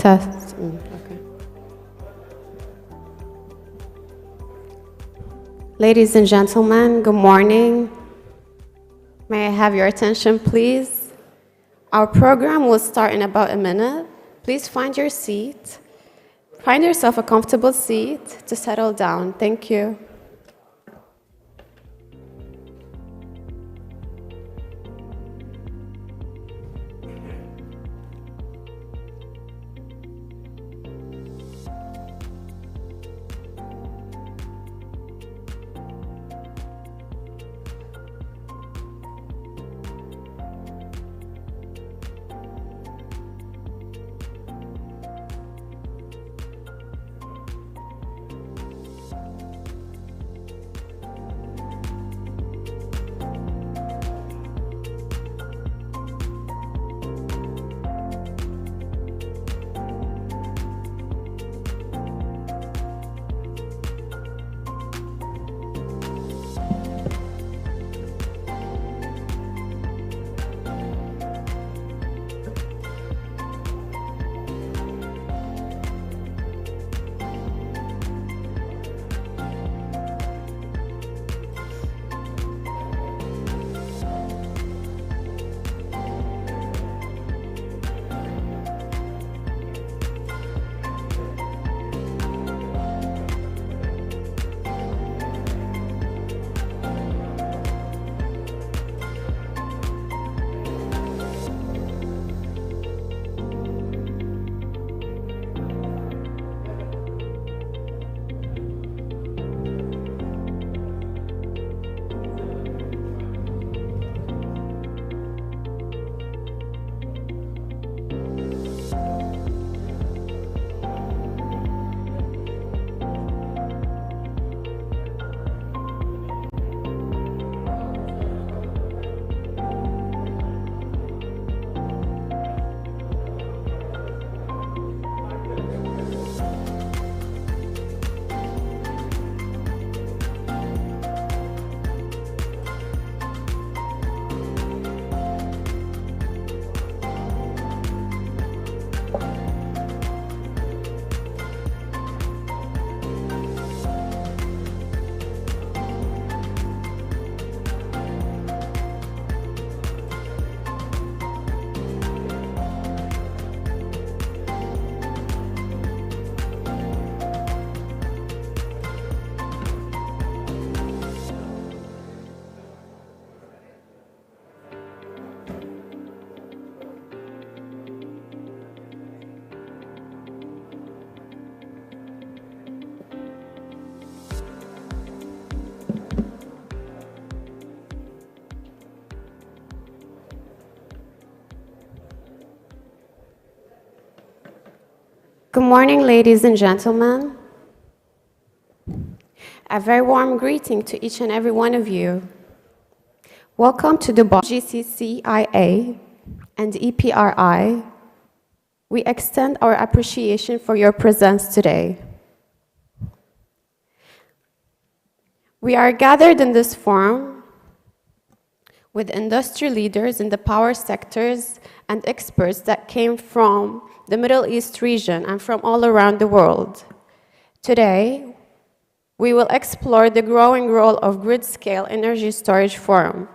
Test. Okay. Ladies and gentlemen, good morning. May I have your attention, please? Our program will start in about a minute. Please find your seat. Find yourself a comfortable seat to settle down. Thank you. Good morning, ladies and gentlemen. A very warm greeting to each and every one of you. Welcome to the GCCIA and EPRI. We extend our appreciation for your presence today. We are gathered in this forum with industry leaders in the power sectors and experts that came from the Middle East region and from all around the world. Today, we will explore the growing role of grid-scale energy storage forum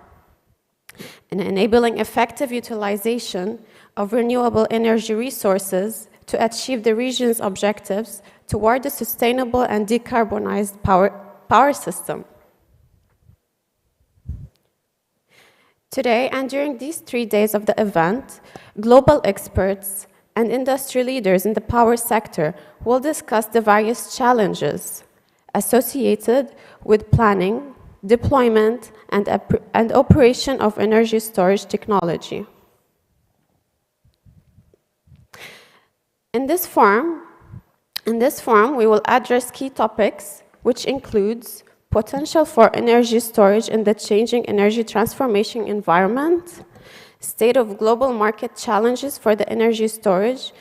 in enabling effective utilization of renewable energy resources to achieve the region's objectives toward a sustainable and decarbonized power system. Today and during these 3 days of the event, global experts and industry leaders in the power sector will discuss the various challenges associated with planning, deployment, and operation of energy storage technology. In this forum, we will address key topics, which includes potential for energy storage in the changing energy transformation environment, state of global market challenges for the energy storage,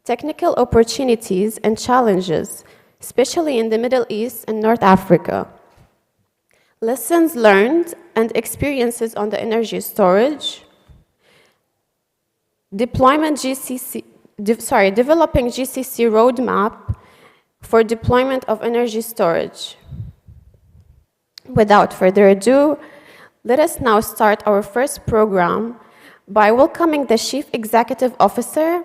technical opportunities and challenges, especially in the Middle East and North Africa, lessons learned and experiences on the energy storage, deployment developing GCC roadmap for deployment of energy storage. Without further ado, let us now start our first program by welcoming the Chief Executive Officer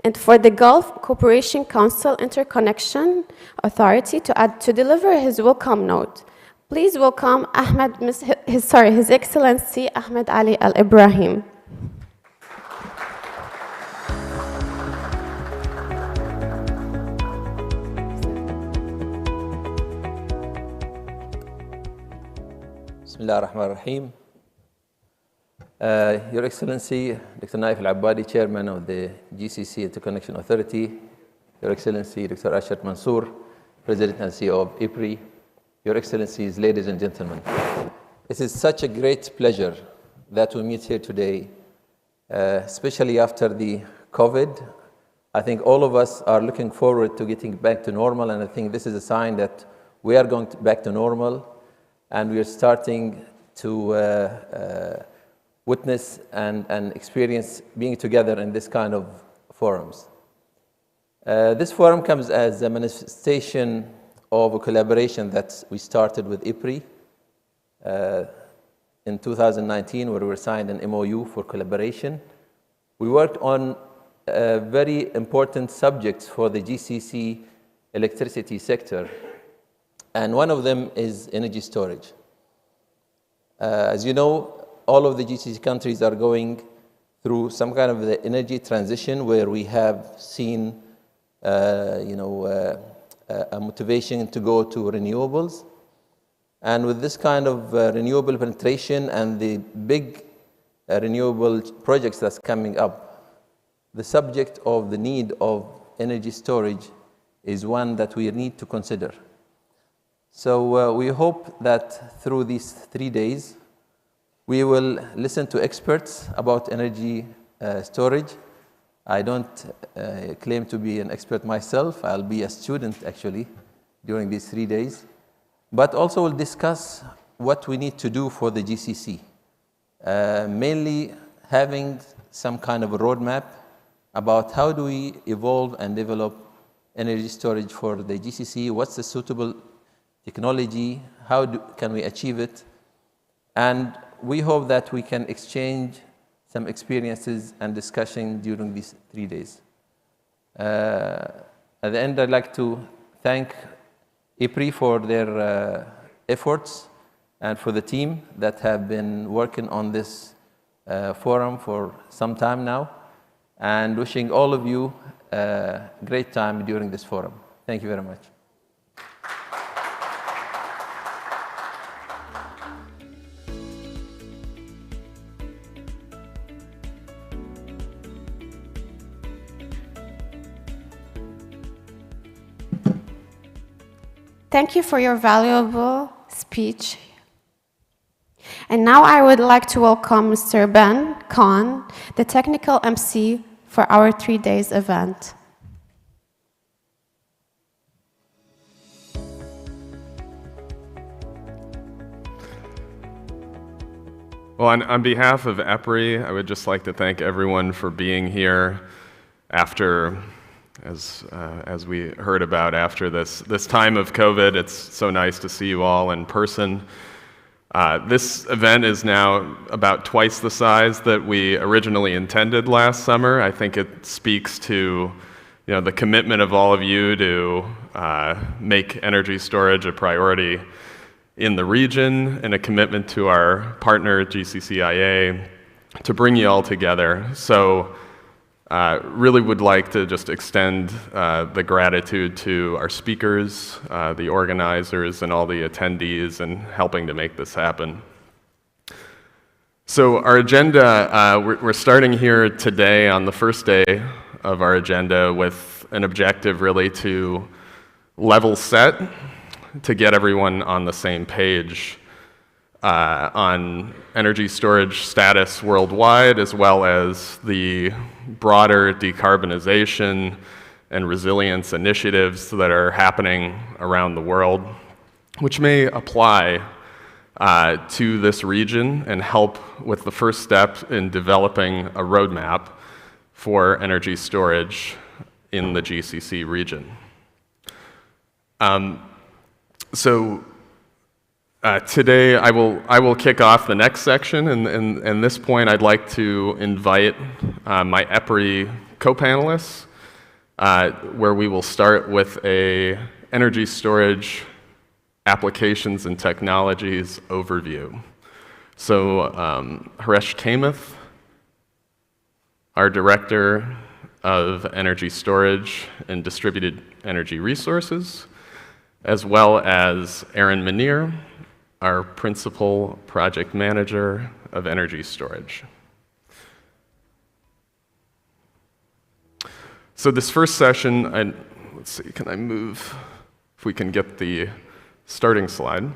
and for the Gulf Cooperation Council Interconnection Authority to deliver his welcome note. Please welcome His Excellency Ahmed Ali Al Ibrahim. Bismillah ar-Rahman ar-Rahim. Your Excellency, Dr. Naif Al-Abbadi, Chairman of the GCC Interconnection Authority, Your Excellency, Dr. Ashad Mansour, President and CEO of EPRI, Your Excellencies, ladies and gentlemen. It is such a great pleasure that we meet here today, especially after the COVID. I think all of us are looking forward to getting back to normal, and I think this is a sign that we are going back to normal, and we are starting to witness and experience being together in this kind of forums. This forum comes as a manifestation of a collaboration that we started with EPRI in 2019, where we signed an MOU for collaboration. We worked on very important subjects for the GCC electricity sector, and one of them is energy storage. As you know, all of the GCC countries are going through some kind of the energy transition, where we have seen a motivation to go to renewables. And with this kind of renewable penetration and the big renewable projects that's coming up, the subject of the need of energy storage is one that we need to consider. So we hope that through these 3 days, we will listen to experts about energy storage. I don't claim to be an expert myself. I'll be a student, actually, during these 3 days. But also we'll discuss what we need to do for the GCC, mainly having some kind of a roadmap about how do we evolve and develop energy storage for the GCC, what's the suitable technology, can we achieve it, and we hope that we can exchange some experiences and discussion during these 3 days. At the end, I'd like to thank EPRI for their efforts and for the team that have been working on this forum for some time now, and wishing all of you a great time during this forum. Thank you very much. Thank you for your valuable speech. And now I would like to welcome Mr. Ben Khan, the technical MC for our 3 days event. Well, on behalf of EPRI, I would just like to thank everyone for being here after, as we heard about, after this time of COVID. It's so nice to see you all in person. This event is now about twice the size that we originally intended last summer. I think it speaks to the commitment of all of you to make energy storage a priority in the region, and a commitment to our partner GCCIA to bring you all together. So really would like to just extend the gratitude to our speakers, the organizers, and all the attendees in helping to make this happen. So our agenda, we're starting here today on the first day of our agenda with an objective really to level set, to get everyone on the same page on energy storage status worldwide, as well as the broader decarbonization and resilience initiatives that are happening around the world, which may apply to this region and help with the first step in developing a roadmap for energy storage in the GCC region. Today I will kick off the next section, and at this point I'd like to invite my EPRI co-panelists, where we will start with a energy storage applications and technologies overview. So Haresh Kamath, our Director of Energy Storage and Distributed Energy Resources, as well as Aaron Manier, our Principal Project Manager of Energy Storage. So this first session, let's see, can I move, if we can get the starting slide.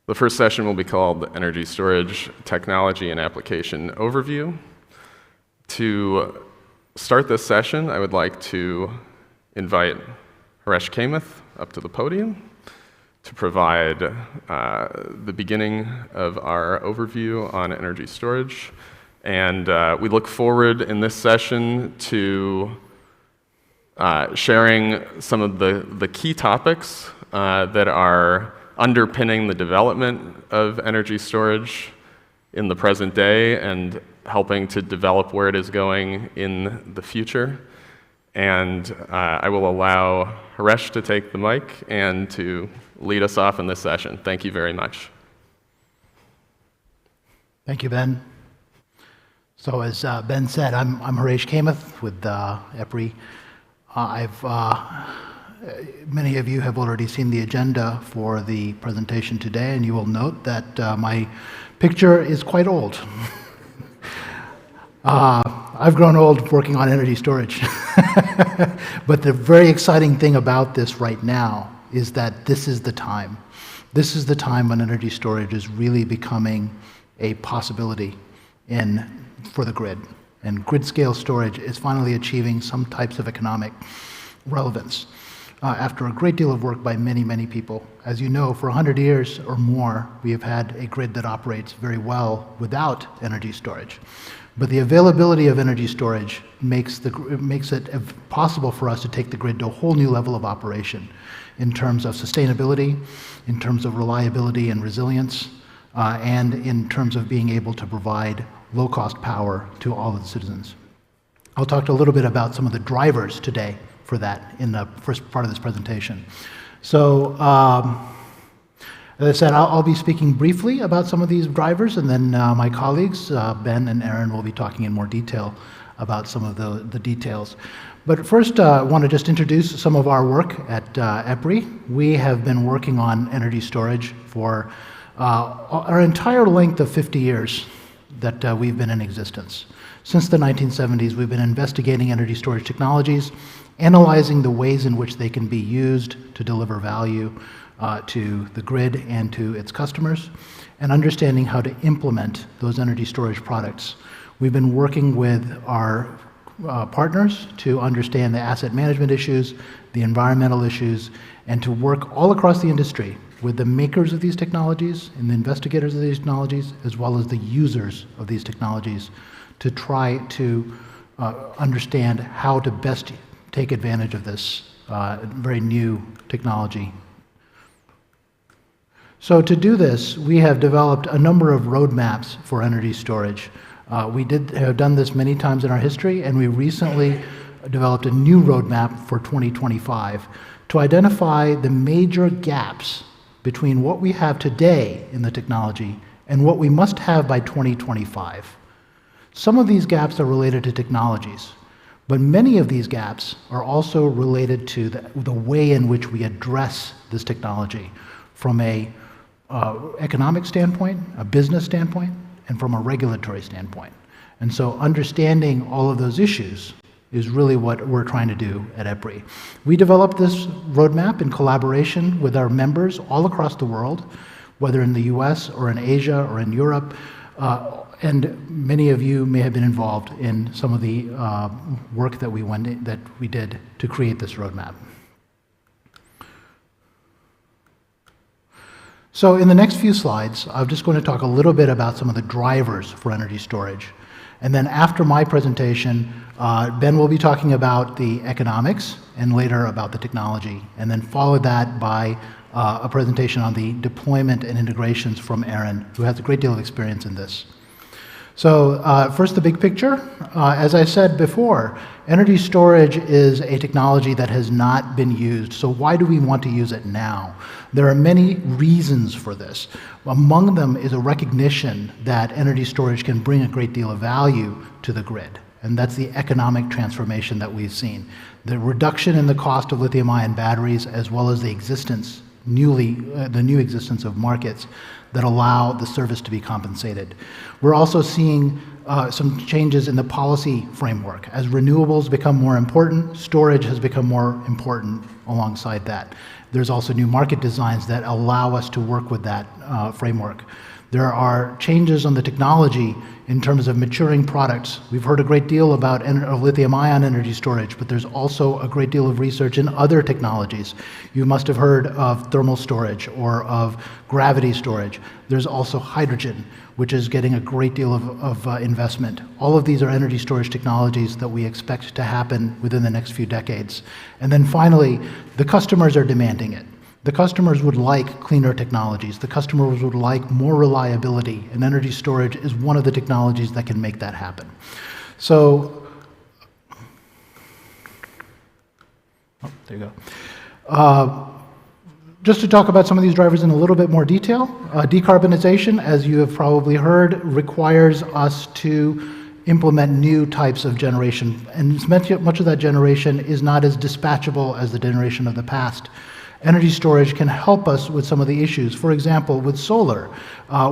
The first session will be called Energy Storage Technology and Application Overview. To start this session, I would like to invite Haresh Kamath up to the podium to provide the beginning of our overview on energy storage. And we look forward in this session to sharing some of the key topics that are underpinning the development of energy storage in the present day and helping to develop where it is going in the future. And I will allow Haresh to take the mic and to lead us off in this session. Thank you very much. Thank you, Ben. So as Ben said, I'm Haresh Kamath with EPRI. Many of you have already seen the agenda for the presentation today, and you will note that my picture is quite old. I've grown old working on energy storage. But the very exciting thing about this right now is that this is the time. This is the time when energy storage is really becoming a possibility for the grid. And grid scale storage is finally achieving some types of economic relevance. After a great deal of work by many, many people. As you know, for 100 years or more, we have had a grid that operates very well without energy storage. But the availability of energy storage makes it possible for us to take the grid to a whole new level of operation in terms of sustainability, in terms of reliability and resilience, and in terms of being able to provide low-cost power to all of the citizens. I'll talk a little bit about some of the drivers today for that in the first part of this presentation. So, as I said, I'll be speaking briefly about some of these drivers, and then my colleagues, Ben and Aaron, will be talking in more detail about some of the details. But first, I want to just introduce some of our work at EPRI. We have been working on energy storage for our entire length of 50 years that we've been in existence. Since the 1970s, we've been investigating energy storage technologies, analyzing the ways in which they can be used to deliver value to the grid and to its customers, and understanding how to implement those energy storage products. We've been working with our partners to understand the asset management issues, the environmental issues, and to work all across the industry with the makers of these technologies and the investigators of these technologies, as well as the users of these technologies, to try to understand how to best take advantage of this very new technology. So to do this, we have developed a number of roadmaps for energy storage. We have done this many times in our history, and we recently developed a new roadmap for 2025 to identify the major gaps between what we have today in the technology and what we must have by 2025. Some of these gaps are related to technologies, but many of these gaps are also related to the way in which we address this technology from a economic standpoint, a business standpoint, and from a regulatory standpoint. And so understanding all of those issues is really what we're trying to do at EPRI. We developed this roadmap in collaboration with our members all across the world, whether in the US or in Asia or in Europe, and many of you may have been involved in some of the work that we did to create this roadmap. So in the next few slides, I'm just going to talk a little bit about some of the drivers for energy storage. And then after my presentation, Ben will be talking about the economics and later about the technology, and then follow that by a presentation on the deployment and integrations from Aaron, who has a great deal of experience in this. So first, the big picture. As I said before, energy storage is a technology that has not been used. So why do we want to use it now? There are many reasons for this. Among them is a recognition that energy storage can bring a great deal of value to the grid. And that's the economic transformation that we've seen. The reduction in the cost of lithium-ion batteries, as well as the existence, the new existence of markets that allow the service to be compensated. We're also seeing some changes in the policy framework. As renewables become more important, storage has become more important alongside that. There's also new market designs that allow us to work with that framework. There are changes on the technology in terms of maturing products. We've heard a great deal about lithium-ion energy storage, but there's also a great deal of research in other technologies. You must have heard of thermal storage or of gravity storage. There's also hydrogen, which is getting a great deal of investment. All of these are energy storage technologies that we expect to happen within the next few decades. And then finally, the customers are demanding it. The customers would like cleaner technologies. The customers would like more reliability, and energy storage is one of the technologies that can make that happen. So, there you go. Just to talk about some of these drivers in a little bit more detail, decarbonization, as you have probably heard, requires us to implement new types of generation, and much of that generation is not as dispatchable as the generation of the past. Energy storage can help us with some of the issues. For example, with solar,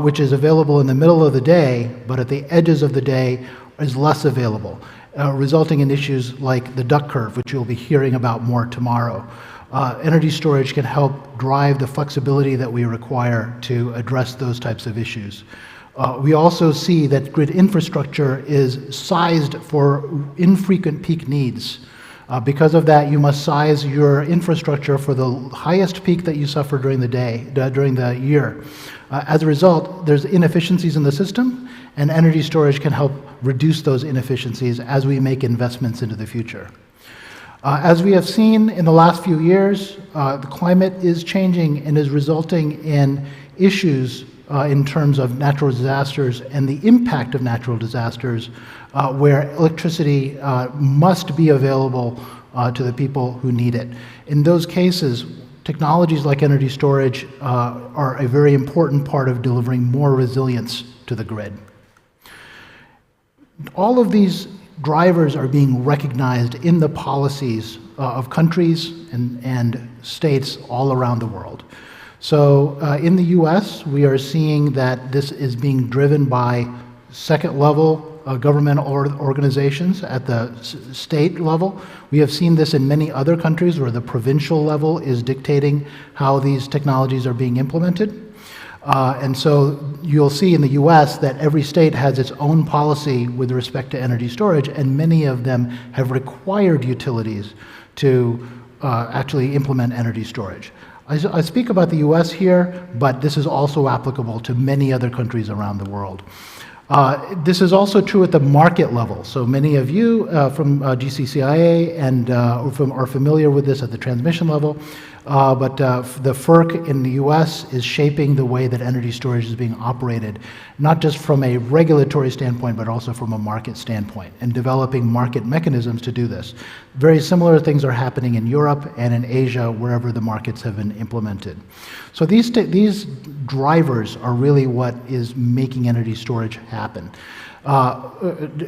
which is available in the middle of the day, but at the edges of the day is less available, resulting in issues like the duck curve, which you'll be hearing about more tomorrow. Energy storage can help drive the flexibility that we require to address those types of issues. We also see that grid infrastructure is sized for infrequent peak needs. Because of that, you must size your infrastructure for the highest peak that you suffer during the year. As a result, there's inefficiencies in the system, and energy storage can help reduce those inefficiencies as we make investments into the future. As we have seen in the last few years, the climate is changing and is resulting in issues in terms of natural disasters and the impact of natural disasters, where electricity must be available to the people who need it. In those cases, technologies like energy storage are a very important part of delivering more resilience to the grid. All of these drivers are being recognized in the policies of countries and states all around the world. So in the US, we are seeing that this is being driven by second-level government organizations at the state level. We have seen this in many other countries where the provincial level is dictating how these technologies are being implemented. And so you'll see in the US that every state has its own policy with respect to energy storage, and many of them have required utilities to actually implement energy storage. I speak about the US here, but this is also applicable to many other countries around the world. This is also true at the market level. So many of you from GCCIA and are familiar with this at the transmission level, but the FERC in the US is shaping the way that energy storage is being operated, not just from a regulatory standpoint, but also from a market standpoint, and developing market mechanisms to do this. Very similar things are happening in Europe and in Asia, wherever the markets have been implemented. So these drivers are really what is making energy storage happen.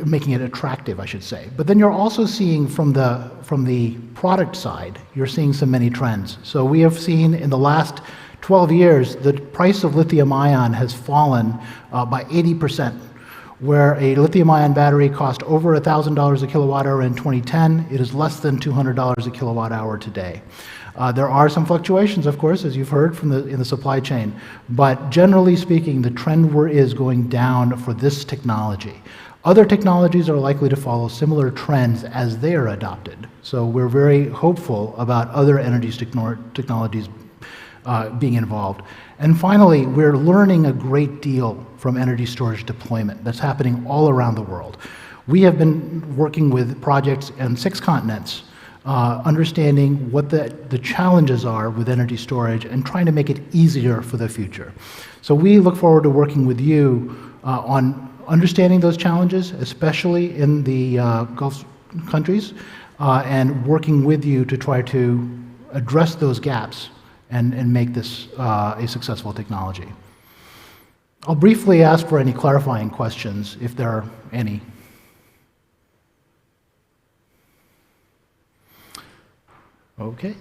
Making it attractive, I should say. But then you're also seeing from the product side, you're seeing some many trends. So we have seen in the last 12 years, the price of lithium-ion has fallen by 80%, where a lithium-ion battery cost over $1,000 a kilowatt hour in 2010, it is less than $200 a kilowatt hour today. There are some fluctuations, of course, as you've heard in the supply chain, but generally speaking, the trend is going down for this technology. Other technologies are likely to follow similar trends as they are adopted. So we're very hopeful about other energy technologies being involved. And finally, we're learning a great deal from energy storage deployment that's happening all around the world. We have been working with projects on 6 continents, understanding what the challenges are with energy storage and trying to make it easier for the future. So we look forward to working with you on understanding those challenges, especially in the Gulf countries, and working with you to try to address those gaps and make this a successful technology. I'll briefly ask for any clarifying questions, if there are any. Okay.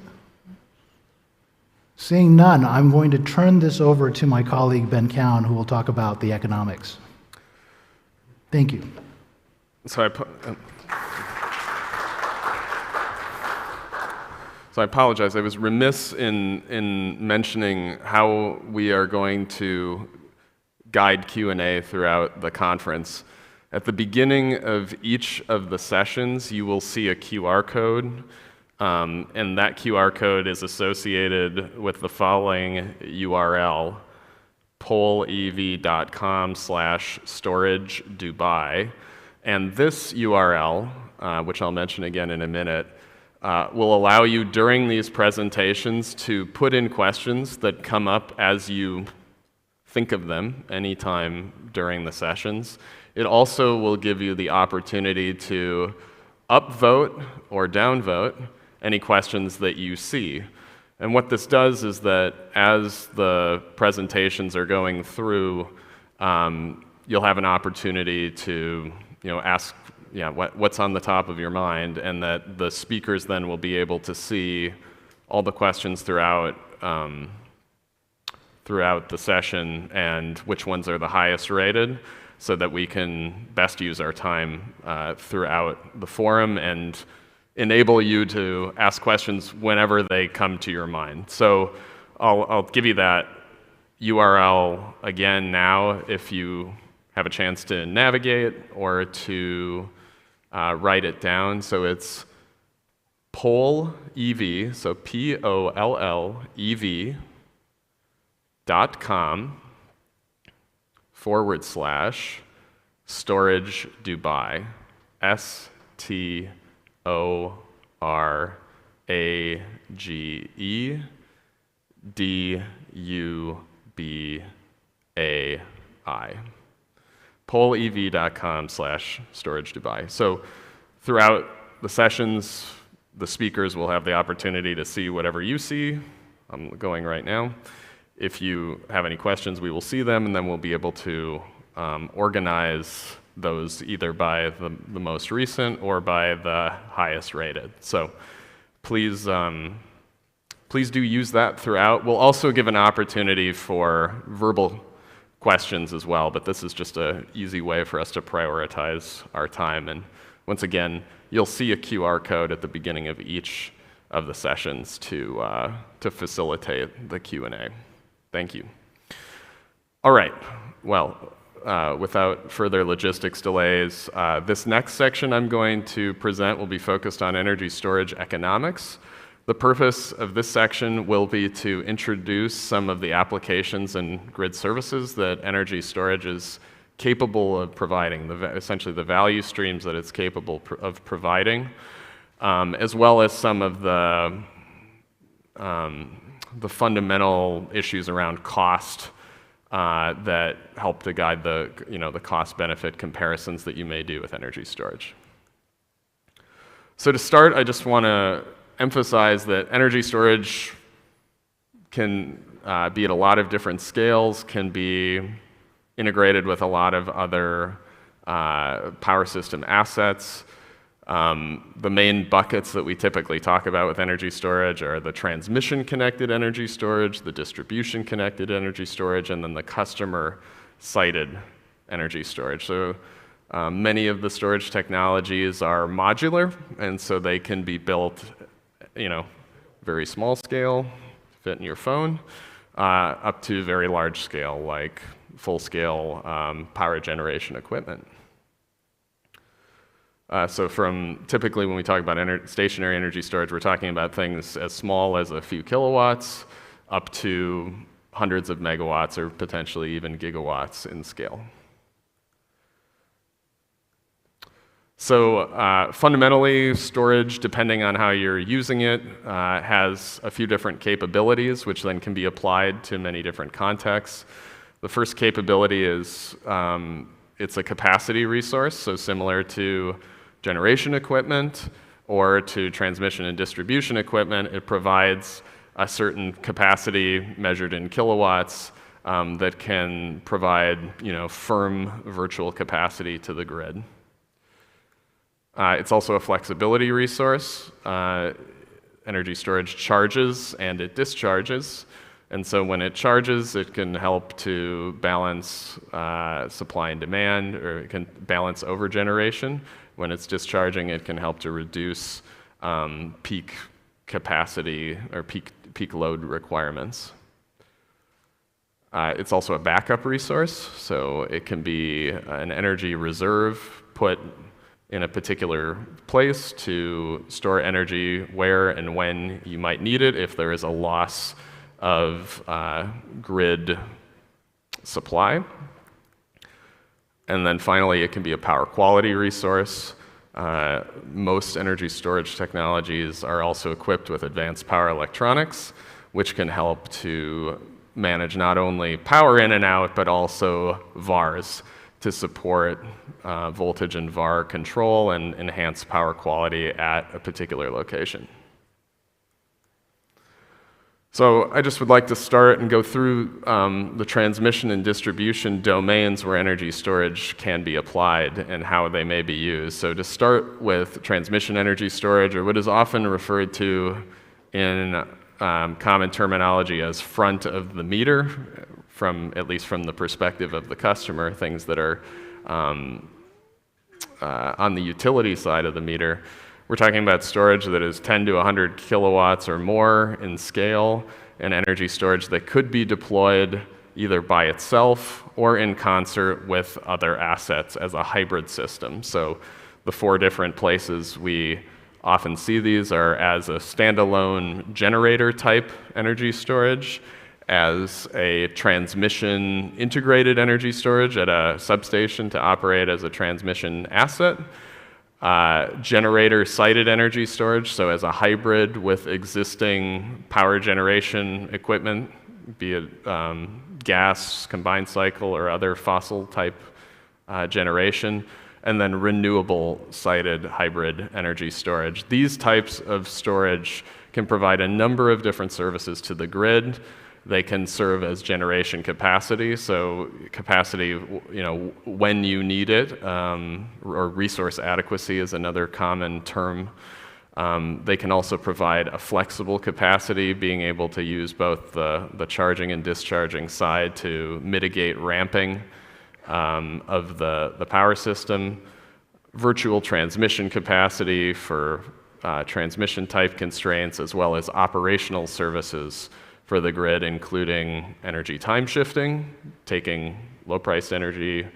Seeing none, I'm going to turn this over to my colleague Ben Cowan, who will talk about the economics. Thank you. So I apologize. I was remiss in mentioning how we are going to guide Q&A throughout the conference. At the beginning of each of the sessions, you will see a QR code. And that QR code is associated with the following URL, polev.com/storage-dubai. And this URL, which I'll mention again in a minute, will allow you during these presentations to put in questions that come up as you think of them anytime during the sessions. It also will give you the opportunity to upvote or downvote any questions that you see. And what this does is that as the presentations are going through, you'll have an opportunity to ask what's on the top of your mind, and that the speakers then will be able to see all the questions throughout the session and which ones are the highest rated, so that we can best use our time throughout the forum and enable you to ask questions whenever they come to your mind. So I'll give you that URL again now if you have a chance to navigate or to write it down. So it's POLLEV, so POLLEV.com/storage Dubai, STORAGEDUBAI. POLLEV.com/storage Dubai. So throughout the sessions, the speakers will have the opportunity to see whatever you see. I'm going right now. If you have any questions, we will see them, and then we'll be able to organize those either by the most recent or by the highest rated. So please do use that throughout. We'll also give an opportunity for verbal questions as well, but this is just an easy way for us to prioritize our time. And once again, you'll see a QR code at the beginning of each of the sessions to facilitate the Q&A. Thank you. All right, well, without further logistics delays, this next section I'm going to present will be focused on energy storage economics. The purpose of this section will be to introduce some of the applications and grid services that energy storage is capable of providing, essentially the value streams that it's capable of providing, as well as some of the fundamental issues around cost that help to guide the cost-benefit comparisons that you may do with energy storage. So to start, I just want to emphasize that energy storage can be at a lot of different scales, can be integrated with a lot of other power system assets. The main buckets that we typically talk about with energy storage are the transmission-connected energy storage, the distribution-connected energy storage, and then the customer-sited energy storage. So many of the storage technologies are modular, and so they can be built, very small scale, fit in your phone, up to very large scale, like full-scale power generation equipment. So from typically when we talk about stationary energy storage, we're talking about things as small as a few kilowatts, up to hundreds of megawatts or potentially even gigawatts in scale. So fundamentally, storage, depending on how you're using it, has a few different capabilities, which then can be applied to many different contexts. The first capability is it's a capacity resource, so similar to generation equipment or to transmission and distribution equipment, it provides a certain capacity measured in kilowatts that can provide, firm virtual capacity to the grid. It's also a flexibility resource. Energy storage charges and it discharges. And so when it charges, it can help to balance supply and demand, or it can balance overgeneration. When it's discharging, it can help to reduce peak capacity or peak load requirements. It's also a backup resource, so it can be an energy reserve put in a particular place to store energy where and when you might need it if there is a loss of grid supply. And then finally, it can be a power quality resource. Most energy storage technologies are also equipped with advanced power electronics, which can help to manage not only power in and out, but also VARs to support voltage and VAR control and enhance power quality at a particular location. So I just would like to start and go through the transmission and distribution domains where energy storage can be applied and how they may be used. So to start with transmission energy storage, or what is often referred to in common terminology as front of the meter, at least from the perspective of the customer, things that are on the utility side of the meter. We're talking about storage that is 10 to 100 kilowatts or more in scale, and energy storage that could be deployed either by itself or in concert with other assets as a hybrid system. So the 4 different places we often see these are as a standalone generator type energy storage, as a transmission integrated energy storage at a substation to operate as a transmission asset, generator-sited energy storage, so as a hybrid with existing power generation equipment, be it gas, combined cycle, or other fossil-type generation, and then renewable-sited hybrid energy storage. These types of storage can provide a number of different services to the grid. They can serve as generation capacity, so capacity, when you need it, or resource adequacy is another common term. They can also provide a flexible capacity, being able to use both the charging and discharging side to mitigate ramping of the power system. Virtual transmission capacity for transmission type constraints, as well as operational services for the grid, including energy time shifting, taking low-priced energy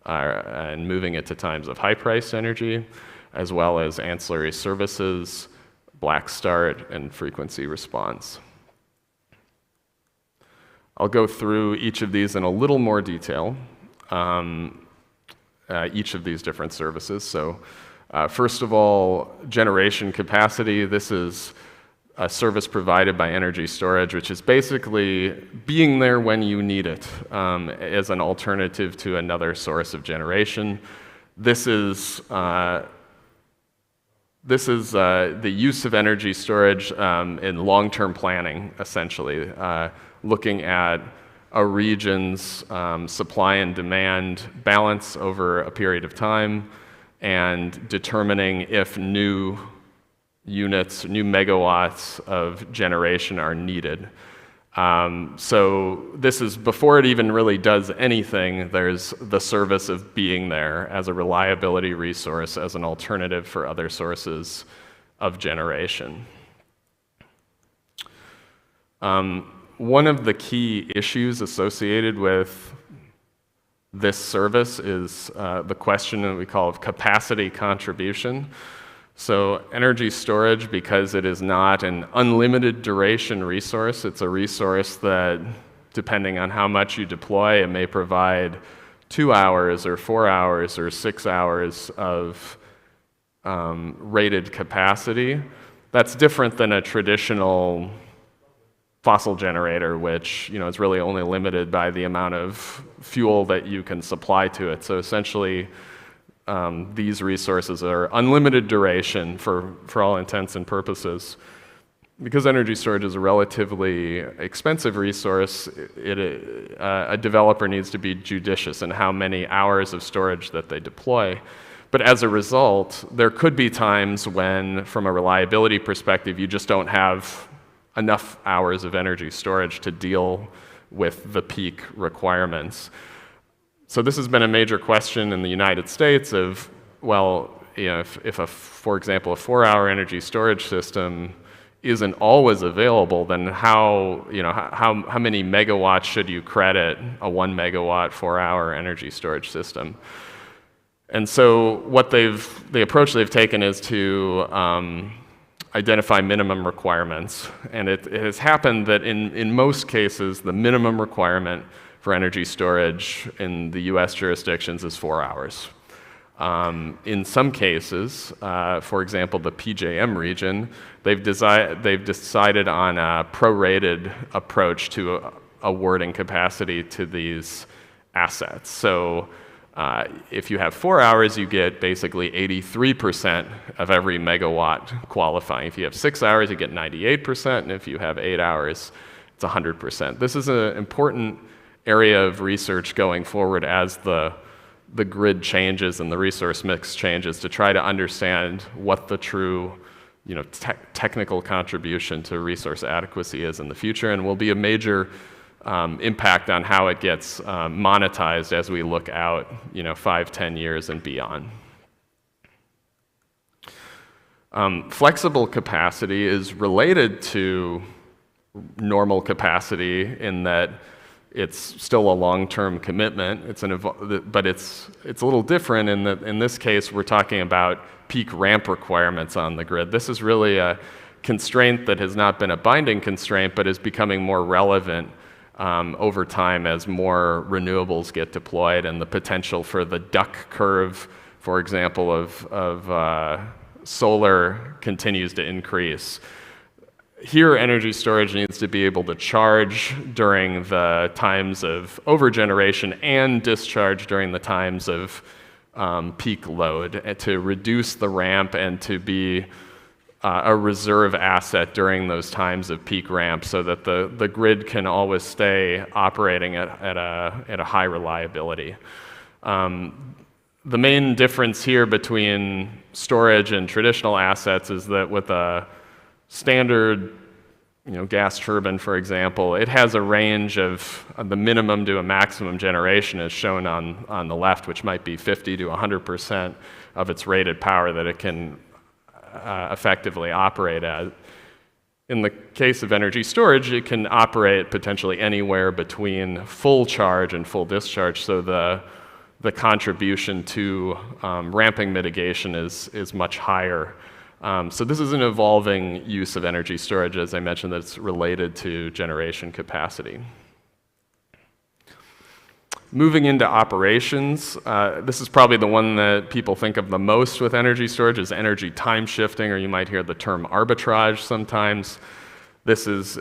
and moving it to times of high-priced energy, as well as ancillary services, black start, and frequency response. I'll go through each of these in a little more detail, each of these different services. So first of all, generation capacity. This is a service provided by energy storage, which is basically being there when you need it as an alternative to another source of generation. This is the use of energy storage in long-term planning, essentially, looking at a region's supply and demand balance over a period of time and determining if new units, new megawatts of generation are needed. So this is, before it even really does anything, there's the service of being there as a reliability resource, as an alternative for other sources of generation. One of the key issues associated with this service is the question that we call of capacity contribution. So energy storage, because it is not an unlimited duration resource, it's a resource that, depending on how much you deploy, it may provide 2 hours or 4 hours or 6 hours of rated capacity. That's different than a traditional fossil generator, which is really only limited by the amount of fuel that you can supply to it. So essentially, these resources are unlimited duration for all intents and purposes. Because energy storage is a relatively expensive resource, a developer needs to be judicious in how many hours of storage that they deploy. But as a result, there could be times when, from a reliability perspective, you just don't have enough hours of energy storage to deal with the peak requirements. So this has been a major question in the United States of, well, if for example, a 4-hour energy storage system isn't always available, then how many megawatts should you credit a 1 megawatt 4-hour energy storage system? And so the approach they've taken is to identify minimum requirements. And it has happened that in most cases, the minimum requirement for energy storage in the US jurisdictions is 4 hours. In some cases, for example, the PJM region, they've decided on a prorated approach to awarding capacity to these assets. So if you have 4 hours, you get basically 83% of every megawatt qualifying. If you have 6 hours, you get 98%, and if you have 8 hours, it's 100%. This is an important area of research going forward as the grid changes and the resource mix changes, to try to understand what the true technical contribution to resource adequacy is in the future, and will be a major impact on how it gets monetized as we look out 5-10 years and beyond. Flexible capacity is related to normal capacity in that it's still a long-term commitment. But it's a little different in that in this case we're talking about peak ramp requirements on the grid. This is really a constraint that has not been a binding constraint, but is becoming more relevant over time as more renewables get deployed, and the potential for the duck curve, for example, of solar continues to increase. Here, energy storage needs to be able to charge during the times of overgeneration and discharge during the times of peak load, to reduce the ramp and to be a reserve asset during those times of peak ramp, so that the grid can always stay operating at a high reliability. The main difference here between storage and traditional assets is that with a standard gas turbine, for example, it has a range of the minimum to a maximum generation as shown on the left, which might be 50 to 100% of its rated power that it can effectively operate at. In the case of energy storage, it can operate potentially anywhere between full charge and full discharge, so the contribution to ramping mitigation is much higher. So this is an evolving use of energy storage, as I mentioned, that's related to generation capacity. Moving into operations, this is probably the one that people think of the most with energy storage, is energy time shifting, or you might hear the term arbitrage sometimes. This is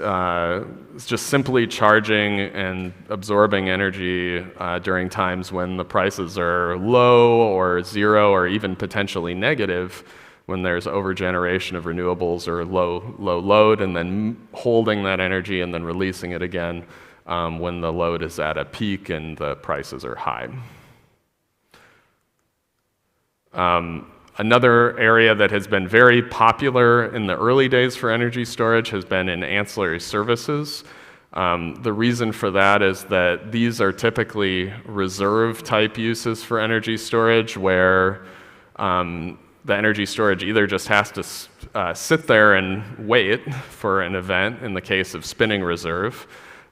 just simply charging and absorbing energy during times when the prices are low or zero or even potentially negative, when there's overgeneration of renewables or low load, and then holding that energy and then releasing it again when the load is at a peak and the prices are high. Another area that has been very popular in the early days for energy storage has been in ancillary services. The reason for that is that these are typically reserve type uses for energy storage, where the energy storage either just has to sit there and wait for an event. In the case of spinning reserve,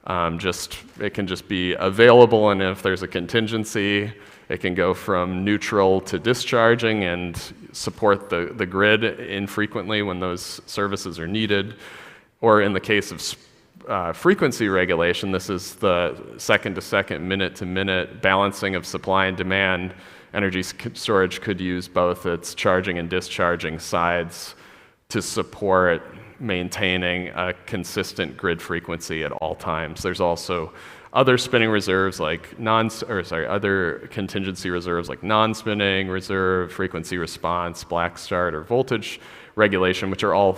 it can just be available, and if there's a contingency, it can go from neutral to discharging, and support the grid infrequently when those services are needed. Or in the case of frequency regulation, this is the second-to-second, minute-to-minute balancing of supply and demand. Energy storage could use both its charging and discharging sides to support maintaining a consistent grid frequency at all times. There's also other spinning reserves like other contingency reserves like non-spinning reserve, frequency response, black start, or voltage regulation, which are all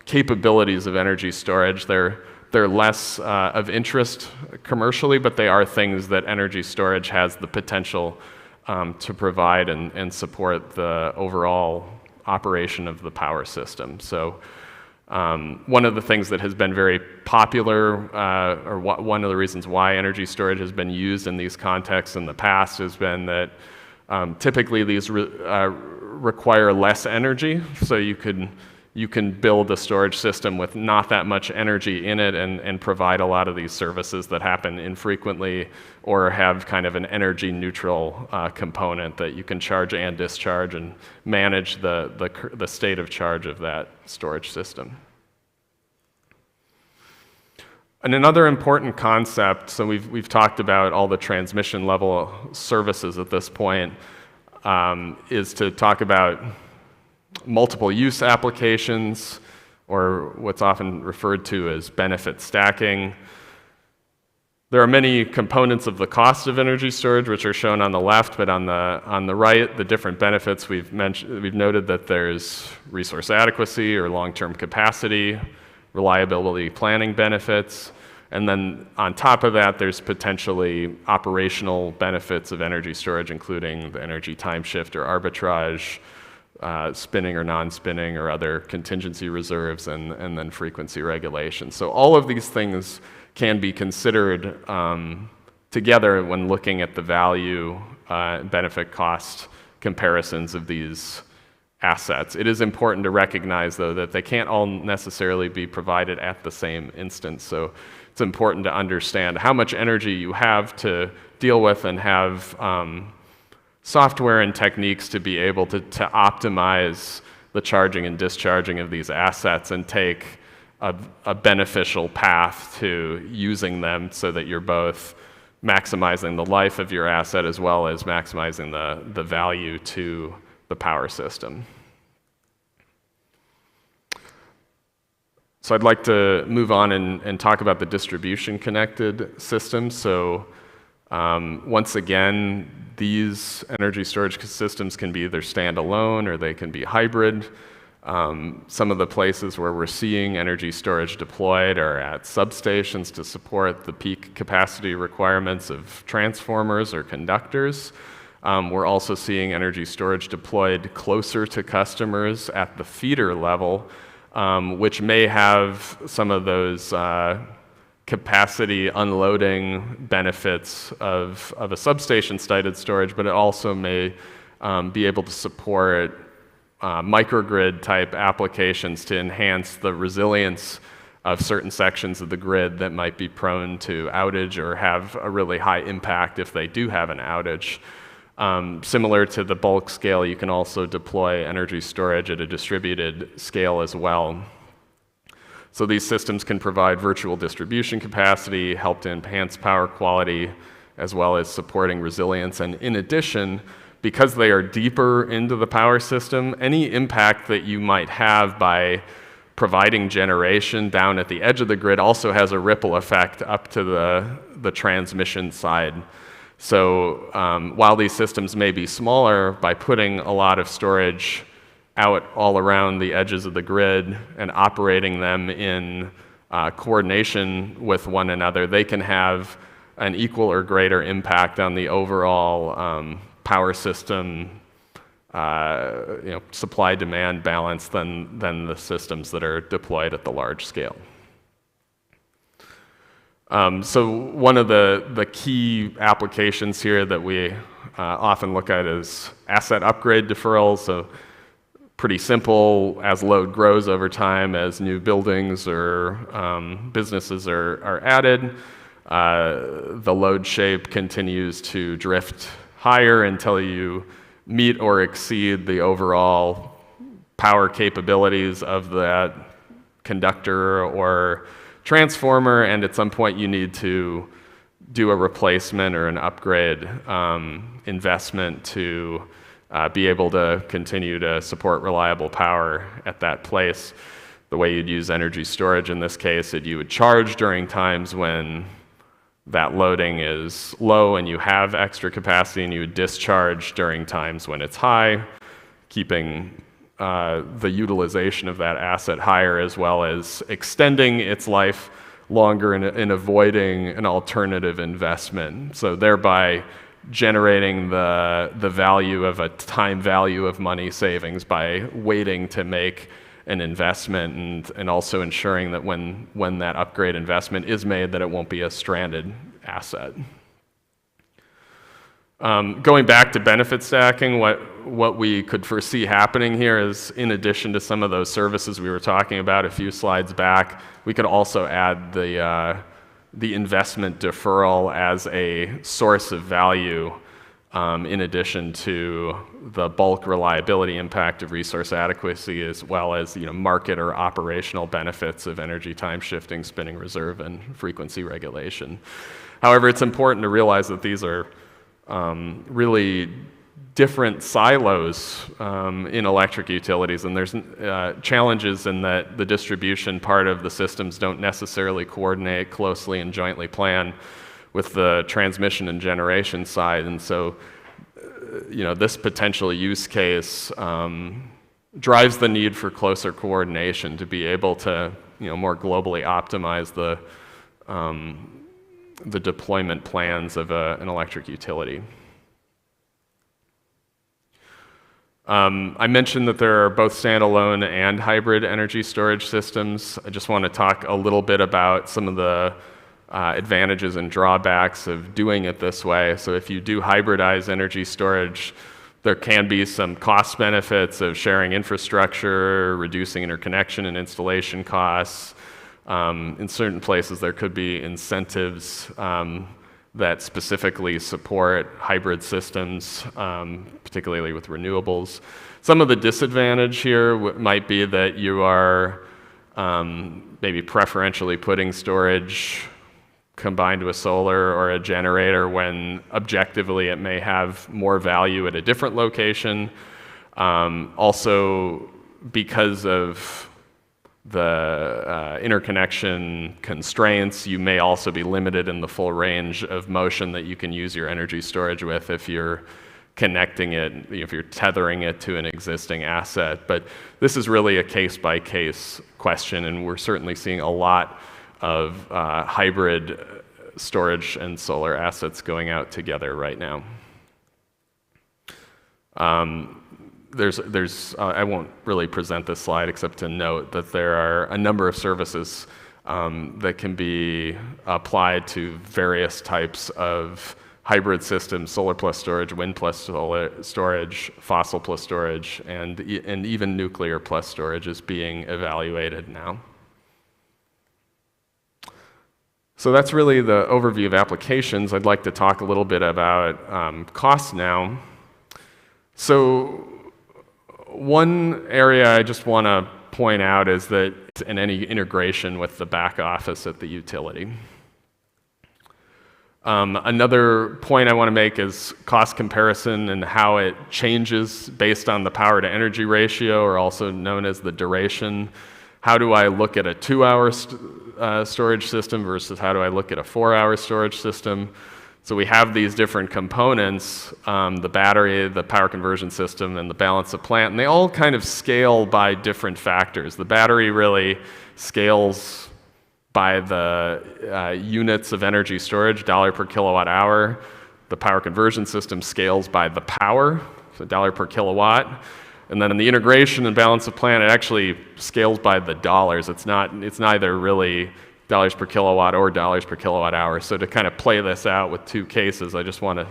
capabilities of energy storage. They're less of interest commercially, but they are things that energy storage has the potential to provide and support the overall operation of the power system. So one of the things that has been very popular, or one of the reasons why energy storage has been used in these contexts in the past has been that typically these require less energy, so you can build a storage system with not that much energy in it and provide a lot of these services that happen infrequently or have kind of an energy neutral component that you can charge and discharge and manage the state of charge of that storage system. And another important concept, so we've talked about all the transmission level services at this point, is to talk about multiple use applications, or what's often referred to as benefit stacking. There are many components of the cost of energy storage, which are shown on the left, but on the right, the different benefits we've noted that there's resource adequacy or long-term capacity, reliability planning benefits, and then on top of that, there's potentially operational benefits of energy storage, including the energy time shift or arbitrage, spinning or non-spinning or other contingency reserves, and then frequency regulation. So all of these things can be considered together when looking at the value benefit cost comparisons of these assets. It is important to recognize, though, that they can't all necessarily be provided at the same instance. So it's important to understand how much energy you have to deal with and have software and techniques to be able to optimize the charging and discharging of these assets and take a beneficial path to using them so that you're both maximizing the life of your asset as well as maximizing the value to the power system. So I'd like to move on and talk about the distribution connected system. So once again, these energy storage systems can be either standalone or they can be hybrid. Some of the places where we're seeing energy storage deployed are at substations to support the peak capacity requirements of transformers or conductors. We're also seeing energy storage deployed closer to customers at the feeder level, which may have some of those capacity unloading benefits of a substation-sited storage, but it also may be able to support microgrid type applications to enhance the resilience of certain sections of the grid that might be prone to outage or have a really high impact if they do have an outage. Similar to the bulk scale, you can also deploy energy storage at a distributed scale as well. So these systems can provide virtual distribution capacity, help to enhance power quality, as well as supporting resilience. And in addition, because they are deeper into the power system, any impact that you might have by providing generation down at the edge of the grid also has a ripple effect up to the transmission side. So while these systems may be smaller, by putting a lot of storage out all around the edges of the grid and operating them in coordination with one another, they can have an equal or greater impact on the overall power system supply-demand balance than the systems that are deployed at the large scale. So one of the key applications here that we often look at is asset upgrade deferrals. So pretty simple, as load grows over time, as new buildings or businesses are added, the load shape continues to drift higher until you meet or exceed the overall power capabilities of that conductor or transformer, and at some point you need to do a replacement or an upgrade investment to be able to continue to support reliable power at that place. The way you'd use energy storage in this case, you would charge during times when that loading is low and you have extra capacity, and you would discharge during times when it's high, keeping the utilization of that asset higher, as well as extending its life longer and avoiding an alternative investment. So thereby generating the value of a time value of money savings by waiting to make an investment, and also ensuring that when that upgrade investment is made, that it won't be a stranded asset. Going back to benefit stacking, what we could foresee happening here is, in addition to some of those services we were talking about a few slides back, we could also add the investment deferral as a source of value, in addition to the bulk reliability impact of resource adequacy, as well as market or operational benefits of energy time shifting, spinning reserve, and frequency regulation. However, it's important to realize that these are really different silos in electric utilities, and there's challenges in that the distribution part of the systems don't necessarily coordinate closely and jointly plan with the transmission and generation side. And so this potential use case drives the need for closer coordination to be able to more globally optimize the deployment plans of an electric utility. I mentioned that there are both standalone and hybrid energy storage systems. I just want to talk a little bit about some of the advantages and drawbacks of doing it this way. So if you do hybridize energy storage, there can be some cost benefits of sharing infrastructure, reducing interconnection and installation costs. In certain places, there could be incentives that specifically support hybrid systems, particularly with renewables. Some of the disadvantage here might be that you are maybe preferentially putting storage combined with solar or a generator when objectively it may have more value at a different location. Also, because of the interconnection constraints, you may also be limited in the full range of motion that you can use your energy storage with if you're connecting it, if you're tethering it to an existing asset. But this is really a case-by-case question, and we're certainly seeing a lot of hybrid storage and solar assets going out together right now. I won't really present this slide except to note that there are a number of services that can be applied to various types of hybrid systems: solar plus storage, wind plus solar storage, fossil plus storage, and even nuclear plus storage is being evaluated now. So that's really the overview of applications. I'd like to talk a little bit about costs now. So one area I just want to point out is that in any integration with the back office at the utility. Another point I want to make is cost comparison and how it changes based on the power to energy ratio, or also known as the duration. How do I look at a 2-hour storage system versus how do I look at a 4-hour storage system? So we have these different components, the battery, the power conversion system, and the balance of plant, and they all kind of scale by different factors. The battery really scales by the units of energy storage, dollar per kilowatt hour. The power conversion system scales by the power, so dollar per kilowatt. And then in the integration and balance of plant, it actually scales by the dollars. It's neither really dollars per kilowatt or dollars per kilowatt hour. So to kind of play this out with two cases, I just want to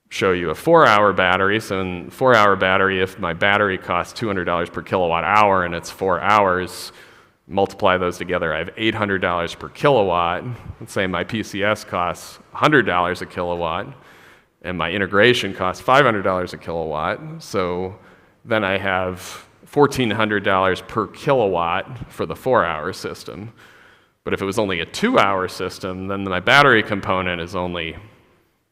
show you a 4-hour battery. So in 4-hour battery, if my battery costs $200 per kilowatt hour and it's 4 hours, multiply those together, I have $800 per kilowatt. Let's say my PCS costs $100 a kilowatt, and my integration costs $500 a kilowatt, so then I have $1,400 per kilowatt for the 4-hour system. But if it was only a 2-hour system, then my battery component is only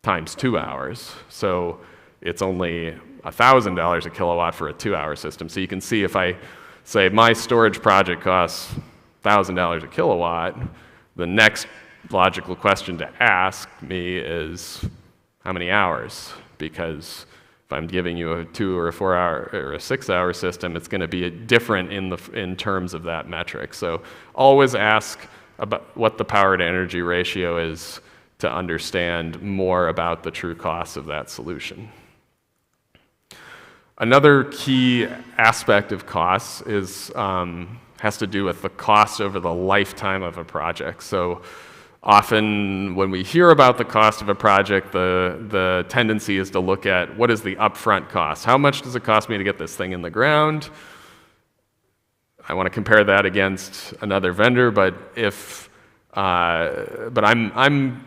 times 2 hours. So it's only $1,000 a kilowatt for a 2-hour system. So you can see if I say my storage project costs $1,000 a kilowatt, the next logical question to ask me is how many hours? Because if I'm giving you a 2 or a 4-hour or a 6-hour system, it's going to be different in terms of that metric. So always ask about what the power to energy ratio is to understand more about the true cost of that solution. Another key aspect of costs is has to do with the cost over the lifetime of a project. So often when we hear about the cost of a project, the tendency is to look at what is the upfront cost. How much does it cost me to get this thing in the ground? I want to compare that against another vendor, but I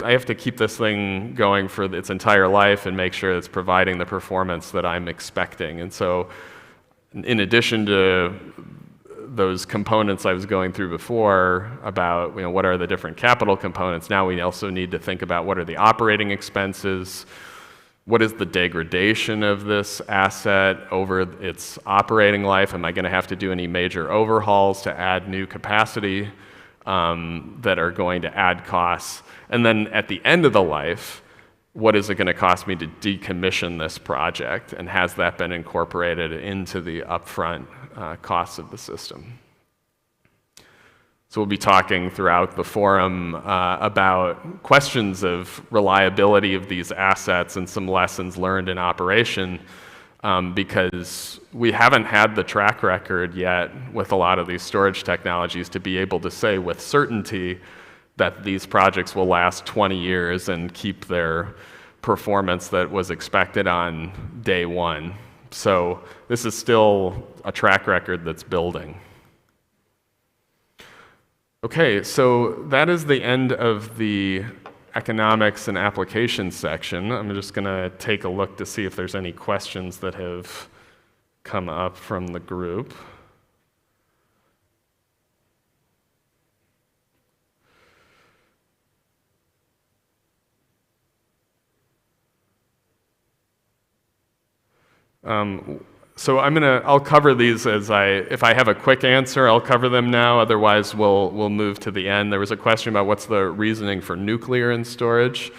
have to keep this thing going for its entire life and make sure it's providing the performance that I'm expecting. And so in addition to those components I was going through before about what are the different capital components, now we also need to think about what are the operating expenses, what is the degradation of this asset over its operating life, am I going to have to do any major overhauls to add new capacity that are going to add costs, and then at the end of the life, what is it going to cost me to decommission this project, and has that been incorporated into the upfront costs of the system? So we'll be talking throughout the forum about questions of reliability of these assets and some lessons learned in operation, because we haven't had the track record yet with a lot of these storage technologies to be able to say with certainty that these projects will last 20 years and keep their performance that was expected on day one. So this is still a track record that's building. Okay, so that is the end of the economics and applications section. I'm just going to take a look to see if there's any questions that have come up from the group. So I'll cover these if I have a quick answer, I'll cover them now. Otherwise, we'll move to the end. There was a question about what's the reasoning for nuclear in storage.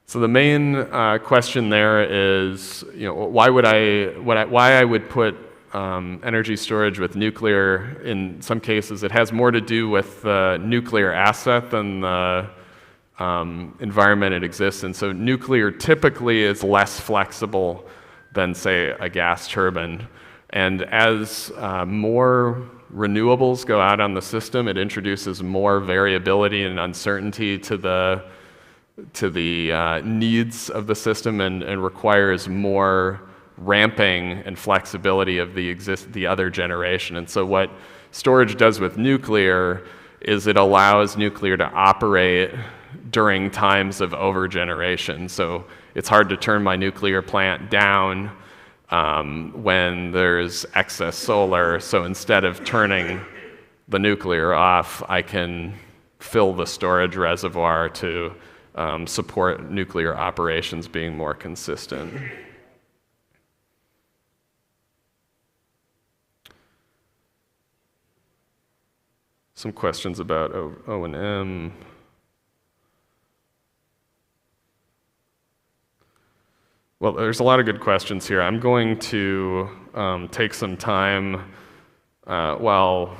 So the main question there is, why I would put energy storage with nuclear. In some cases, it has more to do with the nuclear asset than the environment it exists in. So nuclear typically is less flexible than, say, a gas turbine. And as more renewables go out on the system, it introduces more variability and uncertainty to the needs of the system and requires more ramping and flexibility of the other generation. And so what storage does with nuclear is it allows nuclear to operate during times of overgeneration. So it's hard to turn my nuclear plant down when there's excess solar. So instead of turning the nuclear off, I can fill the storage reservoir to support nuclear operations being more consistent. Some questions about O&M. Well, there's a lot of good questions here. I'm going to take some time while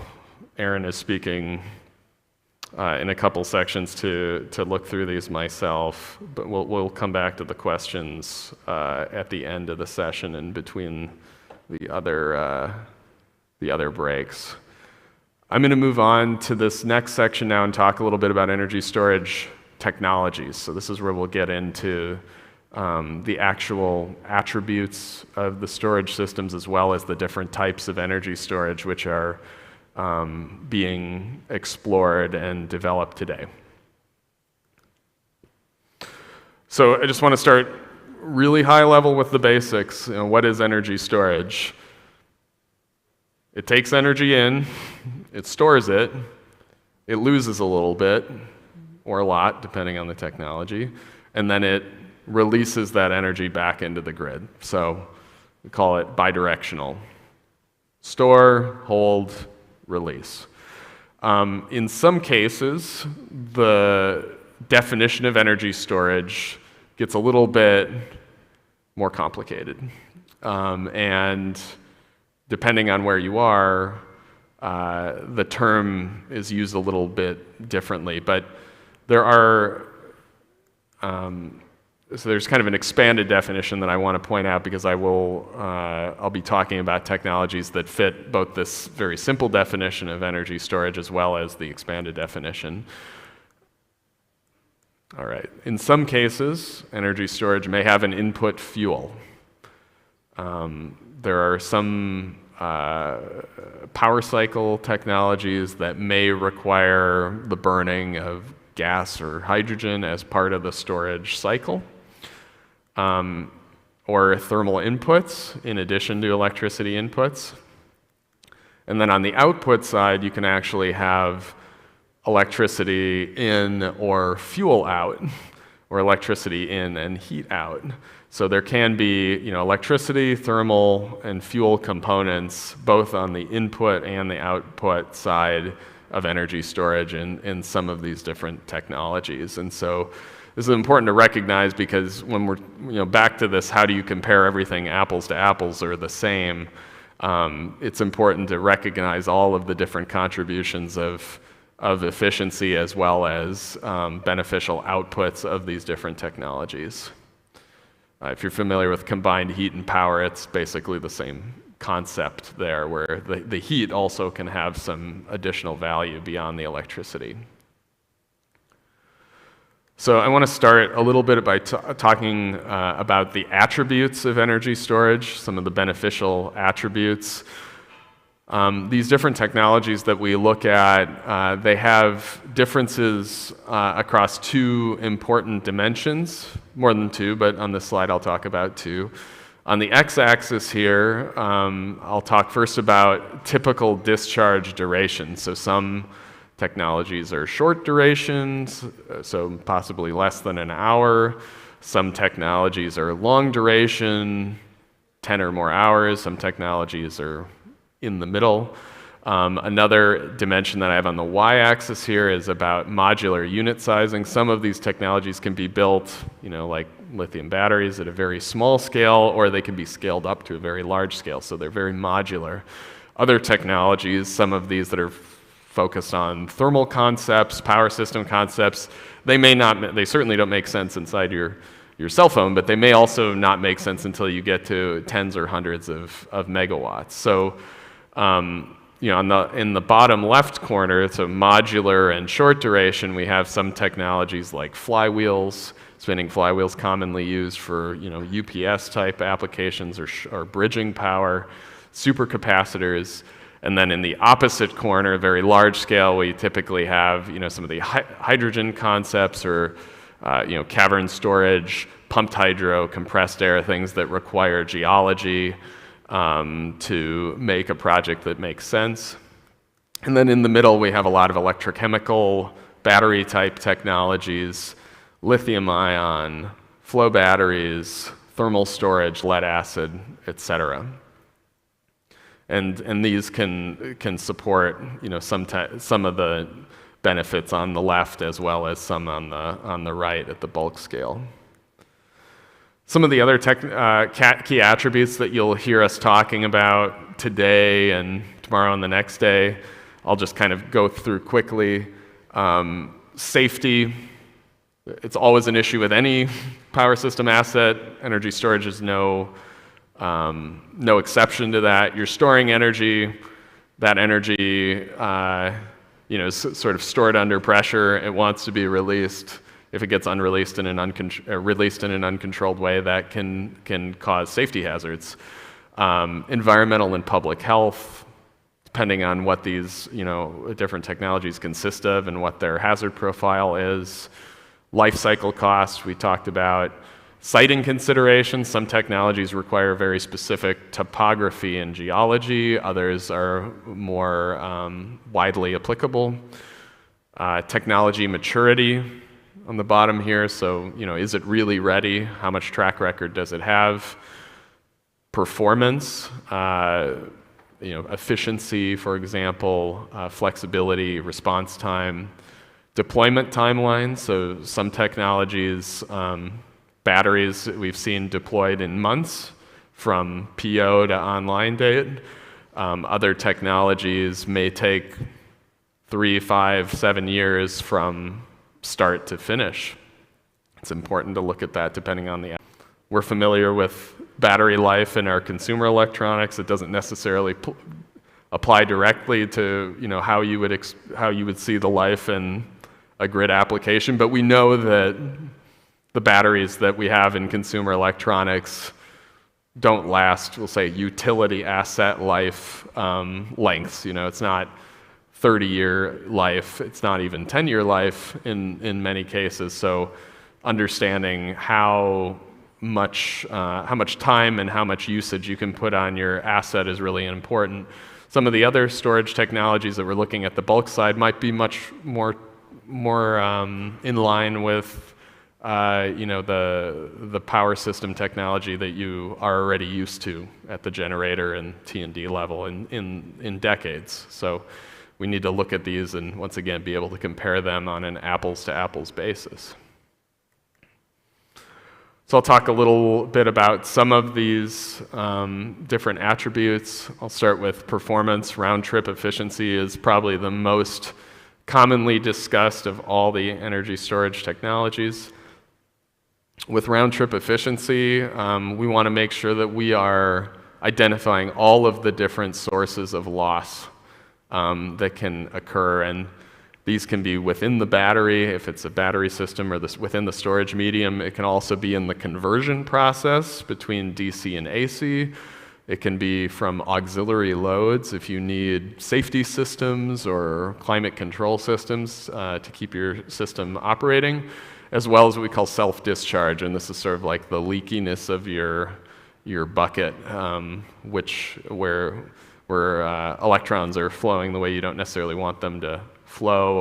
Aaron is speaking in a couple sections to look through these myself, but we'll come back to the questions at the end of the session and between the other breaks. I'm going to move on to this next section now and talk a little bit about energy storage technologies. So this is where we'll get into the actual attributes of the storage systems as well as the different types of energy storage which are being explored and developed today. So I just want to start really high level with the basics, what is energy storage? It takes energy in, it stores it, it loses a little bit, or a lot, depending on the technology, and then it releases that energy back into the grid. So we call it bidirectional. Store, hold, release. In some cases, the definition of energy storage gets a little bit more complicated. And depending on where you are, the term is used a little bit differently. But there are, so there's kind of an expanded definition that I want to point out because I'll be talking about technologies that fit both this very simple definition of energy storage as well as the expanded definition. All right. In some cases, energy storage may have an input fuel. There are some power cycle technologies that may require the burning of gas or hydrogen as part of the storage cycle, or thermal inputs in addition to electricity inputs. And then on the output side, you can actually have electricity in or fuel out, or electricity in and heat out. So there can be, electricity, thermal, and fuel components both on the input and the output side of energy storage in some of these different technologies. And so this is important to recognize because when we're back to this, how do you compare everything apples to apples or the same? It's important to recognize all of the different contributions of efficiency as well as beneficial outputs of these different technologies. If you're familiar with combined heat and power, it's basically the same concept there, where the heat also can have some additional value beyond the electricity. So I want to start a little bit by talking about the attributes of energy storage, some of the beneficial attributes. These different technologies that we look at, they have differences across two important dimensions, more than two, but on this slide I'll talk about two. On the x-axis here, I'll talk first about typical discharge duration. So some technologies are short durations, so possibly less than an hour. Some technologies are long duration, 10 or more hours. Some technologies are in the middle. Another dimension that I have on the y-axis here is about modular unit sizing. Some of these technologies can be built, like lithium batteries at a very small scale, or they can be scaled up to a very large scale, so they're very modular. Other technologies, some of these that are focused on thermal concepts, power system concepts, they certainly don't make sense inside your cell phone, but they may also not make sense until you get to tens or hundreds of megawatts. So in the bottom left corner, so modular and short duration, we have some technologies like flywheels, spinning flywheels commonly used for UPS type applications or bridging power, supercapacitors. And then in the opposite corner, very large scale, we typically have some of the hydrogen concepts or cavern storage, pumped hydro, compressed air, things that require geology to make a project that makes sense. And then in the middle, we have a lot of electrochemical battery type technologies, lithium ion, flow batteries, thermal storage, lead acid, etc. And these can support some of the benefits on the left as well as some on the right at the bulk scale. Some of the other key attributes that you'll hear us talking about today and tomorrow and the next day, I'll just kind of go through quickly. Safety, it's always an issue with any power system asset. Energy storage is no exception to that. You're storing energy. That energy is sort of stored under pressure. It wants to be released. If it gets released in an uncontrolled way, that can cause safety hazards. Environmental and public health, depending on what these different technologies consist of and what their hazard profile is. Life cycle costs we talked about. Siting considerations, some technologies require very specific topography and geology, others are more widely applicable. Technology maturity on the bottom here, so is it really ready? How much track record does it have? Performance, efficiency, for example, flexibility, response time, deployment timeline, so some technologies, batteries we've seen deployed in months from PO to online date. Other technologies may take 3, 5, 7 years from start to finish. It's important to look at that depending on the app. We're familiar with battery life in our consumer electronics. It doesn't necessarily apply directly to how you would see the life in a grid application, but we know that the batteries that we have in consumer electronics don't last, we'll say, utility asset life lengths. It's not 30-year life, it's not even 10-year life in many cases. So understanding how much time and how much usage you can put on your asset is really important. Some of the other storage technologies that we're looking at the bulk side might be much more in line with the power system technology that you are already used to at the generator and T&D level in decades. So we need to look at these and once again be able to compare them on an apples to apples basis. So I'll talk a little bit about some of these different attributes. I'll start with performance. Round-trip efficiency is probably the most commonly discussed of all the energy storage technologies. With round-trip efficiency, we want to make sure that we are identifying all of the different sources of loss that can occur, and these can be within the battery, if it's a battery system, or within the storage medium. It can also be in the conversion process between DC and AC. It can be from auxiliary loads if you need safety systems or climate control systems to keep your system operating, as well as what we call self-discharge, and this is sort of like the leakiness of your bucket, where electrons are flowing the way you don't necessarily want them to flow,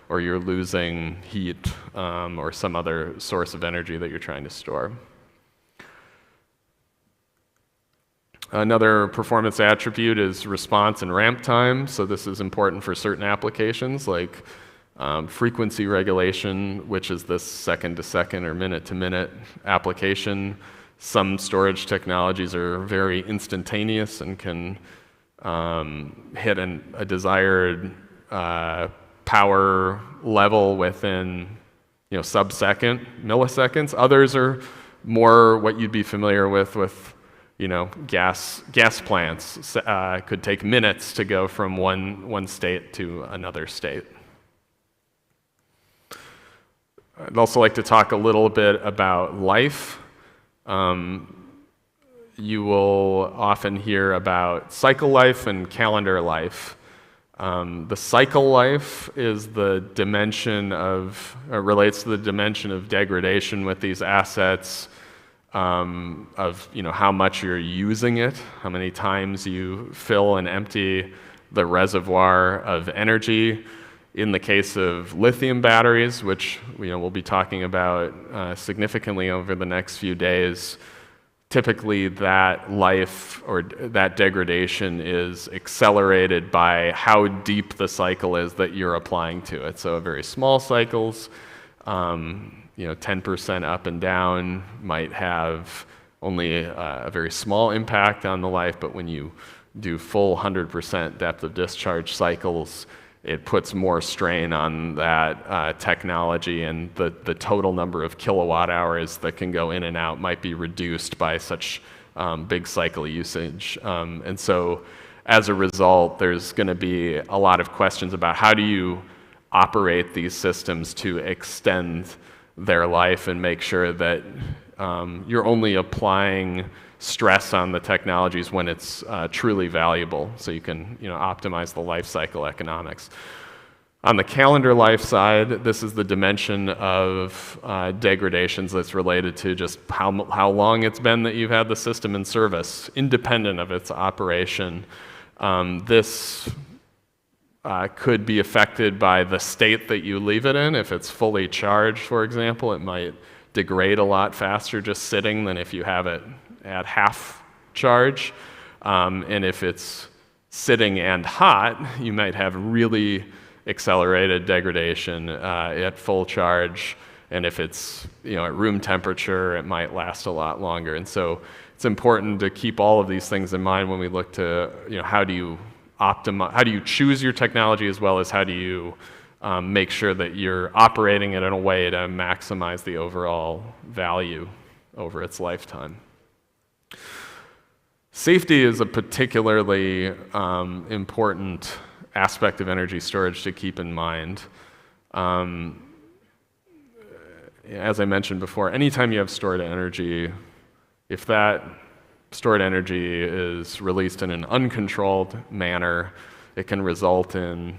or you're losing heat or some other source of energy that you're trying to store. Another performance attribute is response and ramp time. So this is important for certain applications like frequency regulation, which is this second-to-second or minute-to-minute application. Some storage technologies are very instantaneous and can hit a desired power level within sub-second, milliseconds. Others are more what you'd be familiar with gas plants. Could take minutes to go from one state to another state. I'd also like to talk a little bit about life. You will often hear about cycle life and calendar life. The cycle life is the dimension relates to the dimension of degradation with these assets, of how much you're using it, how many times you fill and empty the reservoir of energy. In the case of lithium batteries, which we'll be talking about significantly over the next few days, typically that life or that degradation is accelerated by how deep the cycle is that you're applying to it. So very small cycles, 10% up and down might have only a very small impact on the life, but when you do full 100% depth of discharge cycles, it puts more strain on that technology, and the total number of kilowatt hours that can go in and out might be reduced by such big cycle usage. And so as a result, there's going to be a lot of questions about how do you operate these systems to extend their life and make sure that you're only applying stress on the technologies when it's truly valuable, so you can optimize the life cycle economics. On the calendar life side, this is the dimension of degradations that's related to just how long it's been that you've had the system in service, independent of its operation. This could be affected by the state that you leave it in. If it's fully charged, for example, it might degrade a lot faster just sitting than if you have it at half charge. And if it's sitting and hot, you might have really accelerated degradation at full charge, and if it's at room temperature, it might last a lot longer. And so it's important to keep all of these things in mind when we look to how do you choose your technology, as well as how do you make sure that you're operating it in a way to maximize the overall value over its lifetime. Safety is a particularly important aspect of energy storage to keep in mind. As I mentioned before, anytime you have stored energy, if that stored energy is released in an uncontrolled manner, it can result in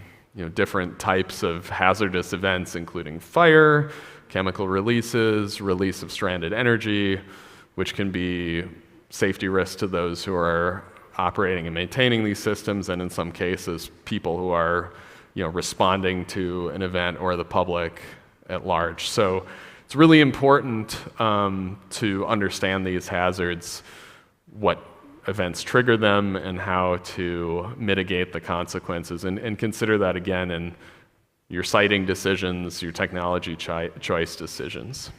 different types of hazardous events, including fire, chemical releases, release of stranded energy, which can be safety risks to those who are operating and maintaining these systems, and in some cases, people who are responding to an event, or the public at large. So it's really important to understand these hazards, what events trigger them, and how to mitigate the consequences, and consider that again in your siting decisions, your technology choice decisions.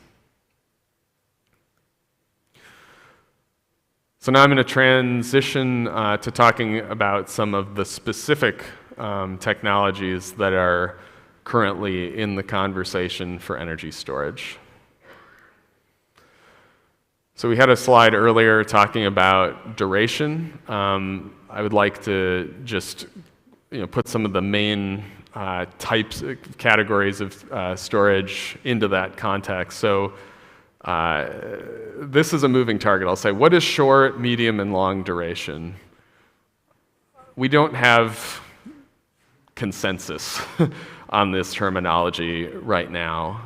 So now I'm going to transition to talking about some of the specific technologies that are currently in the conversation for energy storage. So we had a slide earlier talking about duration. I would like to just put some of the main categories of storage into that context. So this is a moving target. I'll say, what is short, medium, and long duration? We don't have consensus on this terminology right now.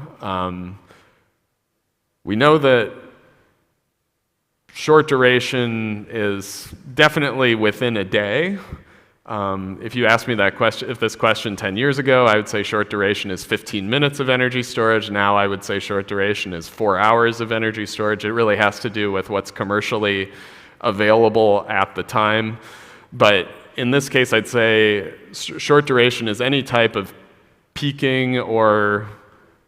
We know that short duration is definitely within a day. If you asked me this question 10 years ago, I would say short duration is 15 minutes of energy storage. Now I would say short duration is 4 hours of energy storage. It really has to do with what's commercially available at the time. But in this case, I'd say short duration is any type of peaking or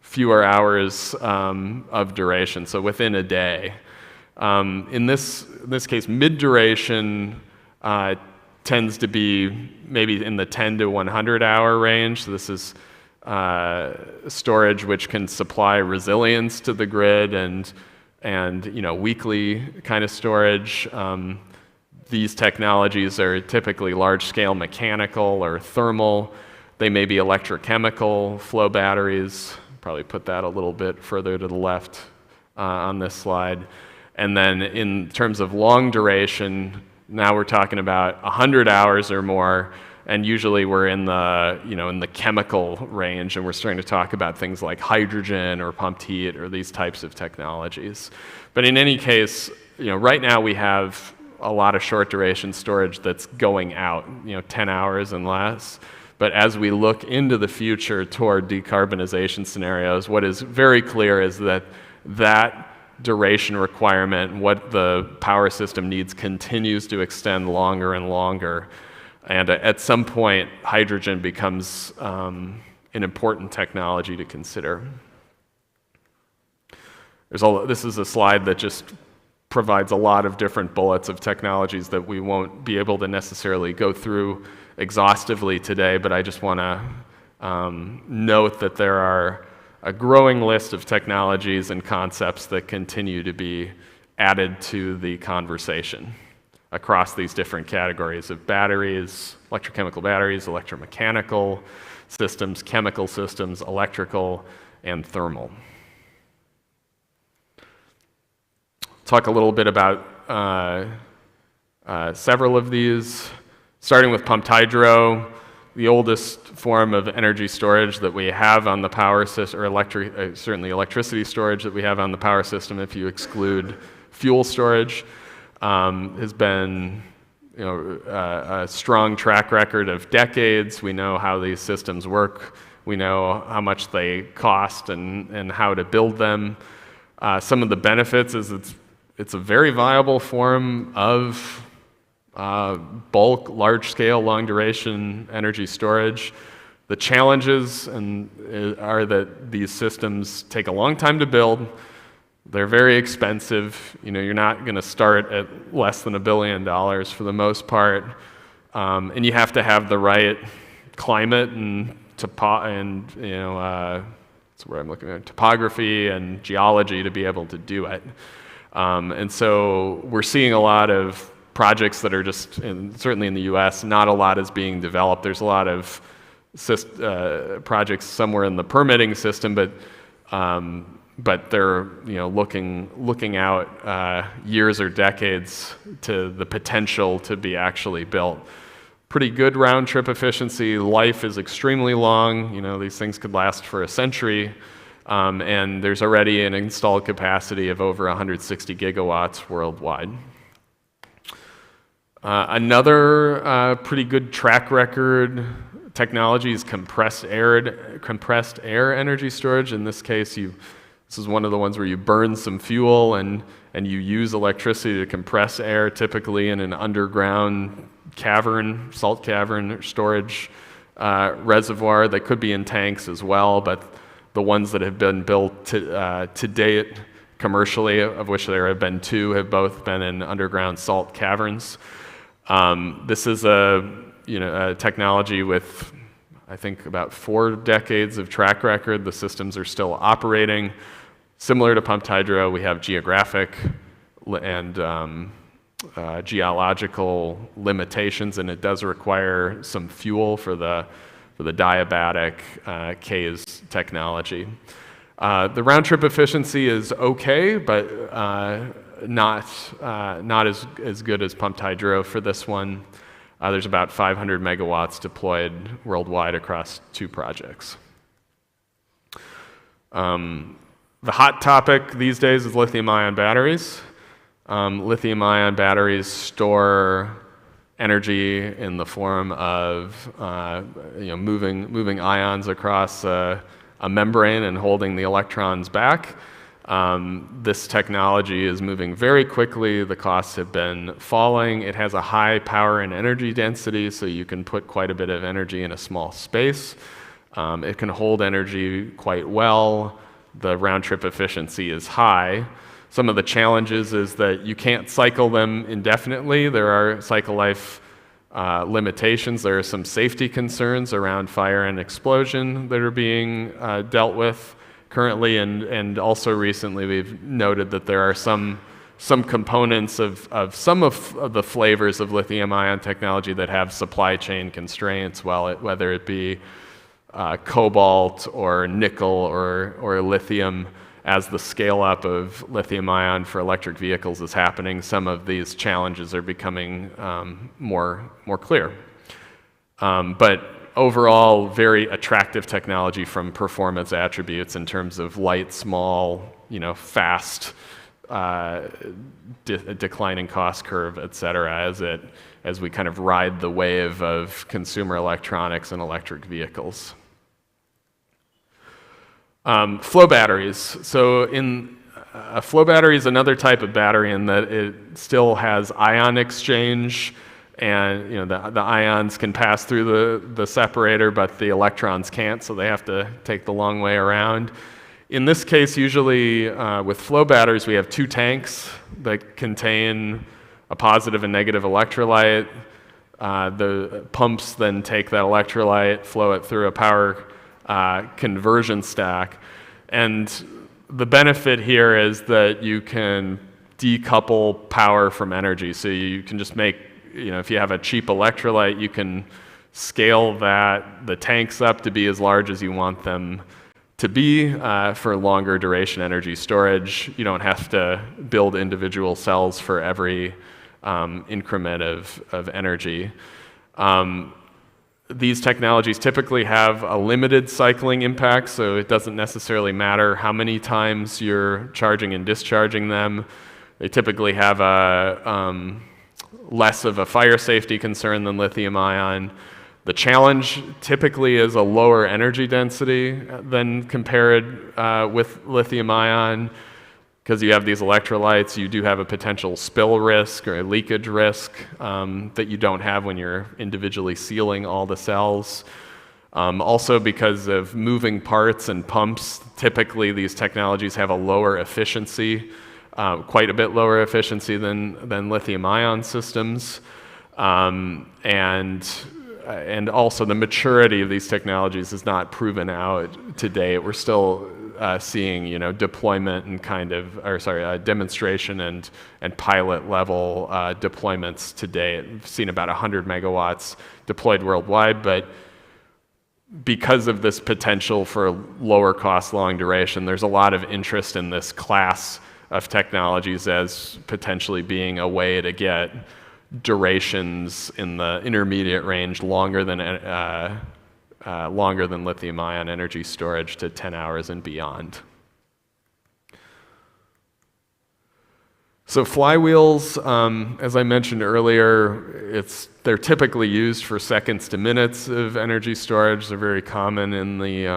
fewer hours of duration, so within a day. In this case, mid-duration tends to be maybe in the 10 to 100 hour range. So this is storage which can supply resilience to the grid and weekly kind of storage. These technologies are typically large-scale mechanical or thermal. They may be electrochemical flow batteries. Probably put that a little bit further to the left on this slide. And then in terms of long duration, now we're talking about 100 hours or more, and usually we're in the chemical range, and we're starting to talk about things like hydrogen or pumped heat or these types of technologies. But in any case, right now we have a lot of short duration storage that's going out, 10 hours and less. But as we look into the future toward decarbonization scenarios, what is very clear is that duration requirement, what the power system needs, continues to extend longer and longer. And at some point, hydrogen becomes an important technology to consider. This is a slide that just provides a lot of different bullets of technologies that we won't be able to necessarily go through exhaustively today, but I just want to note that there are a growing list of technologies and concepts that continue to be added to the conversation across these different categories of batteries, electrochemical batteries, electromechanical systems, chemical systems, electrical, and thermal. Talk a little bit about several of these, starting with pumped hydro. the oldest form of energy storage that we have on the power system, or certainly electricity storage that we have on the power system, if you exclude fuel storage, has been a strong track record of decades. We know how these systems work. We know how much they cost and how to build them. Some of the benefits is it's a very viable form of bulk, large-scale, long-duration energy storage. The challenges are that these systems take a long time to build. They're very expensive. You're not going to start at less than $1 billion for the most part, and you have to have the right climate and that's where I'm looking at topography and geology to be able to do it. And so we're seeing a lot of projects that are just, certainly in the U.S., not a lot is being developed. There's a lot of projects somewhere in the permitting system, but they're looking out years or decades to the potential to be actually built. Pretty good round trip efficiency. Life is extremely long. These things could last for a century, and there's already an installed capacity of over 160 gigawatts worldwide. Another pretty good track record technology is compressed air energy storage. In this case, this is one of the ones where you burn some fuel and you use electricity to compress air, typically in an underground cavern, salt cavern storage reservoir. They could be in tanks as well, but the ones that have been built to date commercially, of which there have been 2, have both been in underground salt caverns. This is a technology with, I think, about 4 decades of track record. The systems are still operating. Similar to pumped hydro, we have geographic and geological limitations, and it does require some fuel for the diabatic CASE technology. The round trip efficiency is okay, but not as good as pumped hydro for this one. There's about 500 megawatts deployed worldwide across 2 projects. The hot topic these days is lithium-ion batteries. Lithium-ion batteries store energy in the form of moving ions across a membrane and holding the electrons back. This technology is moving very quickly. The costs have been falling. It has a high power and energy density, so you can put quite a bit of energy in a small space. It can hold energy quite well. The round-trip efficiency is high. Some of the challenges is that you can't cycle them indefinitely. There are cycle life limitations. There are some safety concerns around fire and explosion that are being dealt with currently, and also recently we've noted that there are some components of some of the flavors of lithium-ion technology that have supply chain constraints, whether it be cobalt or nickel or lithium. As the scale-up of lithium-ion for electric vehicles is happening, some of these challenges are becoming more clear. But overall, very attractive technology from performance attributes in terms of light, small, fast, declining cost curve, et cetera, as we kind of ride the wave of consumer electronics and electric vehicles. Flow batteries. So a flow battery is another type of battery in that it still has ion exchange, and the ions can pass through the separator, but the electrons can't, so they have to take the long way around. In this case, usually with flow batteries, we have 2 tanks that contain a positive and negative electrolyte. The pumps then take that electrolyte, flow it through a power conversion stack. And the benefit here is that you can decouple power from energy. So you can just make, if you have a cheap electrolyte, you can scale the tanks up to be as large as you want them to be for longer duration energy storage. You don't have to build individual cells for every increment of energy. these technologies typically have a limited cycling impact, so it doesn't necessarily matter how many times you're charging and discharging them. They typically have a less of a fire safety concern than lithium ion. The challenge typically is a lower energy density than compared with lithium ion. Because you have these electrolytes, you do have a potential spill risk or a leakage risk that you don't have when you're individually sealing all the cells. Also because of moving parts and pumps, typically these technologies have a lower efficiency, quite a bit lower efficiency than lithium-ion systems. And also the maturity of these technologies is not proven out today. We're still seeing, deployment and demonstration and pilot level deployments today. We've seen about 100 megawatts deployed worldwide, but because of this potential for lower cost, long duration, there's a lot of interest in this class of technologies as potentially being a way to get durations in the intermediate range longer than lithium-ion energy storage to 10 hours and beyond. So flywheels, as I mentioned earlier, they're typically used for seconds to minutes of energy storage. They're very common in the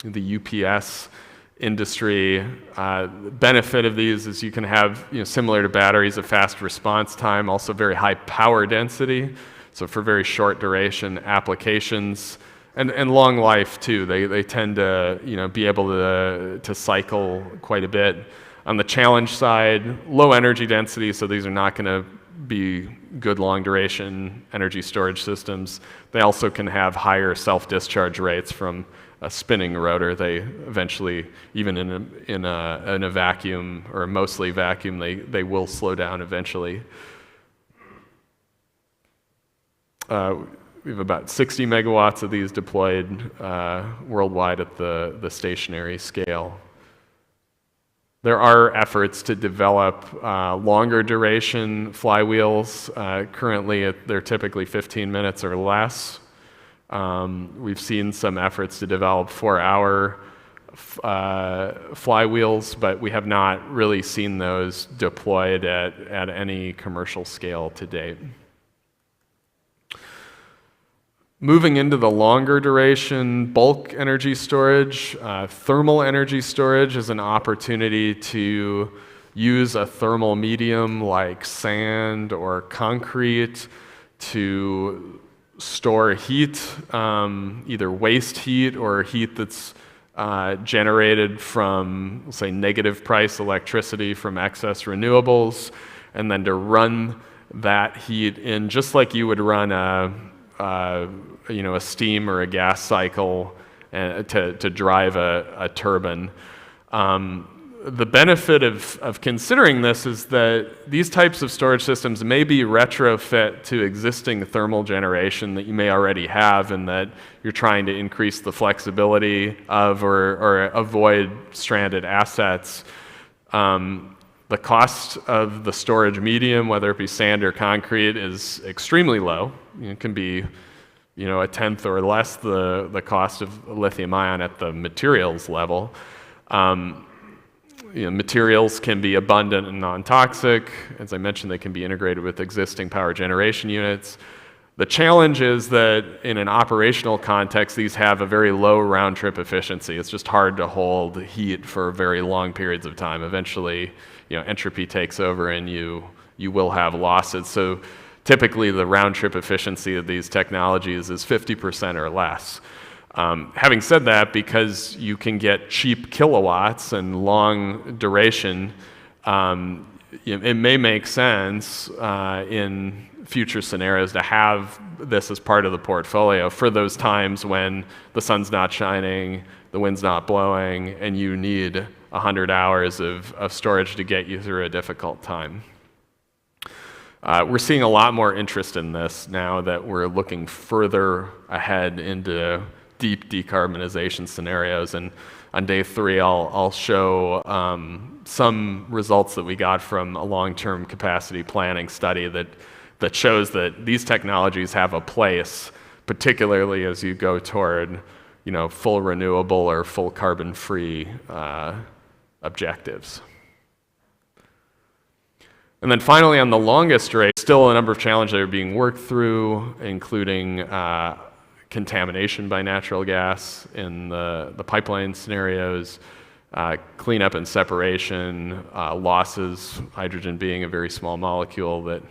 UPS industry. Benefit of these is you can have, similar to batteries, a fast response time, also very high power density. So for very short duration applications and long life too, they tend to be able to cycle quite a bit. On the challenge side, low energy density, so these are not going to be good long duration energy storage systems. They also can have higher self-discharge rates from a spinning rotor. They eventually, even in a vacuum or mostly vacuum, they will slow down eventually. We have about 60 megawatts of these deployed worldwide at the stationary scale. There are efforts to develop longer duration flywheels. Currently, they're typically 15 minutes or less. We've seen some efforts to develop 4-hour flywheels, but we have not really seen those deployed at any commercial scale to date. Moving into the longer duration bulk energy storage, thermal energy storage is an opportunity to use a thermal medium like sand or concrete to store heat, either waste heat or heat that's generated from, say, negative price electricity from excess renewables, and then to run that heat in just like you would run a steam or a gas cycle to drive a turbine. The benefit of considering this is that these types of storage systems may be retrofit to existing thermal generation that you may already have, and that you're trying to increase the flexibility of or avoid stranded assets. The cost of the storage medium, whether it be sand or concrete, is extremely low. It can be a tenth or less the cost of lithium ion at the materials level. Materials can be abundant and non-toxic. As I mentioned, they can be integrated with existing power generation units. The challenge is that in an operational context, these have a very low round-trip efficiency. It's just hard to hold heat for very long periods of time. Eventually, entropy takes over and you will have losses. So typically, the round-trip efficiency of these technologies is 50% or less. Having said that, because you can get cheap kilowatts and long duration, it may make sense in future scenarios to have this as part of the portfolio for those times when the sun's not shining, the wind's not blowing, and you need 100 hours of storage to get you through a difficult time. We're seeing a lot more interest in this now that we're looking further ahead into deep decarbonization scenarios. And on day 3, I'll show some results that we got from a long-term capacity planning study that shows that these technologies have a place, particularly as you go toward, full renewable or full carbon-free objectives. And then finally, on the longest range, still a number of challenges that are being worked through, including contamination by natural gas in the pipeline scenarios, cleanup and separation, losses, hydrogen being a very small molecule that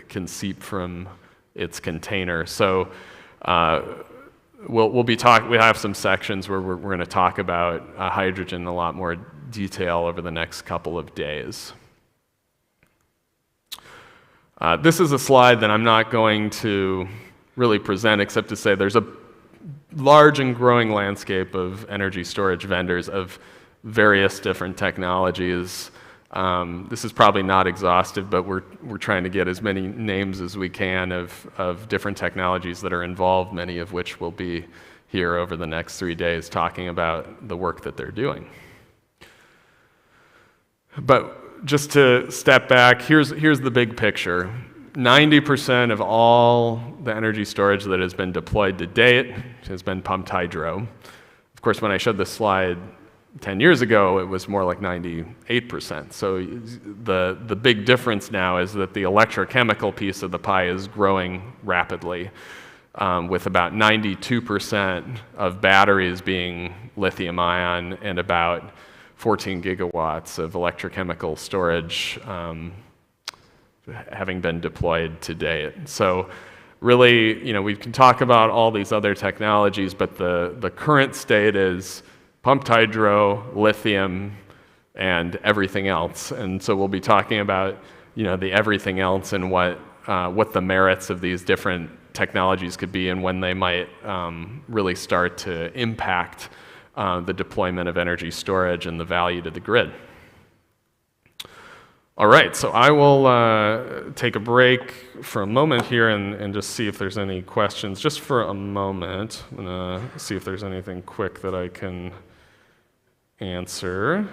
can seep from its container. So we have some sections where we're going to talk about hydrogen in a lot more detail over the next couple of days. This is a slide that I'm not going to really present except to say there's a large and growing landscape of energy storage vendors of various different technologies. This is probably not exhaustive, but we're trying to get as many names as we can of different technologies that are involved, many of which will be here over the next 3 days talking about the work that they're doing. But just to step back, here's the big picture. 90% of all the energy storage that has been deployed to date has been pumped hydro. Of course, when I showed this slide 10 years ago, it was more like 98%. So the big difference now is that the electrochemical piece of the pie is growing rapidly, with about 92% of batteries being lithium ion and about 14 gigawatts of electrochemical storage having been deployed to date. So really, we can talk about all these other technologies, but the current state is pumped hydro, lithium, and everything else. And so we'll be talking about, the everything else and what the merits of these different technologies could be and when they might really start to impact the deployment of energy storage and the value to the grid. All right, so I will take a break for a moment here and just see if there's any questions. Just for a moment, I'm going to see if there's anything quick that I can answer.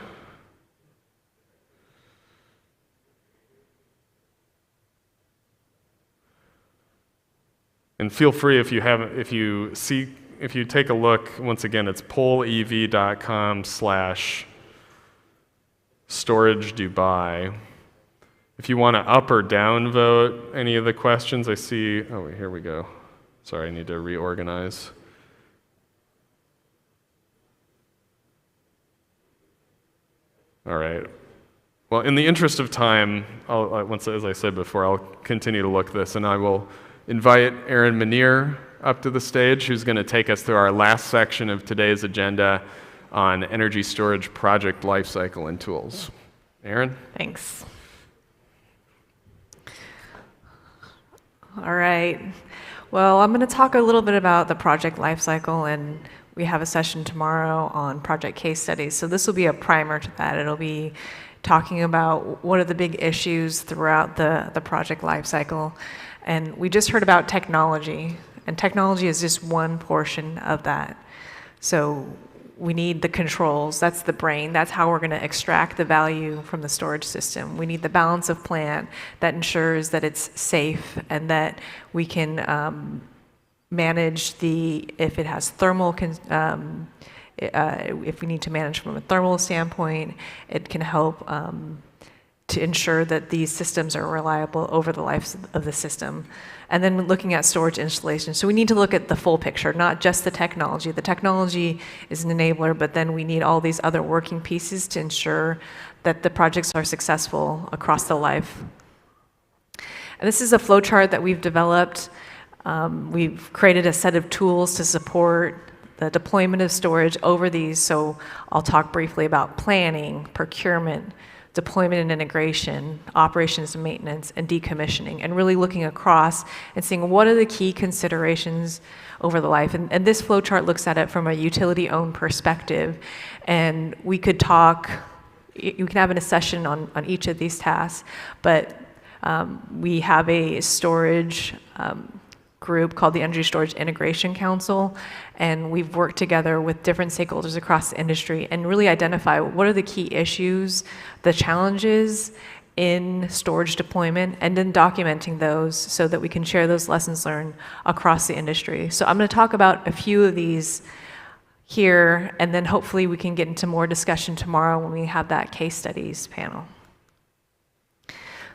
And feel free if you take a look, once again, it's pollev.com/storagedubai. If you want to up or down vote any of the questions, I see, oh, here we go. Sorry, I need to reorganize. All right. Well, in the interest of time, as I said before, I'll continue to look at this, and I will invite Aaron Manier up to the stage, who's going to take us through our last section of today's agenda on energy storage project lifecycle and tools. Aaron? Thanks. All right. Well, I'm going to talk a little bit about the project lifecycle, and we have a session tomorrow on project case studies. So this will be a primer to that. It'll be talking about what are the big issues throughout the project lifecycle. And we just heard about technology, and technology is just one portion of that. So we need the controls, that's the brain, that's how we're going to extract the value from the storage system. We need the balance of plant that ensures that it's safe and that we can manage if it has thermal, if we need to manage from a thermal standpoint, it can help to ensure that these systems are reliable over the life of the system. And then looking at storage installation. So we need to look at the full picture, not just the technology. The technology is an enabler, but then we need all these other working pieces to ensure that the projects are successful across the life. And this is a flow chart that we've developed. We've created a set of tools to support the deployment of storage over these. So I'll talk briefly about planning, procurement, deployment and integration, operations and maintenance, and decommissioning, and really looking across and seeing what are the key considerations over the life. And this flow chart looks at it from a utility-owned perspective. And we could talk, you can have a session on each of these tasks, but we have a storage group called the Energy Storage Integration Council, and we've worked together with different stakeholders across the industry and really identify what are the key issues, the challenges, in storage deployment and then documenting those so that we can share those lessons learned across the industry. So I'm going to talk about a few of these here, and then hopefully we can get into more discussion tomorrow when we have that case studies panel.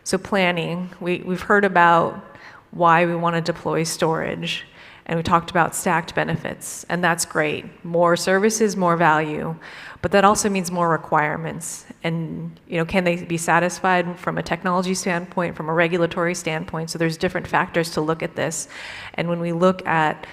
So planning, we've heard about why we want to deploy storage, and we talked about stacked benefits, and that's great. More services, more value, but that also means more requirements. And can they be satisfied from a technology standpoint, from a regulatory standpoint? So there's different factors to look at this. And when we look at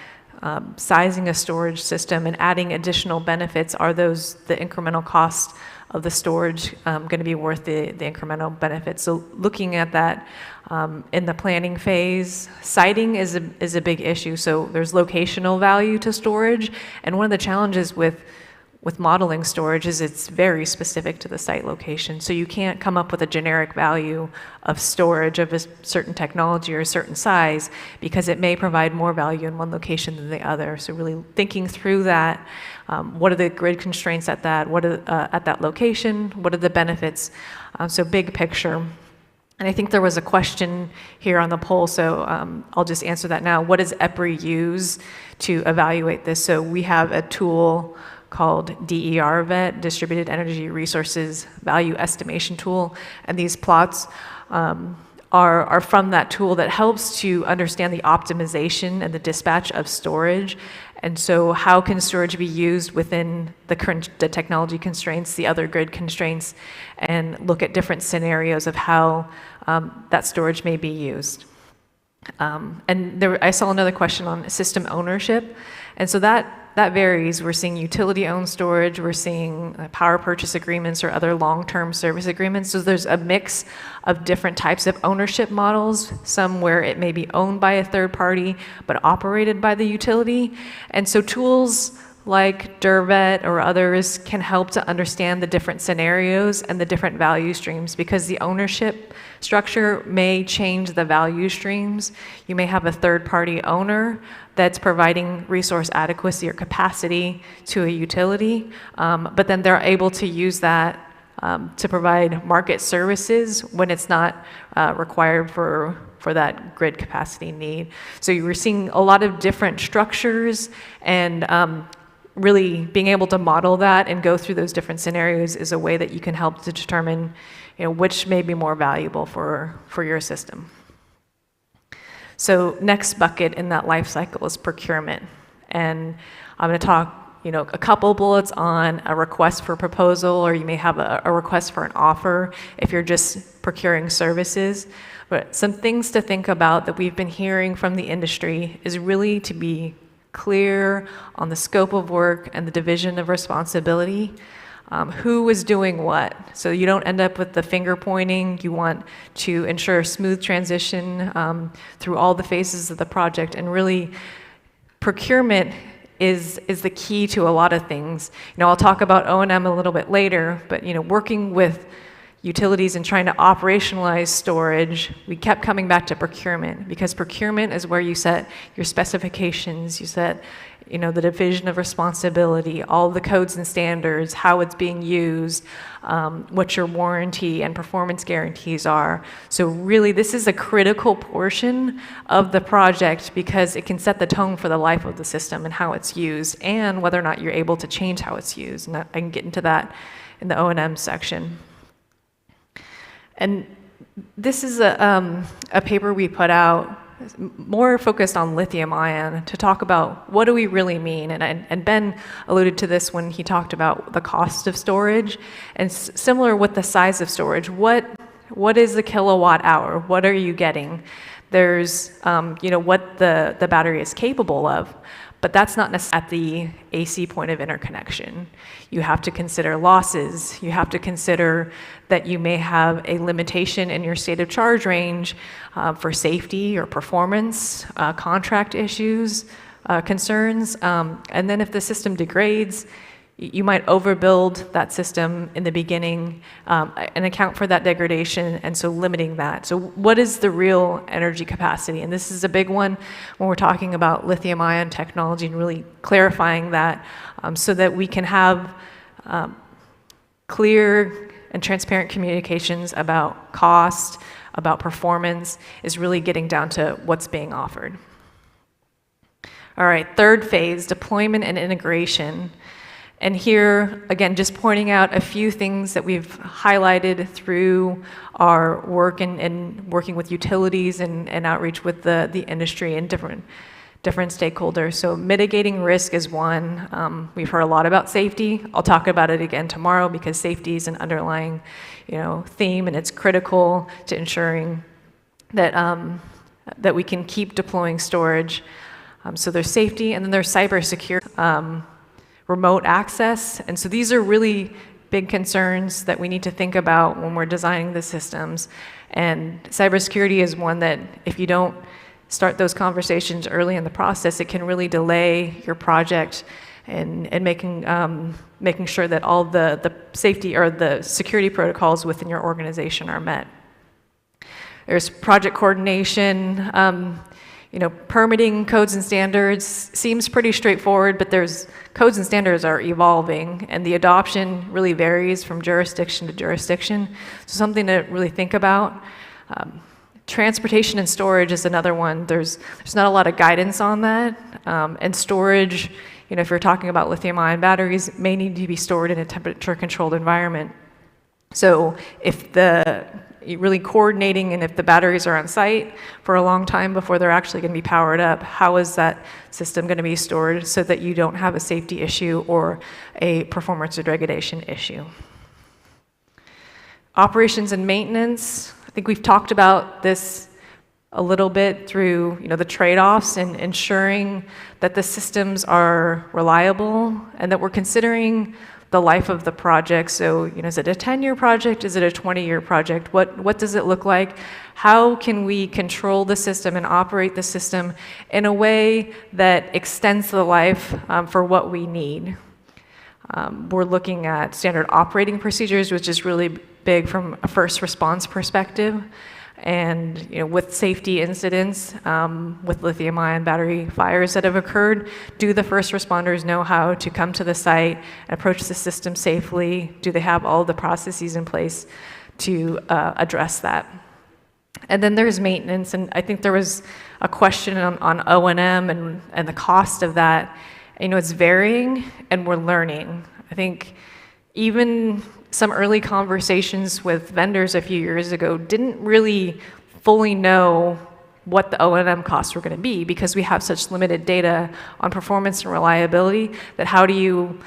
sizing a storage system and adding additional benefits, are those the incremental cost of the storage going to be worth the incremental benefits? So looking at that in the planning phase, siting is a big issue. So there's locational value to storage, and one of the challenges with modeling storage is it's very specific to the site location. So you can't come up with a generic value of storage of a certain technology or a certain size, because it may provide more value in one location than the other. So really thinking through that, what are the grid constraints at that? What are at that location? What are the benefits? So big picture. And I think there was a question here on the poll, so I'll just answer that now. What does EPRI use to evaluate this? So we have a tool called DERVET, Distributed Energy Resources Value Estimation Tool, and these plots are from that tool that helps to understand the optimization and the dispatch of storage. And so how can storage be used within the technology constraints, the other grid constraints, and look at different scenarios of how that storage may be used. And I saw another question on system ownership. And so that varies. We're seeing utility-owned storage. We're seeing power purchase agreements or other long-term service agreements. So there's a mix of different types of ownership models, some where it may be owned by a third party but operated by the utility. And so tools like DERVET or others can help to understand the different scenarios and the different value streams, because the ownership structure may change the value streams. You may have a third-party owner that's providing resource adequacy or capacity to a utility, but then they're able to use that to provide market services when it's not required for that grid capacity need. So you were seeing a lot of different structures, and really being able to model that and go through those different scenarios is a way that you can help to determine which may be more valuable for your system. So next bucket in that life cycle is procurement. And I'm going to talk a couple bullets on a request for proposal, or you may have a request for an offer if you're just procuring services. But some things to think about that we've been hearing from the industry is really to be clear on the scope of work and the division of responsibility. Who is doing what? So you don't end up with the finger pointing. You want to ensure a smooth transition through all the phases of the project, and really procurement is the key to a lot of things. I'll talk about O&M a little bit later, but working with utilities and trying to operationalize storage, we kept coming back to procurement, because procurement is where you set your specifications, you set the division of responsibility, all the codes and standards, how it's being used, what your warranty and performance guarantees are. So really, this is a critical portion of the project, because it can set the tone for the life of the system and how it's used, and whether or not you're able to change how it's used. And I can get into that in the O&M section. And this is a paper we put out more focused on lithium ion to talk about what do we really mean. And Ben alluded to this when he talked about the cost of storage, and similar with the size of storage. What is the kilowatt hour? What are you getting? There's what the battery is capable of, but that's not necessarily at the AC point of interconnection. You have to consider losses. You have to consider that you may have a limitation in your state of charge range for safety or performance, contract issues, concerns. And then if the system degrades, you might overbuild that system in the beginning and account for that degradation, and so limiting that. So what is the real energy capacity? And this is a big one when we're talking about lithium-ion technology, and really clarifying that so that we can have clear and transparent communications about cost, about performance, is really getting down to what's being offered. All right, third phase, deployment and integration. And here, again, just pointing out a few things that we've highlighted through our work and working with utilities and outreach with the industry and different stakeholders. So mitigating risk is one. We've heard a lot about safety. I'll talk about it again tomorrow because safety is an underlying, theme, and it's critical to ensuring that that we can keep deploying storage. So there's safety, and then there's cybersecurity. Remote access, and so these are really big concerns that we need to think about when we're designing the systems. And cybersecurity is one that if you don't start those conversations early in the process, it can really delay your project and making sure that all the safety or the security protocols within your organization are met. There's project coordination. Permitting codes and standards seems pretty straightforward, but codes and standards are evolving, and the adoption really varies from jurisdiction to jurisdiction. So something to really think about. Transportation and storage is another one. There's not a lot of guidance on that, and storage, if you're talking about lithium-ion batteries, may need to be stored in a temperature-controlled environment. So if really coordinating, and if the batteries are on site for a long time before they're actually going to be powered up, how is that system going to be stored so that you don't have a safety issue or a performance or degradation issue? Operations and maintenance. I think we've talked about this a little bit through the trade-offs and ensuring that the systems are reliable and that we're considering the life of the project. So, is it a 10-year project? Is it a 20-year project? What does it look like? How can we control the system and operate the system in a way that extends the life for what we need? We're looking at standard operating procedures, which is really big from a first response perspective. And with safety incidents, with lithium-ion battery fires that have occurred, do the first responders know how to come to the site and approach the system safely? Do they have all the processes in place to address that? And then there's maintenance, and I think there was a question on O&M and the cost of that. It's varying, and we're learning. I think even some early conversations with vendors a few years ago didn't really fully know what the O&M costs were going to be because we have such limited data on performance and reliability that how do you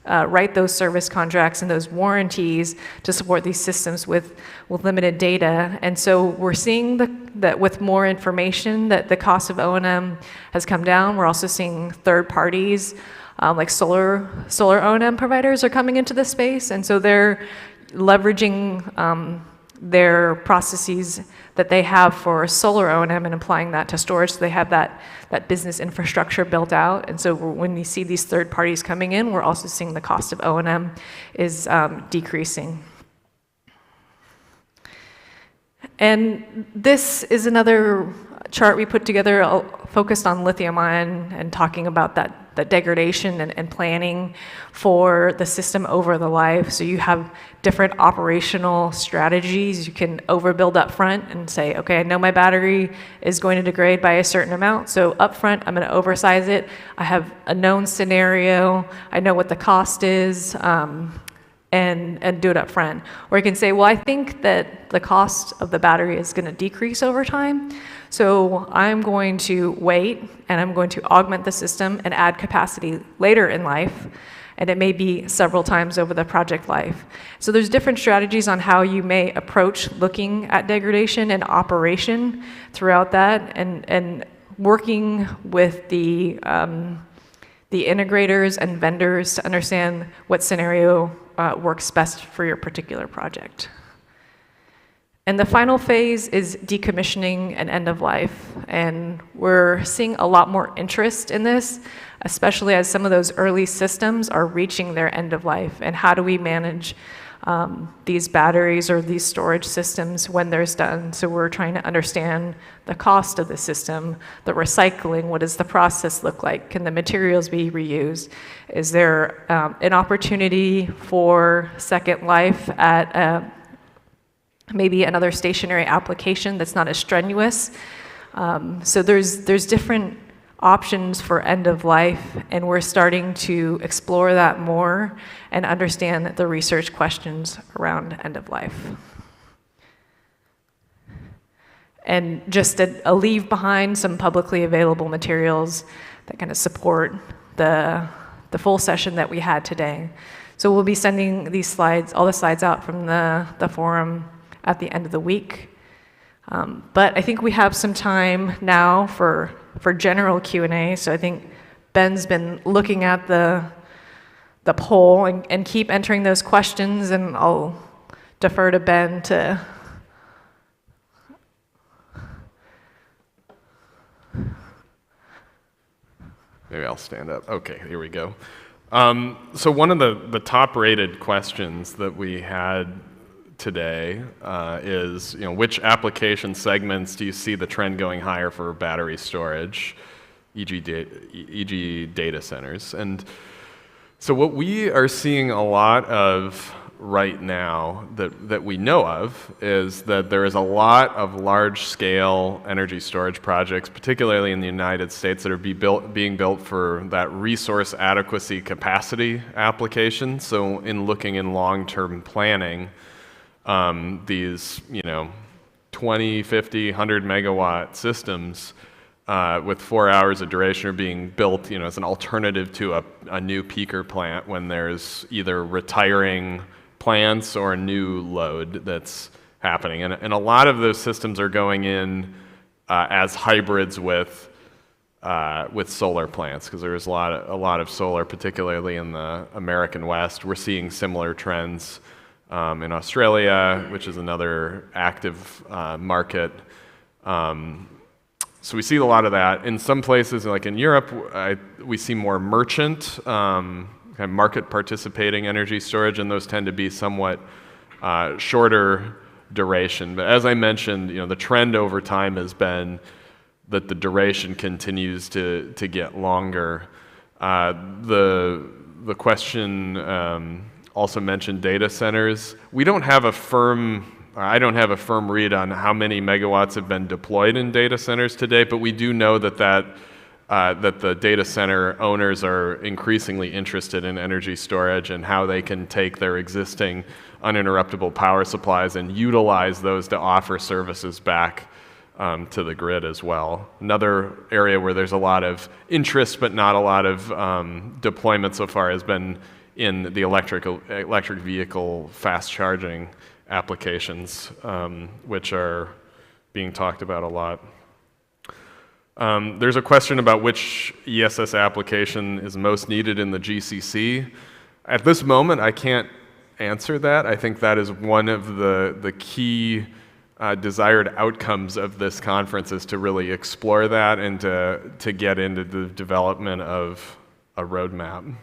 write those service contracts and those warranties to support these systems with limited data. And so we're seeing that with more information that the cost of O&M has come down. We're also seeing third parties like solar O&M providers are coming into the space, and so they're leveraging their processes that they have for solar O&M and applying that to storage, so they have that business infrastructure built out. And so when we see these third parties coming in, we're also seeing the cost of O&M is decreasing. And this is another chart we put together focused on lithium-ion and talking about that degradation and planning for the system over the life. So you have different operational strategies. You can overbuild up front and say, okay, I know my battery is going to degrade by a certain amount, so up front I'm going to oversize it. I have a known scenario. I know what the cost is. And do it up front. Or you can say, well, I think that the cost of the battery is going to decrease over time, so I'm going to wait and I'm going to augment the system and add capacity later in life, and it may be several times over the project life. So there's different strategies on how you may approach looking at degradation and operation throughout that, and working with the integrators and vendors to understand what scenario works best for your particular project. And the final phase is decommissioning and end of life. And we're seeing a lot more interest in this, especially as some of those early systems are reaching their end of life. And how do we manage these batteries or these storage systems when there's done. So we're trying to understand the cost of the system, the recycling, what does the process look like? Can the materials be reused? Is there an opportunity for second life at maybe another stationary application that's not as strenuous? So there's different options for end of life, and we're starting to explore that more and understand the research questions around end of life. And just a leave behind some publicly available materials that kind of support the full session that we had today. So we'll be sending these slides, all the slides out from the forum at the end of the week. But I think we have some time now for general Q&A. So I think Ben's been looking at the poll and keep entering those questions, and I'll defer to Ben to. Maybe I'll stand up. Okay, here we go. So one of the top-rated questions that we had today is, which application segments do you see the trend going higher for battery storage, e.g. data centers? And so what we are seeing a lot of right now that we know of is that there is a lot of large-scale energy storage projects, particularly in the United States, that are being built for that resource adequacy capacity application. So in looking in long-term planning, these 20, 50, 100 megawatt systems with 4 hours of duration are being built as an alternative to a new peaker plant when there's either retiring plants or a new load that's happening. And a lot of those systems are going in as hybrids with solar plants, because there's a lot of solar, particularly in the American West. We're seeing similar trends in Australia, which is another active market. So we see a lot of that. In some places, like in Europe, we see more merchant, kind of market participating energy storage, and those tend to be somewhat shorter duration. But as I mentioned, the trend over time has been that the duration continues to get longer. The question also mentioned data centers. I don't have a firm read on how many megawatts have been deployed in data centers today, but we do know that the data center owners are increasingly interested in energy storage and how they can take their existing uninterruptible power supplies and utilize those to offer services back to the grid as well. Another area where there's a lot of interest but not a lot of deployment so far has been in the electric vehicle fast charging applications, which are being talked about a lot. There's a question about which ESS application is most needed in the GCC. At this moment, I can't answer that. I think that is one of the key desired outcomes of this conference, is to really explore that and to get into the development of a roadmap.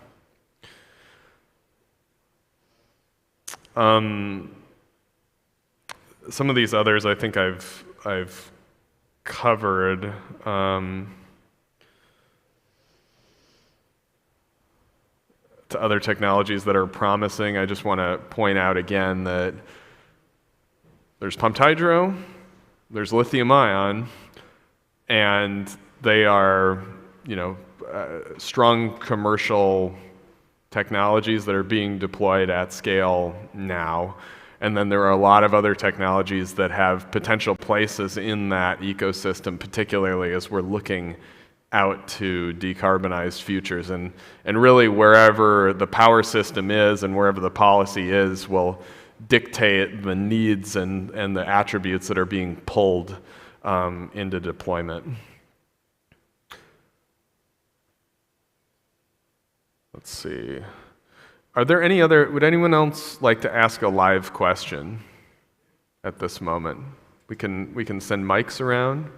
Some of these others I think I've covered. To other technologies that are promising, I just want to point out again that there's pumped hydro, there's lithium ion, and they are, strong commercial technologies that are being deployed at scale now. And then there are a lot of other technologies that have potential places in that ecosystem, particularly as we're looking out to decarbonized futures. And really wherever the power system is and wherever the policy is will dictate the needs and the attributes that are being pulled into deployment. Let's see. Would anyone else like to ask a live question at this moment? We can send mics around.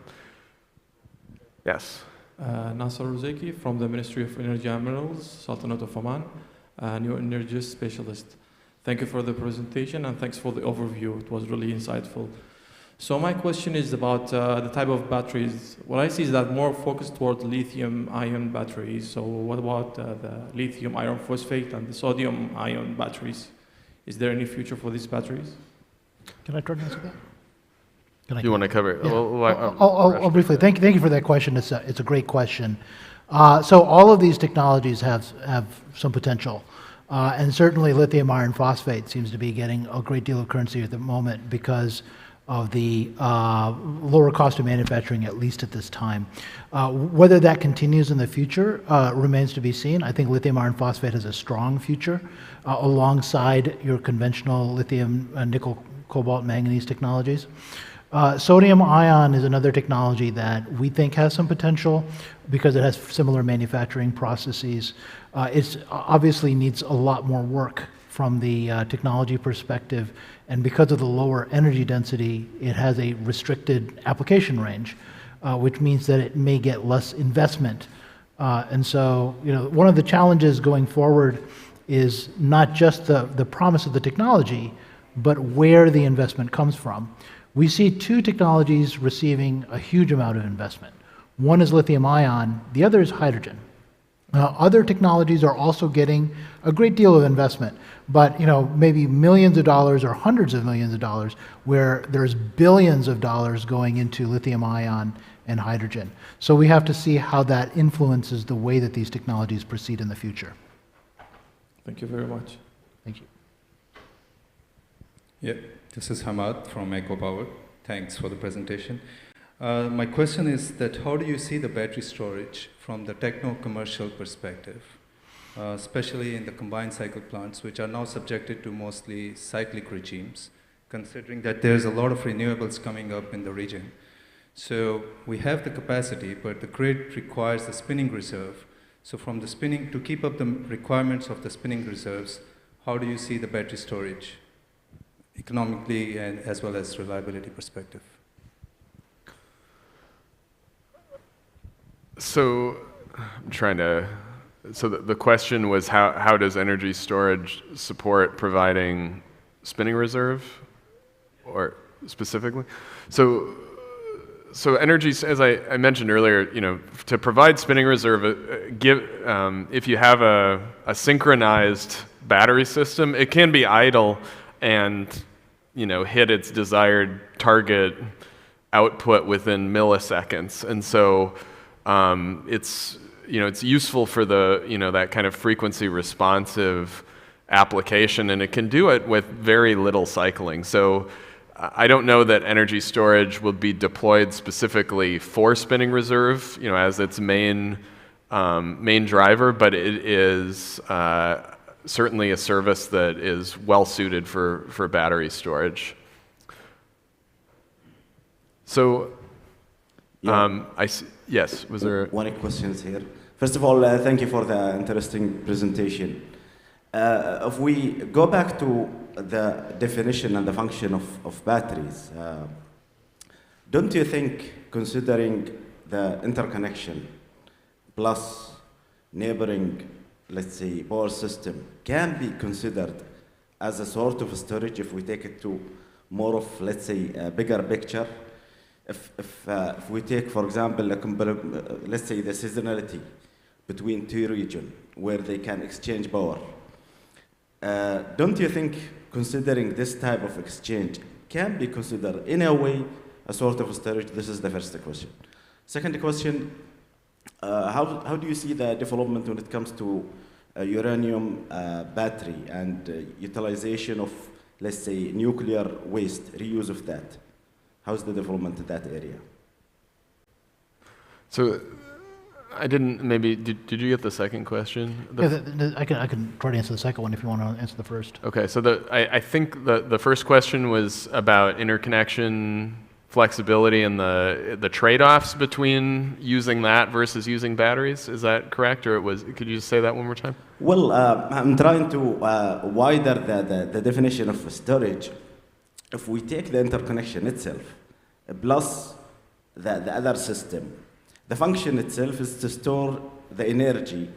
Yes. Nasser Rozeki from the Ministry of Energy and Minerals, Sultanate of Oman, new energy specialist. Thank you for the presentation and thanks for the overview. It was really insightful. So my question is about the type of batteries. What I see is that more focused toward lithium-ion batteries. So what about the lithium iron phosphate and the sodium-ion batteries? Is there any future for these batteries? Can I try to answer that? Can I You want to cover it? Yeah. Well, I'll briefly. Thank you for that question. It's a great question. So all of these technologies have some potential. And certainly lithium iron phosphate seems to be getting a great deal of currency at the moment because of the lower cost of manufacturing, at least at this time. Whether that continues in the future remains to be seen. I think lithium iron phosphate has a strong future alongside your conventional lithium, nickel, cobalt, manganese technologies. Sodium ion is another technology that we think has some potential because it has similar manufacturing processes. It obviously needs a lot more work from the technology perspective, and because of the lower energy density, it has a restricted application range, which means that it may get less investment. And so, one of the challenges going forward is not just the promise of the technology, but where the investment comes from. We see two technologies receiving a huge amount of investment. One is lithium ion, the other is hydrogen. Other technologies are also getting a great deal of investment, but maybe millions of dollars or hundreds of millions of dollars, where there's billions of dollars going into lithium ion and hydrogen. So we have to see how that influences the way that these technologies proceed in the future. Thank you very much. Thank you. Yeah, this is Hamad from EcoPower. Thanks for the presentation. My question is that how do you see the battery storage from the techno-commercial perspective, especially in the combined cycle plants, which are now subjected to mostly cyclic regimes, considering that there's a lot of renewables coming up in the region. So we have the capacity, but the grid requires a spinning reserve. So from the spinning, to keep up the requirements of the spinning reserves, how do you see the battery storage economically and as well as reliability perspective? So I'm trying to, so the question was how does energy storage support providing spinning reserve, or specifically? So energy, as I mentioned earlier, to provide spinning reserve, if you have a synchronized battery system, it can be idle and hit its desired target output within milliseconds, and so it's useful for the that kind of frequency responsive application, and it can do it with very little cycling. So I don't know that energy storage will be deployed specifically for spinning reserve, as its main driver, but it is certainly a service that is well suited for battery storage. So, yes, was there? One question here. First of all, thank you for the interesting presentation. If we go back to the definition and the function of batteries, don't you think, considering the interconnection plus neighboring, let's say, power system, can be considered as a sort of storage if we take it to more of, let's say, a bigger picture? If we take, for example, let's say the seasonality between two regions where they can exchange power, don't you think considering this type of exchange can be considered in a way a sort of storage? This is the first question. Second question, how do you see the development when it comes to uranium battery and utilization of, let's say, nuclear waste, reuse of that? How's the development in that area? So I didn't, maybe, did you get the second question? I can try to answer the second one if you want to answer the first. Okay, so I think the first question was about interconnection flexibility and the trade-offs between using that versus using batteries. Is that correct, or could you just say that one more time? Well, I'm trying to widen the definition of storage. If we take the interconnection itself, plus the other system, the function itself is to store the energy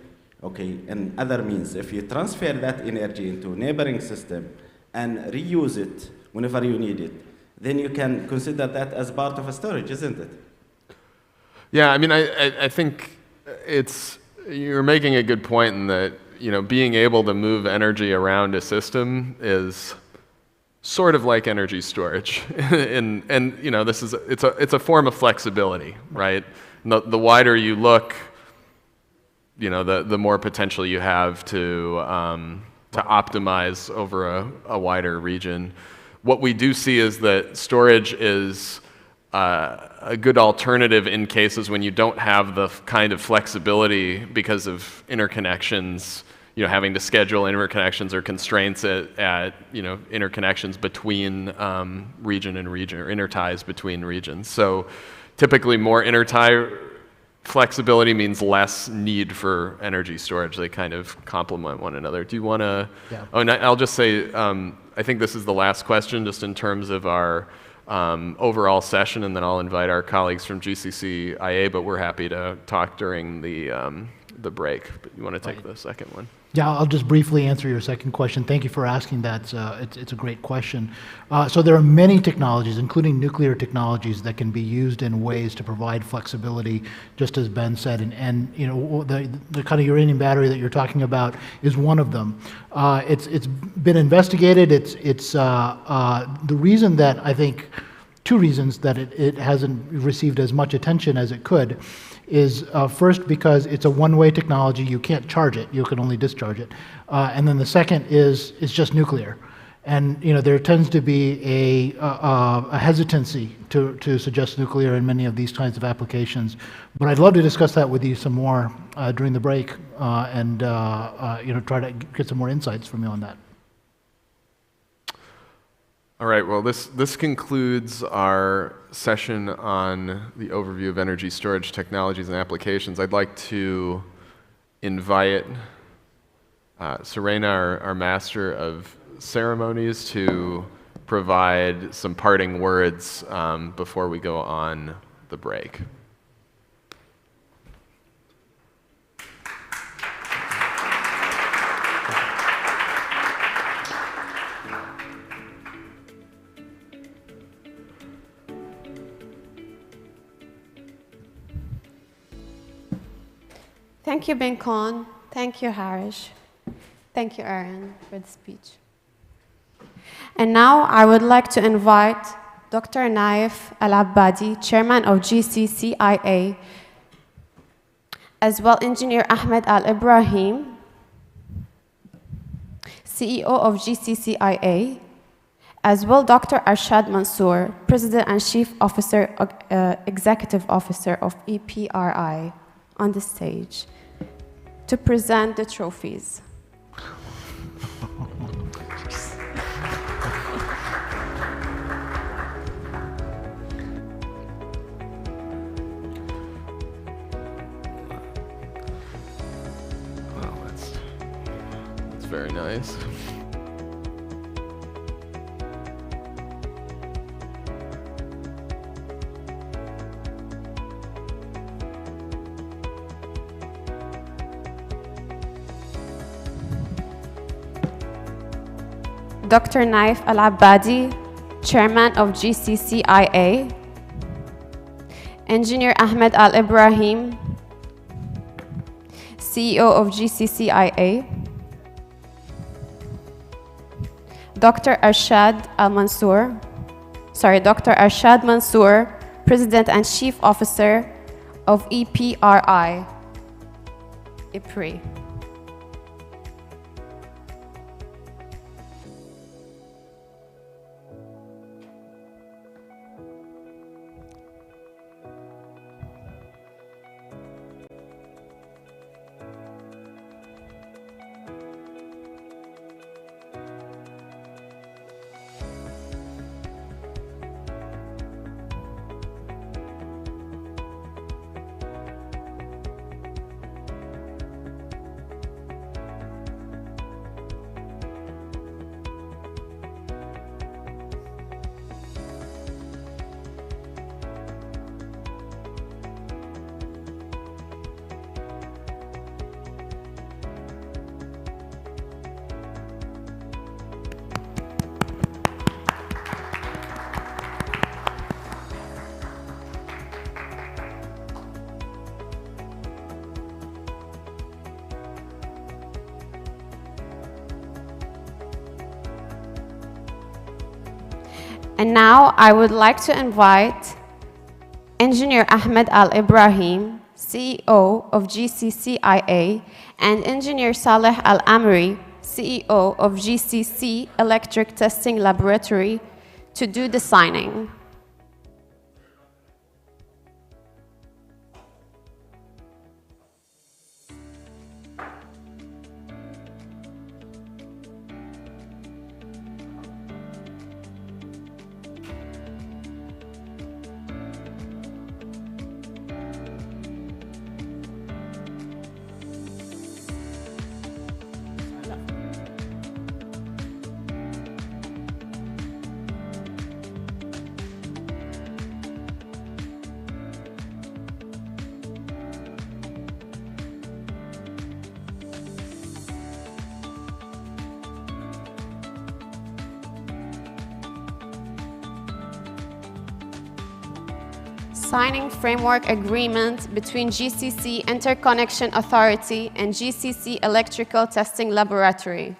okay, and other means, if you transfer that energy into a neighboring system and reuse it whenever you need it, then you can consider that as part of a storage, isn't it? Yeah, I mean, I think you're making a good point in that, being able to move energy around a system is sort of like energy storage. and it's a form of flexibility, right? The wider you look, the more potential you have to optimize over a wider region. What we do see is that storage is a good alternative in cases when you don't have the kind of flexibility because of interconnections, having to schedule interconnections or constraints at interconnections between region and region, or interties between regions. So typically more intertie flexibility means less need for energy storage. They kind of complement one another. Do you want to? Yeah. Oh, and I'll just say, I think this is the last question, just in terms of our overall session, and then I'll invite our colleagues from GCCIA, but we're happy to talk during the break. But you want to take the second one? Yeah, I'll just briefly answer your second question. Thank you for asking that. It's a great question. So there are many technologies, including nuclear technologies, that can be used in ways to provide flexibility, just as Ben said. And the kind of uranium battery that you're talking about is one of them. It's been investigated. It's the reason that I think, two reasons that it hasn't received as much attention as it could is first because it's a one-way technology. You can't charge it. You can only discharge it. And then the second is it's just nuclear. And there tends to be a hesitancy to suggest nuclear in many of these kinds of applications. But I'd love to discuss that with you some more during the break and try to get some more insights from you on that. All right, well, this concludes our session on the overview of energy storage technologies and applications. I'd like to invite Serena, our Master of Ceremonies, to provide some parting words before we go on the break. Thank you, Ben Khan. Thank you, Harish. Thank you, Aaron, for the speech. And now I would like to invite Dr. Naif Al-Abbadi, Chairman of GCCIA, as well Engineer Ahmed Al-Ibrahim, CEO of GCCIA, as well Dr. Arshad Mansour, President and Chief Officer, Executive Officer of EPRI, on the stage to present the trophies. Wow, that's very nice. Dr. Naif Al-Abbadi, Chairman of GCCIA, Engineer Ahmed Al-Ibrahim, CEO of GCCIA, Dr. Arshad Mansour, President and Chief Officer of EPRI, EPRI. And now I would like to invite Engineer Ahmed Al-Ibrahim, CEO of GCCIA, and Engineer Saleh Al-Amri, CEO of GCC Electric Testing Laboratory, to do the signing. Signing framework agreement between GCC Interconnection Authority and GCC Electrical Testing Laboratory.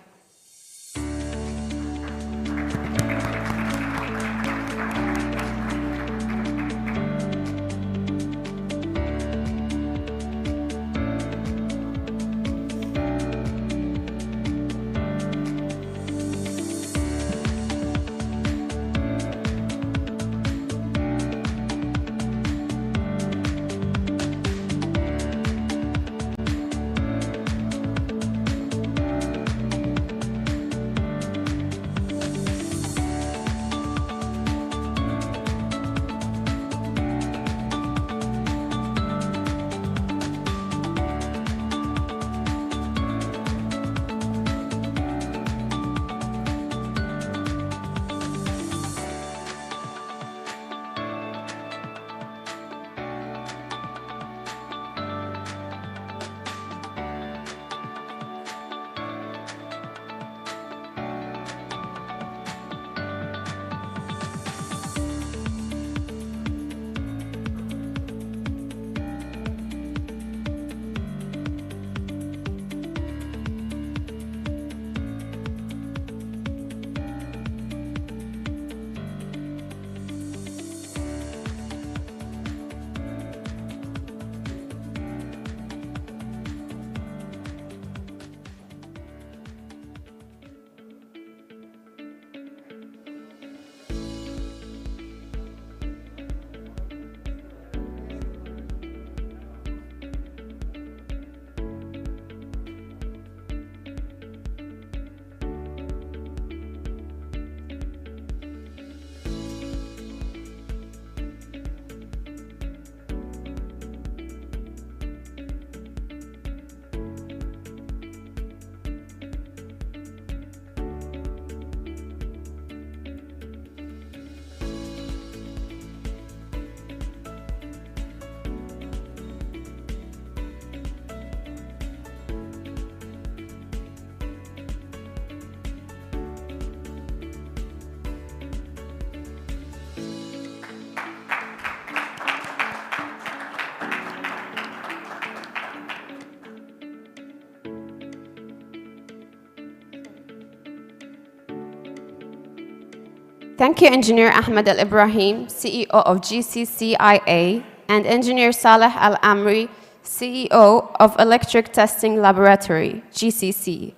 Thank you, Engineer Ahmed Al-Ibrahim, CEO of GCCIA, and Engineer Saleh Al-Amri, CEO of Electric Testing Laboratory, GCC.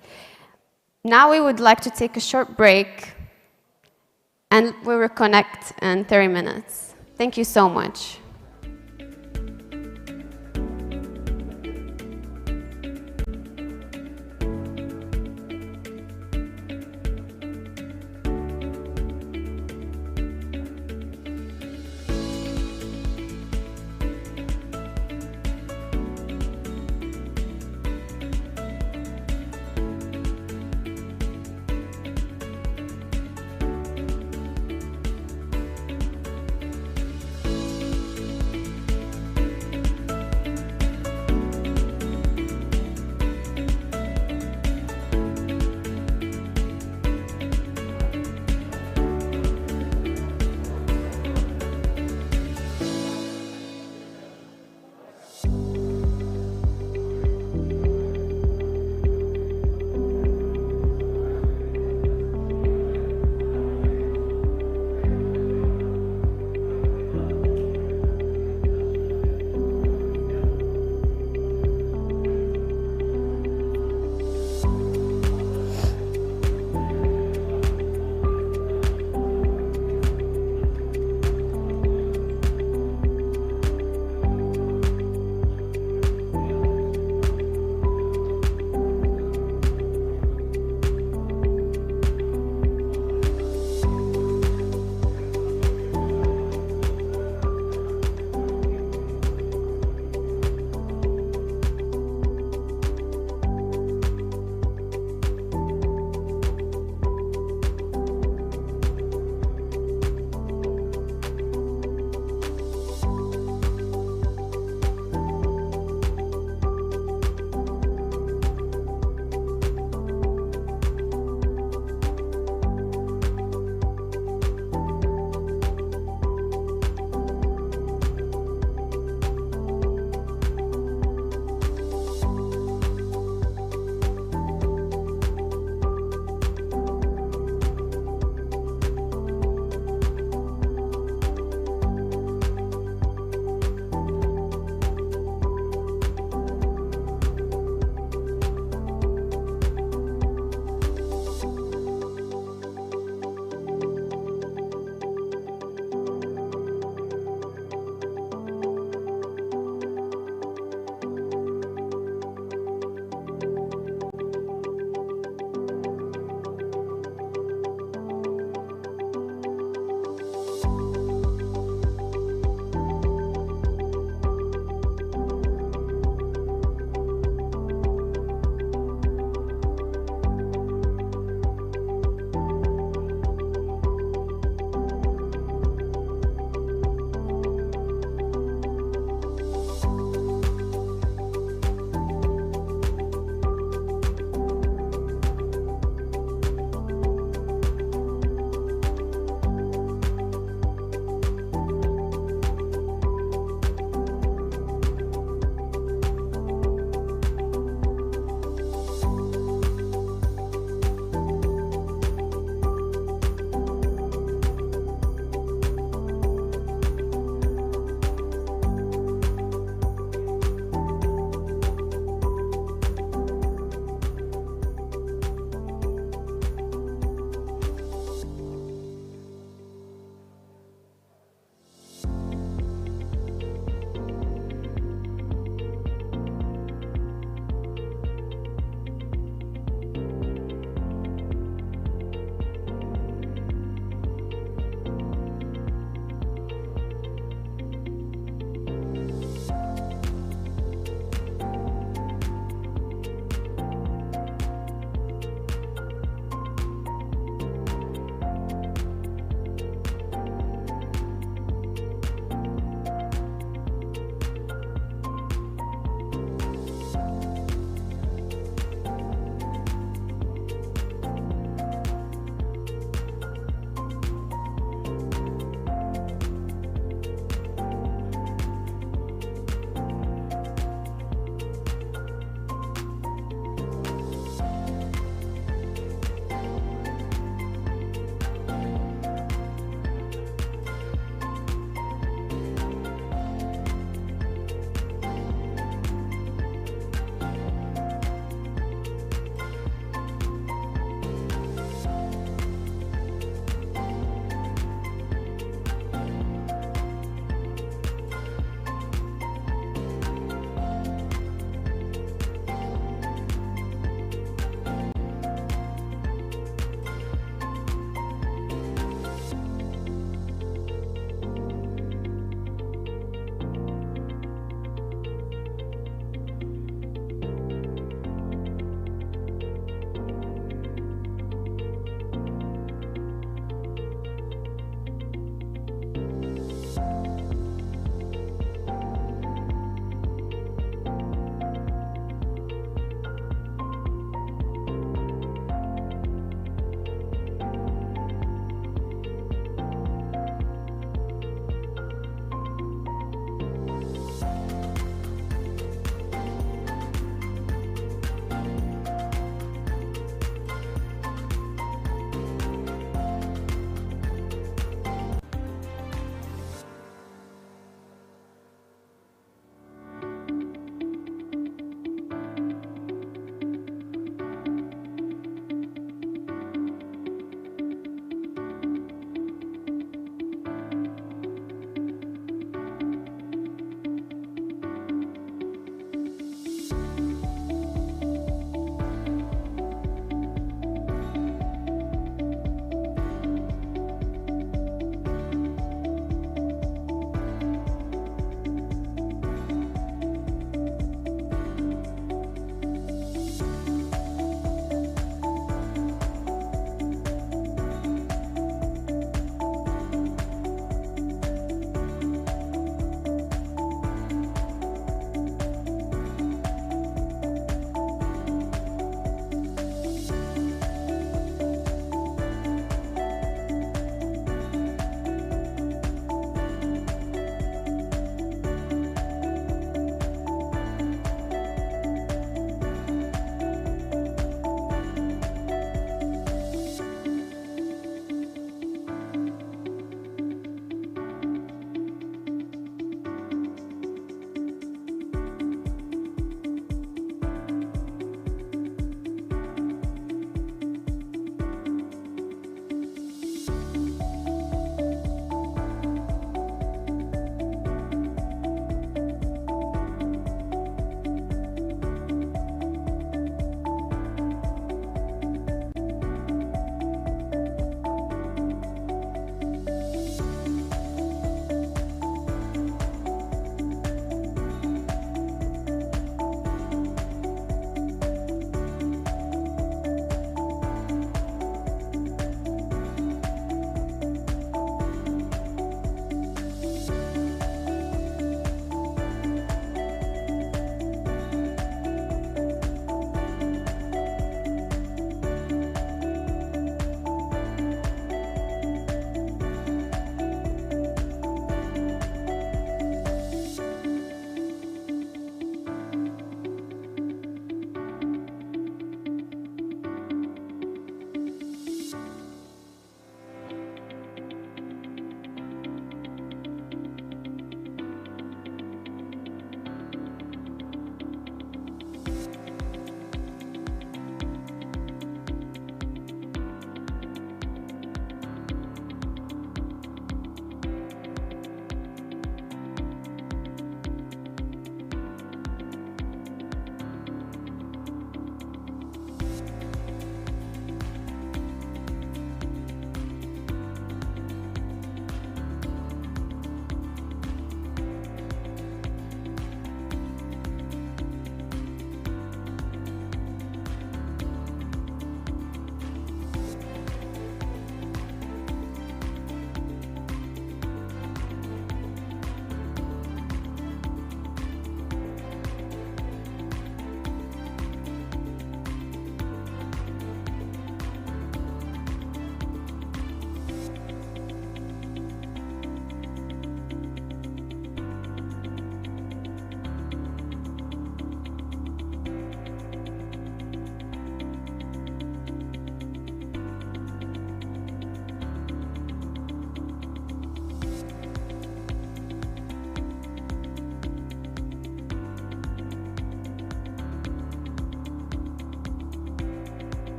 Now we would like to take a short break, and we will reconnect in 30 minutes. Thank you so much.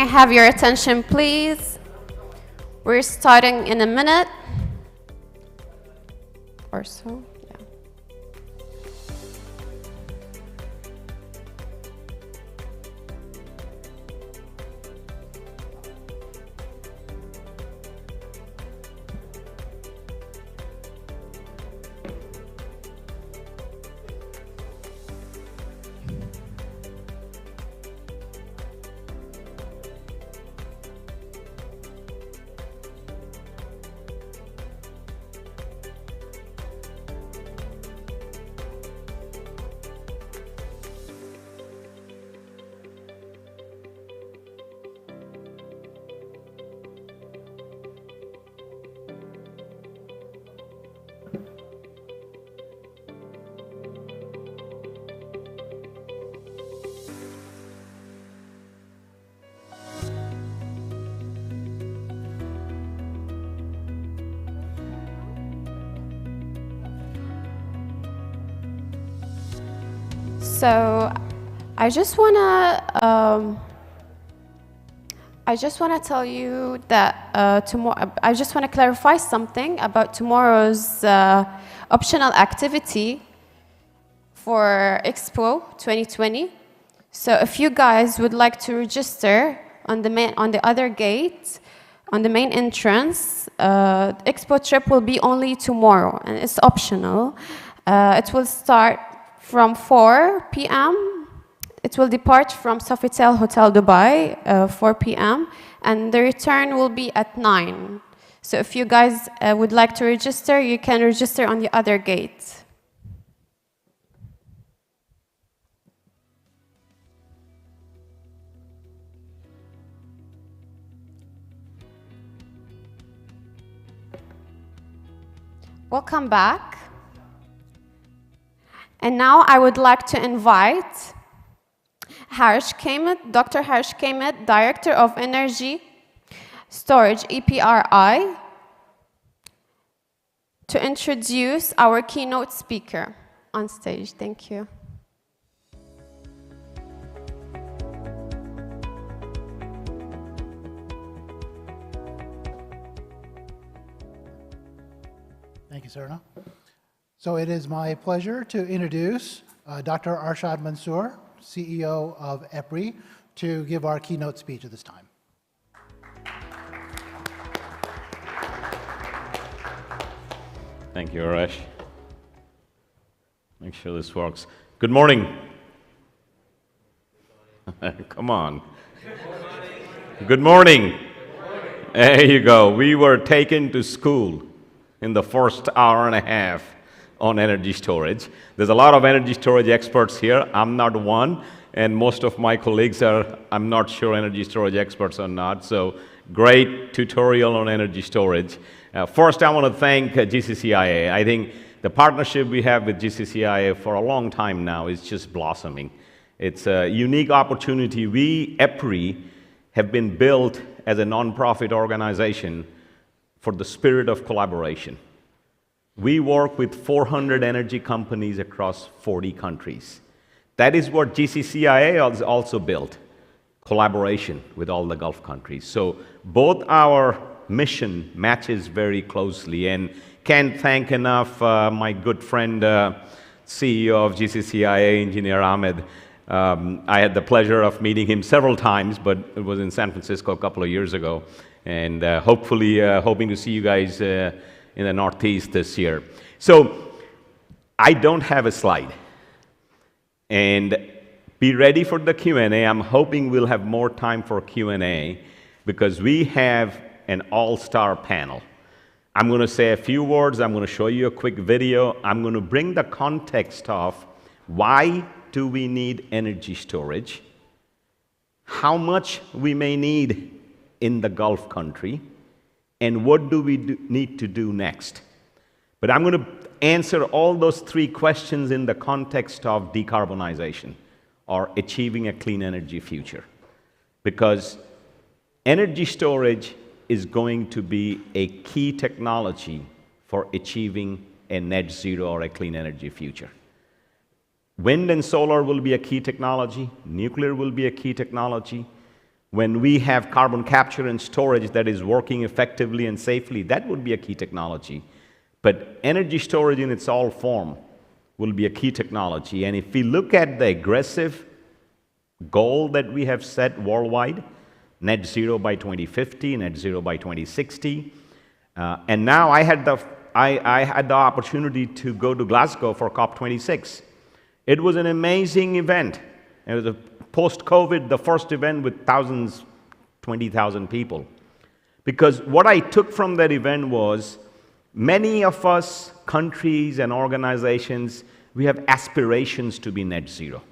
I have your attention, please? We're starting in a minute or so. Yeah. So I just wanna tell you that tomorrow. I just wanna clarify something about tomorrow's optional activity for Expo 2020. So if you guys would like to register on the other gate, on the main entrance, Expo trip will be only tomorrow, and it's optional. It will start from 4 p.m. It will depart from Sofitel Hotel Dubai, 4 p.m. and the return will be at 9. So if you guys would like to register, you can register on the other gate. Welcome back. And now I would like to invite Harsh Kamet, Dr. Harsh Kamet, Director of Energy Storage, EPRI, to introduce our keynote speaker on stage. Thank you. Thank you, Serna. So it is my pleasure to introduce Dr. Arshad Mansour, CEO of EPRI, to give our keynote speech at this time. Thank you, Arash. Make sure this works. Good morning. Come on. Good morning. There you go. We were taken to school in the first hour and a half on energy storage. There's a lot of energy storage experts here. I'm not one, and most of my colleagues are, I'm not sure, energy storage experts or not. So great tutorial on energy storage. First, I want to thank GCCIA. I think the partnership we have with GCCIA for a long time now is just blossoming. It's a unique opportunity. We, EPRI, have been built as a nonprofit organization for the spirit of collaboration. We work with 400 energy companies across 40 countries. That is what GCCIA is also built, collaboration with all the Gulf countries. So both our mission matches very closely, and can't thank enough my good friend, CEO of GCCIA, Engineer Ahmed. I had the pleasure of meeting him several times, but it was in San Francisco a couple of years ago, and hopefully hoping to see you guys in the Northeast this year. So I don't have a slide, and be ready for the Q&A. I'm hoping we'll have more time for Q&A because we have an all-star panel. I'm going to say a few words. I'm going to show you a quick video. I'm going to bring the context of why do we need energy storage, how much we may need in the Gulf country, and what do we need to do next. But I'm going to answer all those three questions in the context of decarbonization or achieving a clean energy future. Because energy storage is going to be a key technology for achieving a net zero or a clean energy future. Wind and solar will be a key technology. Nuclear will be a key technology. When we have carbon capture and storage that is working effectively and safely, that would be a key technology. But energy storage in its all form will be a key technology. And if we look at the aggressive goal that we have set worldwide, net zero by 2050, net zero by 2060, and now I had the opportunity to go to Glasgow for COP26. It was an amazing event. It was a post-COVID, the first event with thousands, 20,000 people. Because what I took from that event was many of us, countries and organizations, we have aspirations to be net zero.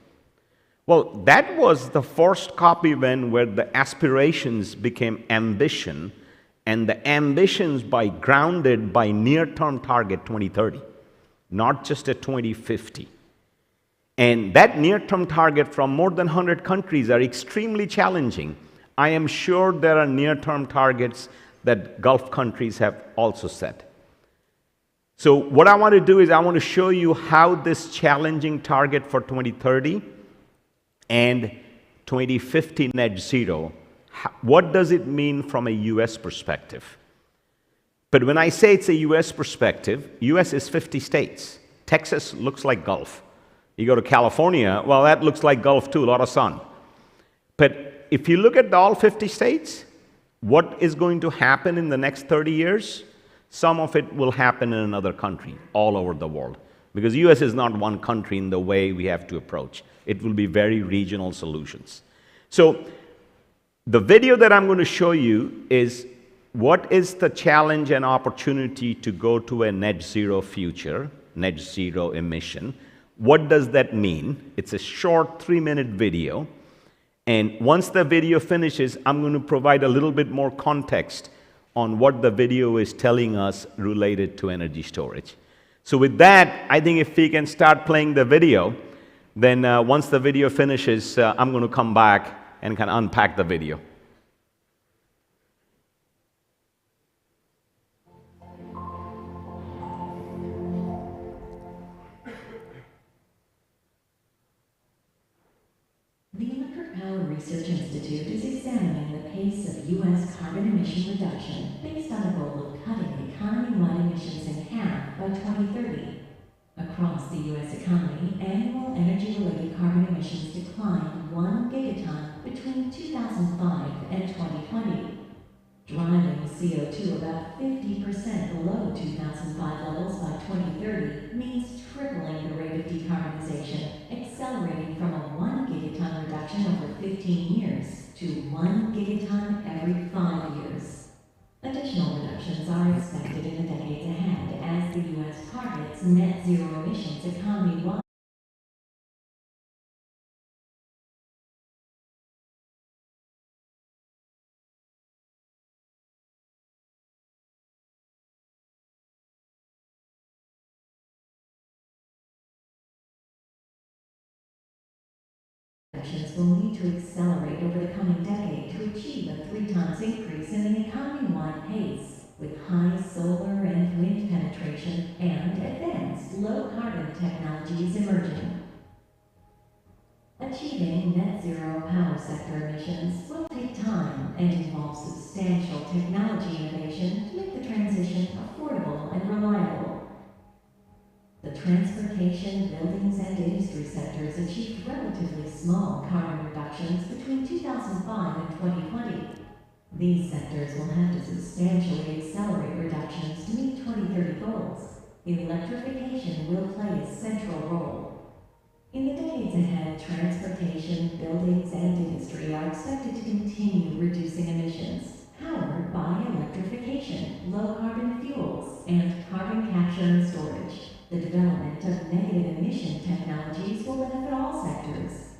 Well, that was the first COP event where the aspirations became ambition, and the ambitions grounded by near-term target 2030, not just at 2050. And that near-term target from more than 100 countries are extremely challenging. I am sure there are near-term targets that Gulf countries have also set. So what I want to do is I want to show you how this challenging target for 2030 and 2050 net zero, what does it mean from a US perspective? But when I say it's a US perspective, US is 50 states. Texas looks like Gulf. You go to California, well, that looks like Gulf too, a lot of sun. But if you look at all 50 states, what is going to happen in the next 30 years? Some of it will happen in another country all over the world. Because US is not one country in the way we have to approach. It will be very regional solutions. So the video that I'm going to show you is what is the challenge and opportunity to go to a net zero future, net zero emission. What does that mean? It's a short 3-minute video. And once the video finishes, I'm going to provide a little bit more context on what the video is telling us related to energy storage. So with that, I think if we can start playing the video, then once the video finishes, I'm going to come back and kind of unpack the video. The Electric Power Research Institute is examining the pace of U.S. carbon emission reduction based on a goal of cutting economy-wide emissions in half by 2030. Across the U.S. economy, annual energy-related carbon emissions declined 1 gigaton between 2005 and 2020, driving CO2 about 50% below 2005 levels by 2030 means tripling the rate of decarbonization, accelerating from a 1 gigaton reduction over 15 years to 1 gigaton every 5 years. Additional reductions are expected in the decades ahead as the U.S. targets net zero emissions economy-wide. Reductions will need to accelerate over the coming decade to achieve a 3 times increase in the economy-wide pace, with high solar and wind penetration and advanced low-carbon technologies emerging. Achieving net zero power sector emissions will take time and involve substantial technology innovation to make the transition affordable and reliable. The transportation, buildings, and industry sectors achieved relatively small carbon reductions between 2005 and 2020. These sectors will have to substantially accelerate reductions to meet 2030 goals. Electrification will play a central role. In the decades ahead, transportation, buildings, and industry are expected to continue reducing emissions, powered by electrification, low-carbon fuels, and carbon capture and storage. The development of negative emission technologies will benefit all sectors.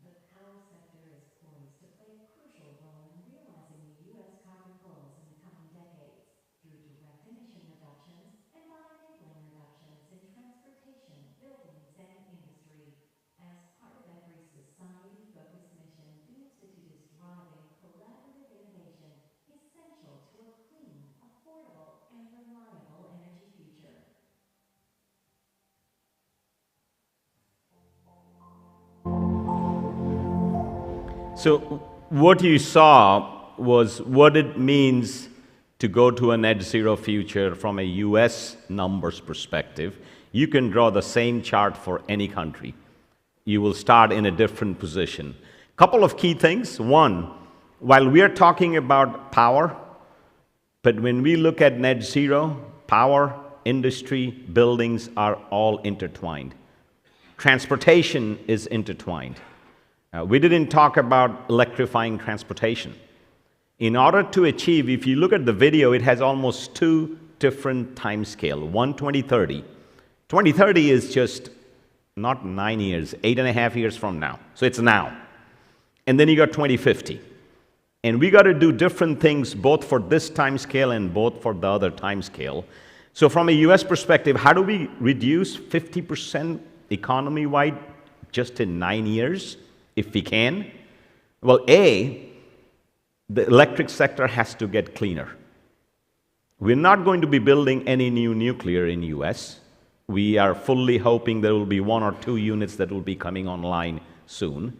The power sector is poised to play a crucial role in realizing the U.S. carbon goals in the coming decades through direct emission reductions and by enabling reductions in transportation, buildings, and industry. As part of EPRI's society-focused mission, So what you saw was what it means to go to a net zero future from a US numbers perspective. You can draw the same chart for any country. You will start in a different position. Couple of key things. One, while we are talking about power, but when we look at net zero, power, industry, buildings are all intertwined. Transportation is intertwined. We didn't talk about electrifying transportation. In order to achieve, if you look at the video, it has almost two different time scales. One, 2030. 2030 is just not 9 years, 8.5 years from now. So it's now. And then you got 2050. And we got to do different things both for this time scale and both for the other time scale. So from a US perspective, how do we reduce 50% economy-wide just in 9 years, if we can? Well, A, the electric sector has to get cleaner. We're not going to be building any new nuclear in US. We are fully hoping there will be 1 or 2 units that will be coming online soon.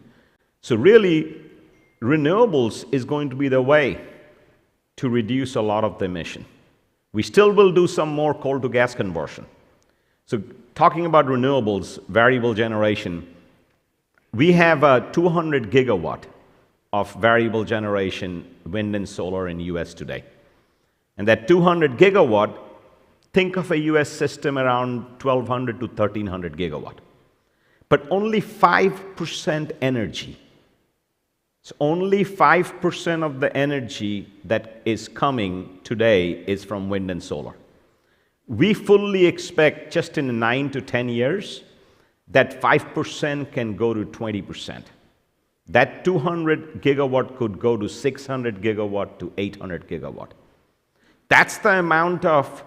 So really, renewables is going to be the way to reduce a lot of the emission. We still will do some more coal to gas conversion. So talking about renewables, variable generation, we have a 200 gigawatt of variable generation wind and solar in US today. And that 200 gigawatt, think of a US system around 1,200 to 1,300 gigawatt. But only 5% energy. So only 5% of the energy that is coming today is from wind and solar. We fully expect just in 9 to 10 years that 5% can go to 20%. That 200 gigawatt could go to 600 gigawatt to 800 gigawatt. That's the amount of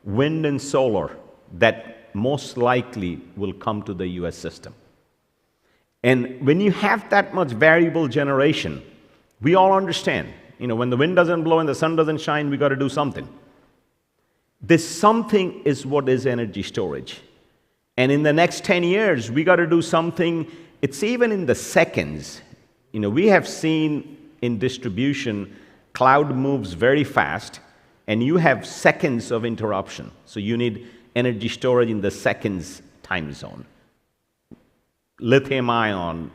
wind and solar that most likely will come to the US system. And when you have that much variable generation, we all understand, when the wind doesn't blow and the sun doesn't shine, we got to do something. This something is what is energy storage. And in the next 10 years, we got to do something. It's even in the seconds. We have seen in distribution, cloud moves very fast, and you have seconds of interruption. So you need energy storage in the seconds time zone. Lithium ion,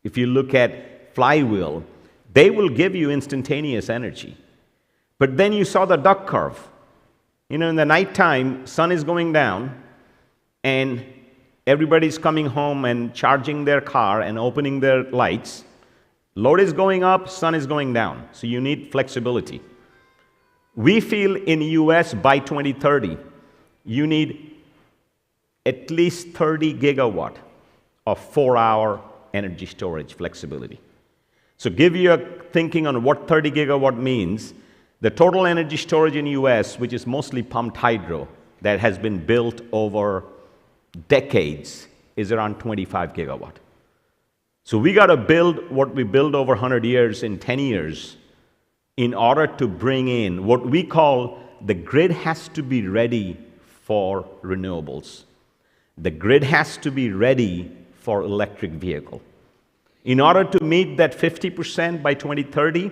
if you look at flywheel, they will give you instantaneous energy. But then you saw the duck curve. In the nighttime, sun is going down, and everybody's coming home and charging their car and opening their lights. Load is going up, sun is going down. So you need flexibility. We feel in US by 2030, you need at least 30 gigawatt of 4-hour energy storage flexibility. So give you a thinking on what 30 gigawatt means. The total energy storage in US, which is mostly pumped hydro, that has been built over decades, is around 25 gigawatt. So we got to build what we build over 100 years in 10 years in order to bring in what we call the grid has to be ready for renewables. The grid has to be ready for electric vehicle. In order to meet that 50% by 2030,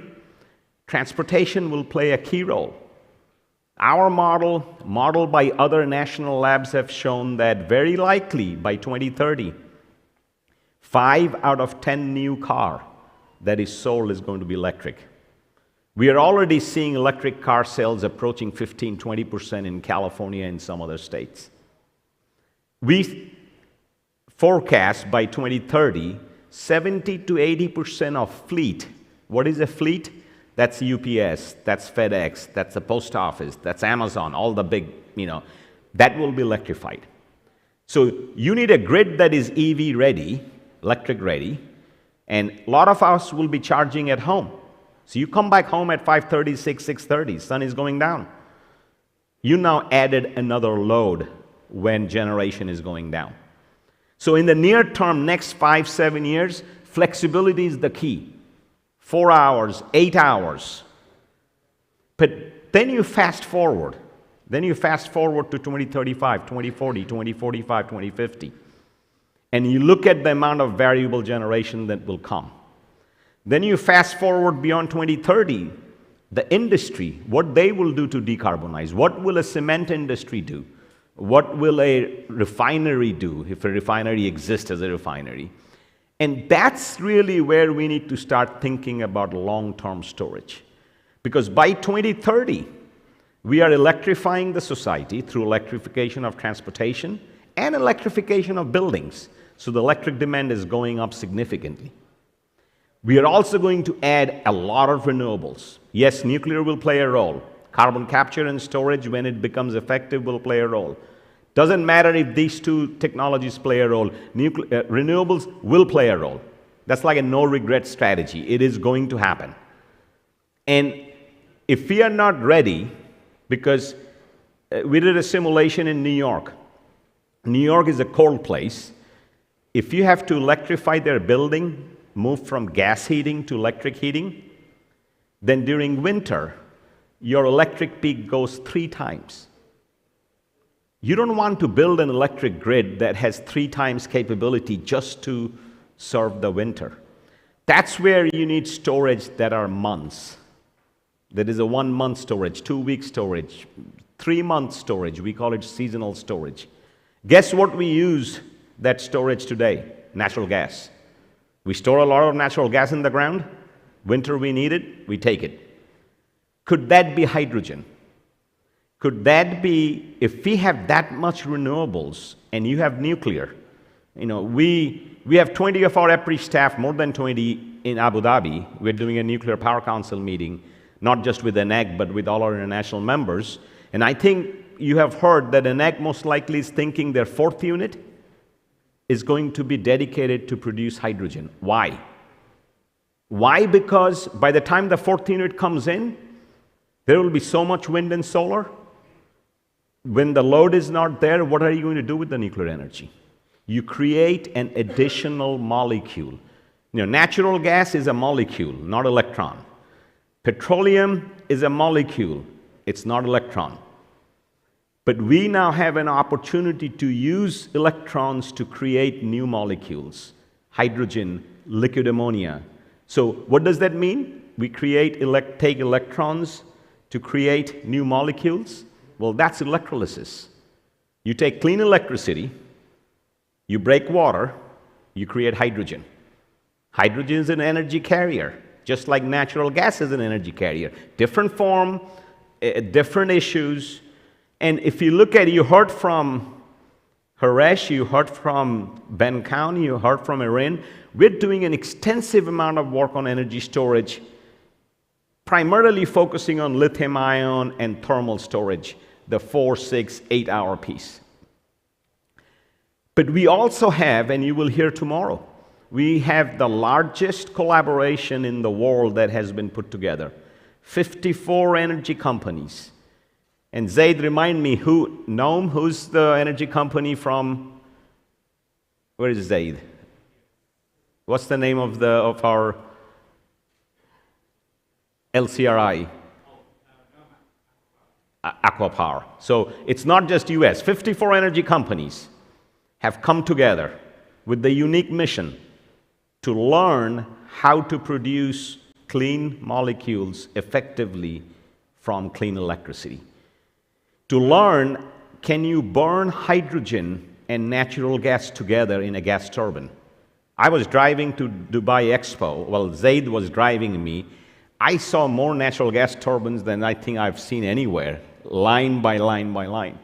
transportation will play a key role. Our model, modeled by other national labs, have shown that very likely by 2030, 5 out of 10 new car that is sold is going to be electric. We are already seeing electric car sales approaching 15-20% in California and some other states. We forecast by 2030, 70 to 80% of fleet. What is a fleet? That's UPS, that's FedEx, that's the post office, that's Amazon, all the big, that will be electrified. So you need a grid that is EV ready, electric ready, and a lot of us will be charging at home. So you come back home at 5:30, 6:30, sun is going down. You now added another load when generation is going down. So in the near term, next 5-7 years, flexibility is the key. 4 hours, 8 hours. But then you fast forward. Then you fast forward to 2035, 2040, 2045, 2050. And you look at the amount of variable generation that will come. Then you fast forward beyond 2030, the industry, what they will do to decarbonize. What will a cement industry do? What will a refinery do, if a refinery exists as a refinery? And that's really where we need to start thinking about long-term storage. Because by 2030, we are electrifying the society through electrification of transportation and electrification of buildings. So the electric demand is going up significantly. We are also going to add a lot of renewables. Yes, nuclear will play a role. Carbon capture and storage, when it becomes effective, will play a role. Doesn't matter if these two technologies play a role. Renewables will play a role. That's like a no-regret strategy. It is going to happen. And if we are not ready, because we did a simulation in New York. New York is a cold place. If you have to electrify their building, move from gas heating to electric heating, then during winter, your electric peak goes 3 times. You don't want to build an electric grid that has 3 times capability just to serve the winter. That's where you need storage that are months. That is a 1-month storage, 2-week storage, 3-month storage. We call it seasonal storage. Guess what we use that storage today? Natural gas. We store a lot of natural gas in the ground. Winter we need it, we take it. Could that be hydrogen? Could that be, if we have that much renewables and you have nuclear, we have 20 of our EPRI staff, more than 20 in Abu Dhabi. We're doing a nuclear power council meeting, not just with ENEC, but with all our international members. And I think you have heard that ENEC most likely is thinking their 4th unit is going to be dedicated to produce hydrogen. Why? Why? Because by the time the 4th unit comes in, there will be so much wind and solar. When the load is not there, what are you going to do with the nuclear energy? You create an additional molecule. Natural gas is a molecule, not electron. Petroleum is a molecule. It's not electron. But we now have an opportunity to use electrons to create new molecules, hydrogen, liquid ammonia. So what does that mean? We take electrons to create new molecules. Well, that's electrolysis. You take clean electricity, you break water, you create hydrogen. Hydrogen is an energy carrier, just like natural gas is an energy carrier. Different form, different issues. And if you look at it, you heard from Haresh, you heard from Ben County, you heard from Erin. We're doing an extensive amount of work on energy storage, primarily focusing on lithium ion and thermal storage, the 4, 6, 8 hour piece. But we also have, and you will hear tomorrow, we have the largest collaboration in the world that has been put together. 54 energy companies. And Zaid, remind me, who's the energy company from, where is Zaid? What's the name of our LCRI? Aqua Power. So it's not just US. 54 energy companies have come together with the unique mission to learn how to produce clean molecules effectively from clean electricity. To learn, can you burn hydrogen and natural gas together in a gas turbine? I was driving to Dubai Expo. Well, Zaid was driving me. I saw more natural gas turbines than I think I've seen anywhere, line by line by line.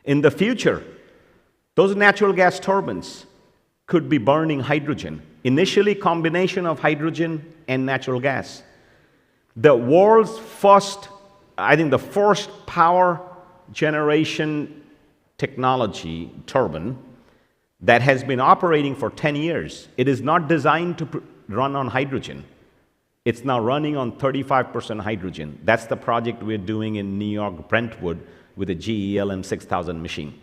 In the future, those natural gas turbines could be burning hydrogen. Initially, combination of hydrogen and natural gas. The world's first, I think the first power generation technology turbine that has been operating for 10 years. It is not designed to run on hydrogen. It's now running on 35% hydrogen. That's the project we're doing in New York, Brentwood, with a GE LM6000 machine.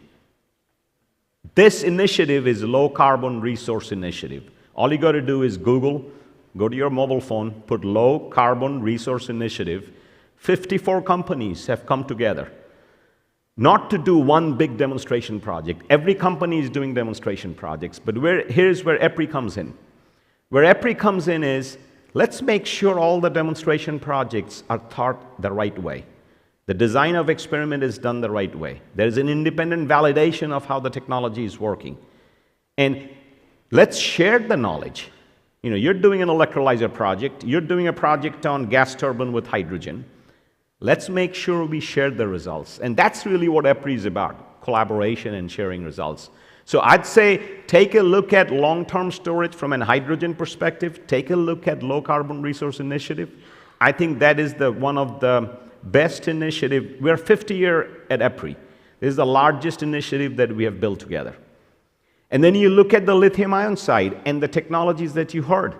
This initiative is Low Carbon Resource Initiative. All you got to do is Google, go to your mobile phone, put Low Carbon Resource Initiative. 54 companies have come together. Not to do one big demonstration project. Every company is doing demonstration projects, but here's where EPRI comes in. Where EPRI comes in is, let's make sure all the demonstration projects are thought the right way. The design of experiment is done the right way. There is an independent validation of how the technology is working. And let's share the knowledge. You know, you're doing an electrolyzer project, you're doing a project on gas turbine with hydrogen. Let's make sure we share the results. And that's really what EPRI is about, collaboration and sharing results. So I'd say take a look at long-term storage from a hydrogen perspective, take a look at low carbon resource initiative. I think that is one of the best initiative. We're 50 years at EPRI. This is the largest initiative that we have built together. And then you look at the lithium ion side and the technologies that you heard.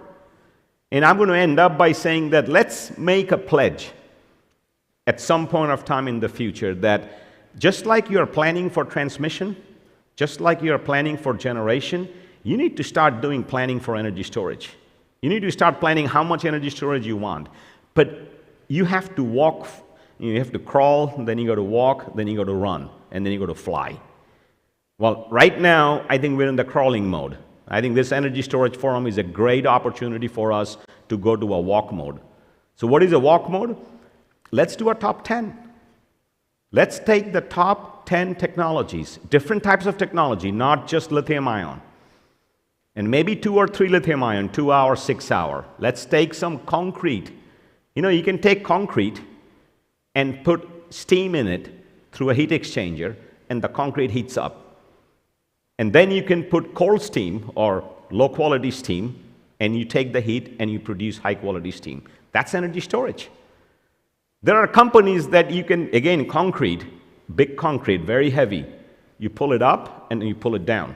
And I'm going to end up by saying that let's make a pledge at some point of time in the future that just like you're planning for transmission, just like you're planning for generation, you need to start doing planning for energy storage. You need to start planning how much energy storage you want. But you have to walk, you have to crawl, then you got to walk, then you got to run, and then you got to fly. Well, right now, I think we're in the crawling mode. I think this energy storage forum is a great opportunity for us to go to a walk mode. So what is a walk mode? Let's do a top 10. Let's take the top 10 technologies, different types of technology, not just lithium ion. And maybe 2 or 3 lithium ion, 2 hour, 6 hour. Let's take some concrete. You know, you can take concrete and put steam in it through a heat exchanger, and the concrete heats up. And then you can put cold steam or low quality steam, and you take the heat and you produce high quality steam. That's energy storage. There are companies that you can, again, concrete, big concrete, very heavy. You pull it up and you pull it down.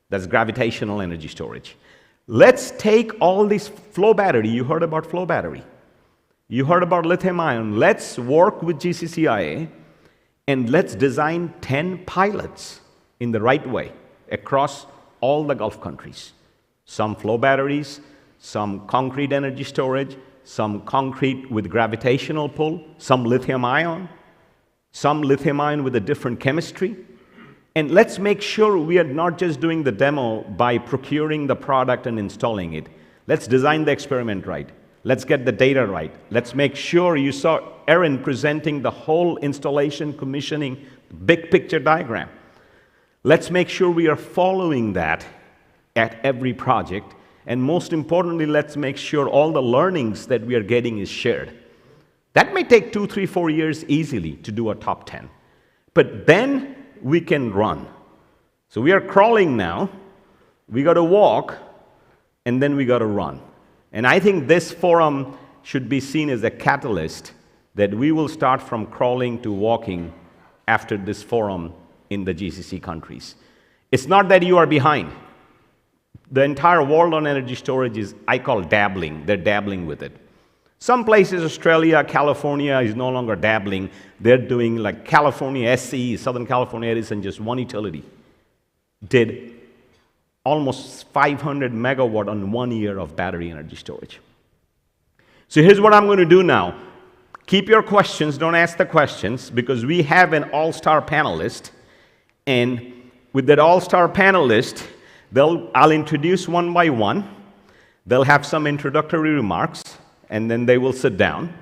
That's gravitational energy storage. Let's take all these flow battery. You heard about flow battery. You heard about lithium ion. Let's work with GCCIA and let's design 10 pilots in the right way across all the Gulf countries. Some flow batteries, some concrete energy storage, some concrete with gravitational pull, some lithium ion with a different chemistry. And let's make sure we are not just doing the demo by procuring the product and installing it. Let's design the experiment right. Let's get the data right. Let's make sure you saw Erin presenting the whole installation, commissioning, big picture diagram. Let's make sure we are following that at every project. And most importantly, let's make sure all the learnings that we are getting is shared. That may take 2, 3, 4 years easily to do a top 10. But then we can run. So we are crawling now, we got to walk, and then we got to run. And I think this forum should be seen as a catalyst that we will start from crawling to walking after this forum in the GCC countries. It's not that you are behind. The entire world on energy storage is, I call dabbling. They're dabbling with it. Some places, Australia, California is no longer dabbling. They're doing like California SCE, Southern California Edison, just one utility, did almost 500 megawatt on 1 year of battery energy storage. So here's what I'm going to do now. Keep your questions, don't ask the questions, because we have an all-star panelist. And with that all-star panelist, I'll introduce one by one. They'll have some introductory remarks, and then they will sit down.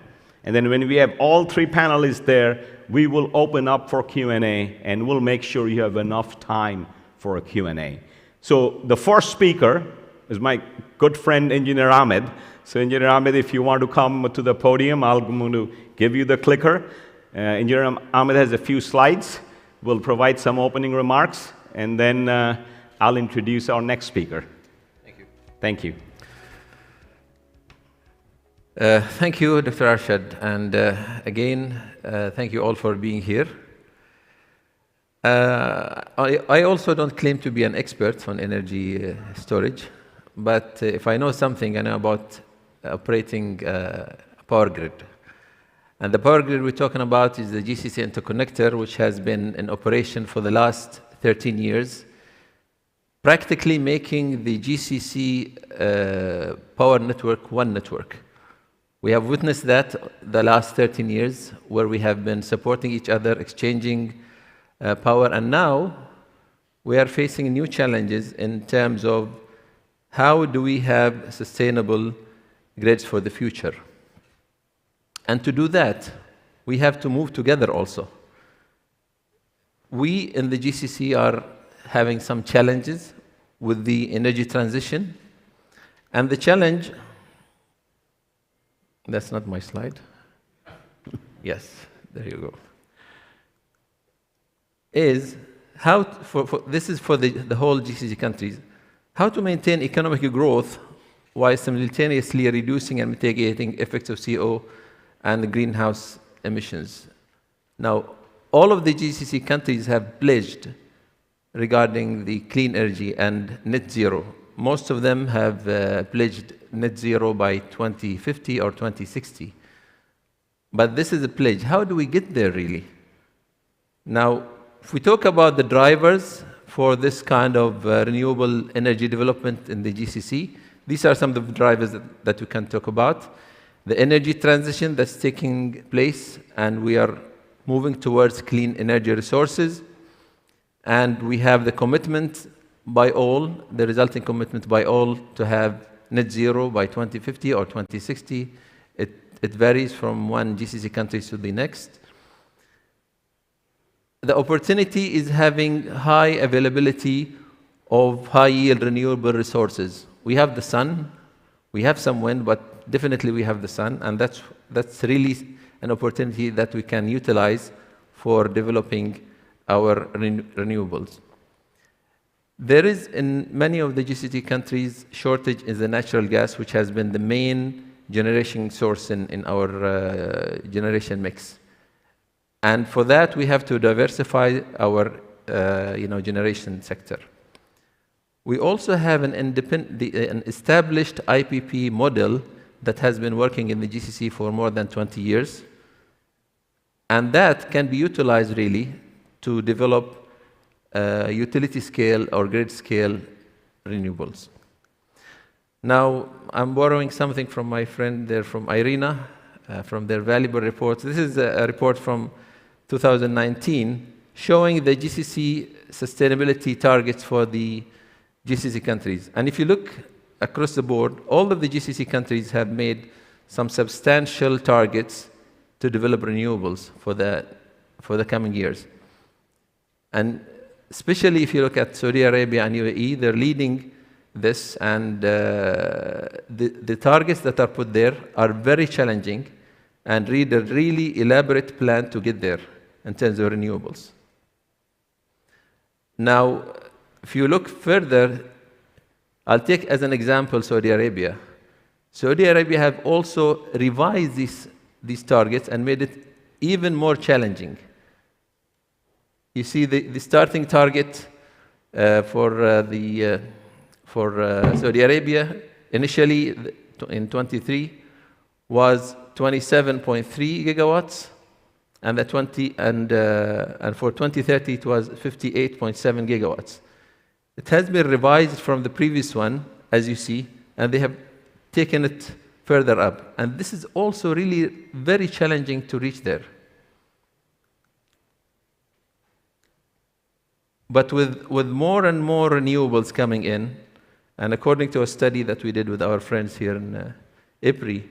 And then when we have all 3 panelists there, we will open up for Q&A, and we'll make sure you have enough time for a Q&A. So the first speaker is my good friend, Engineer Ahmed. So Engineer Ahmed, if you want to come to the podium, I'm going to give you the clicker. Engineer Ahmed has a few slides. We'll provide some opening remarks, and then I'll introduce our next speaker. Thank you. Thank you. Thank you, Dr. Arshad, and again, thank you all for being here. I also don't claim to be an expert on energy storage, but if I know something, I know about operating a power grid. And the power grid we're talking about is the GCC Interconnector, which has been in operation for the last 13 years, practically making the GCC power network one network. We have witnessed that the last 13 years, where we have been supporting each other, exchanging power, and now we are facing new challenges in terms of how do we have sustainable grids for the future. And to do that, we have to move together also. We in the GCC are having some challenges with the energy transition. And the challenge, that's not my slide. Yes, there you go. Is how, this is for the whole GCC countries, how to maintain economic growth while simultaneously reducing and mitigating effects of CO and greenhouse emissions. Now, all of the GCC countries have pledged regarding the clean energy and net zero. Most of them have pledged net zero by 2050 or 2060. But this is a pledge. How do we get there, really? Now, if we talk about the drivers for this kind of renewable energy development in the GCC, these are some of the drivers that we can talk about. The energy transition that's taking place, and we are moving towards clean energy resources. And we have the commitment by all, the resulting commitment by all to have net zero by 2050 or 2060. It varies from one GCC country to the next. The opportunity is having high availability of high-yield renewable resources. We have the sun, we have some wind, but definitely we have the sun, and that's really an opportunity that we can utilize for developing our renewables. There is, in many of the GCC countries, shortage in the natural gas, which has been the main generation source in our generation mix. And for that, we have to diversify our generation sector. We also have an established IPP model that has been working in the GCC for more than 20 years. And that can be utilized really to develop utility scale or grid scale renewables. Now, I'm borrowing something from my friend there from IRENA, from their valuable report. This is a report from 2019 showing the GCC sustainability targets for the GCC countries. And if you look across the board, all of the GCC countries have made some substantial targets to develop renewables for the coming years. And especially if you look at Saudi Arabia and UAE, they're leading this, and the targets that are put there are very challenging and need a really elaborate plan to get there in terms of renewables. Now, if you look further, I'll take as an example Saudi Arabia. Saudi Arabia have also revised these targets and made it even more challenging. You see the starting target for Saudi Arabia initially in 23 was 27.3 gigawatts, and for 2030 it was 58.7 gigawatts. It has been revised from the previous one, as you see, and they have taken it further up. And this is also really very challenging to reach there. But with more and more renewables coming in, and according to a study that we did with our friends here in EPRI,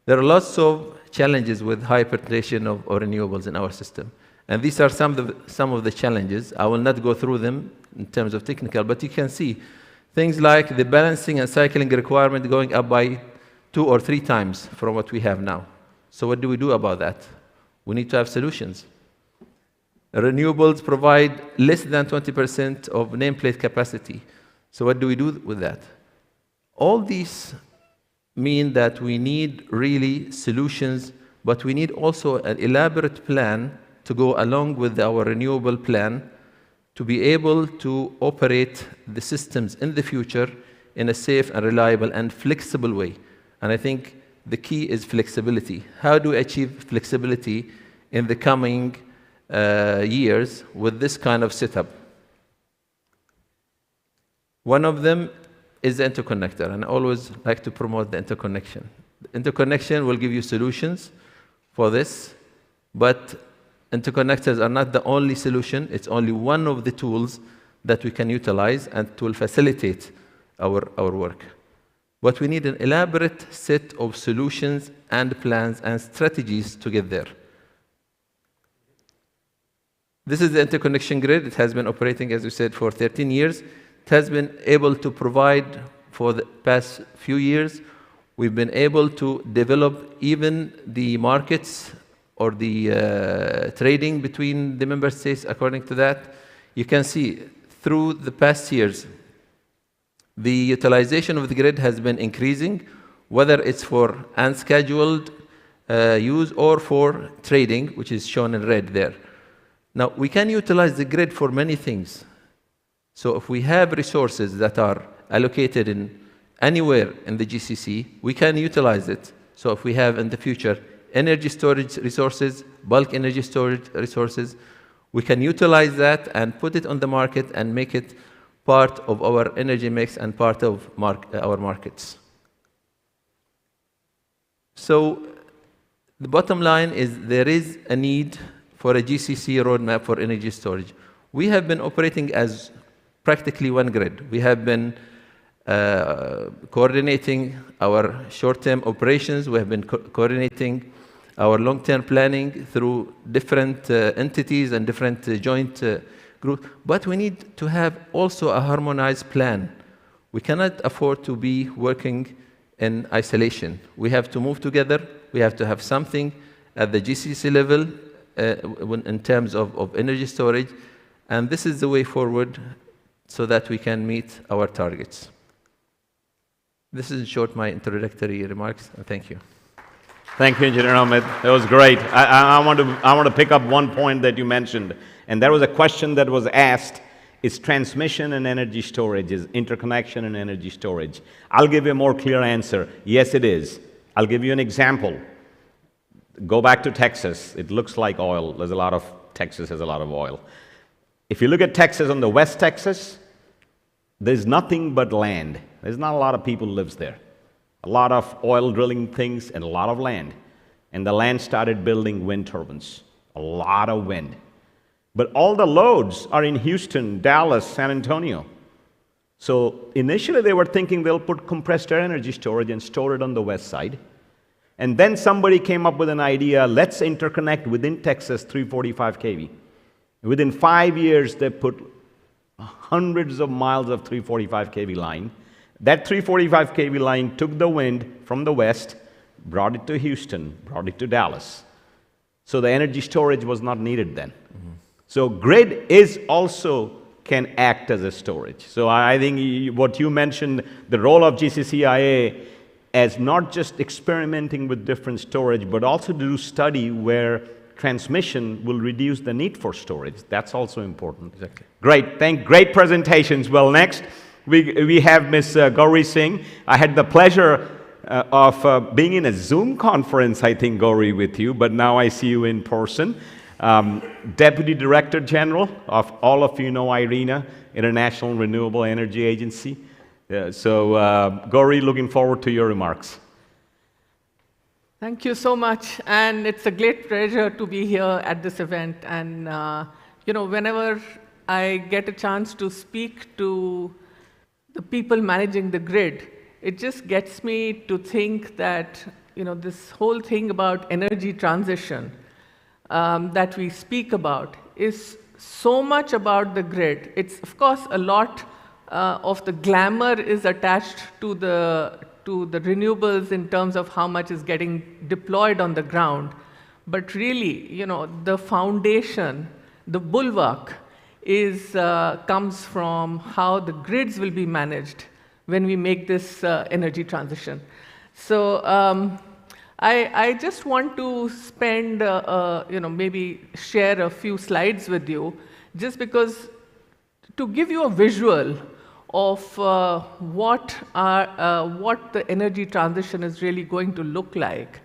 there are lots of challenges with high penetration of renewables in our system. And these are some of the challenges. I will not go through them in terms of technical, but you can see things like the balancing and cycling requirement going up by 2 or 3 times from what we have now. So what do we do about that? We need to have solutions. Renewables provide less than 20% of nameplate capacity. So what do we do with that? All these mean that we need really solutions, but we need also an elaborate plan to go along with our renewable plan to be able to operate the systems in the future in a safe and reliable and flexible way. And I think the key is flexibility. How do we achieve flexibility in the coming years with this kind of setup? One of them is the interconnector, and I always like to promote the interconnection. The interconnection will give you solutions for this, but interconnectors are not the only solution. It's only one of the tools that we can utilize and it will facilitate our work. but we need an elaborate set of solutions and plans and strategies to get there. This is the interconnection grid. It has been operating, as we said, for 13 years. It has been able to provide for the past few years. We've been able to develop even the markets or the trading between the member states according to that. You can see through the past years, the utilization of the grid has been increasing, whether it's for unscheduled use or for trading, which is shown in red there. Now, we can utilize the grid for many things. So if we have resources that are allocated in anywhere in the GCC, we can utilize it. So if we have in the future energy storage resources, bulk energy storage resources, we can utilize that and put it on the market and make it part of our energy mix and part of our markets. So the bottom line is there is a need for a GCC roadmap for energy storage. We have been operating as practically one grid. We have been coordinating our short-term operations. We have been coordinating our long-term planning through different entities and different joint groups. But we need to have also a harmonized plan. We cannot afford to be working in isolation. We have to move together. We have to have something at the GCC level in terms of energy storage. And this is the way forward so that we can meet our targets. This is in short my introductory remarks. Thank you. Thank you, Engineer Ahmed. That was great. I want to pick up one point that you mentioned, and there was a question that was asked: is transmission and energy storage, is interconnection and energy storage? I'll give you a more clear answer. Yes, it is. I'll give you an example. Go back to Texas. It looks like oil. Texas has a lot of oil. If you look at Texas, on the West Texas, there's nothing but land. There's not a lot of people who lives there. A lot of oil drilling things and a lot of land. And the land started building wind turbines. A lot of wind. But all the loads are in Houston, Dallas, San Antonio. So initially they were thinking they'll put compressed air energy storage and store it on the west side. And then somebody came up with an idea, let's interconnect within Texas 345 kV. Within 5 years, they put hundreds of miles of 345 kV line. That 345 kV line took the wind from the west, brought it to Houston, brought it to Dallas. So the energy storage was not needed then. Mm-hmm. So grid is also can act as a storage. So I think what you mentioned, the role of GCCIA as not just experimenting with different storage, but also to do study where transmission will reduce the need for storage. That's also important. Exactly. Great. Great presentations. Well, next we have Ms. Gauri Singh. I had the pleasure of being in a Zoom conference, I think, Gauri, with you, but now I see you in person. Deputy Director General of, all of you know, IRENA, International Renewable Energy Agency. Gauri, looking forward to your remarks. Thank you so much, and it's a great pleasure to be here at this event. And whenever I get a chance to speak to the people managing the grid, it just gets me to think that this whole thing about energy transition that we speak about is so much about the grid. It's of course a lot of the glamour is attached to the renewables in terms of how much is getting deployed on the ground. But really, the foundation, the bulwark, comes from how the grids will be managed when we make this energy transition. So I just want to spend, maybe share a few slides with you, just because to give you a visual of what the energy transition is really going to look like.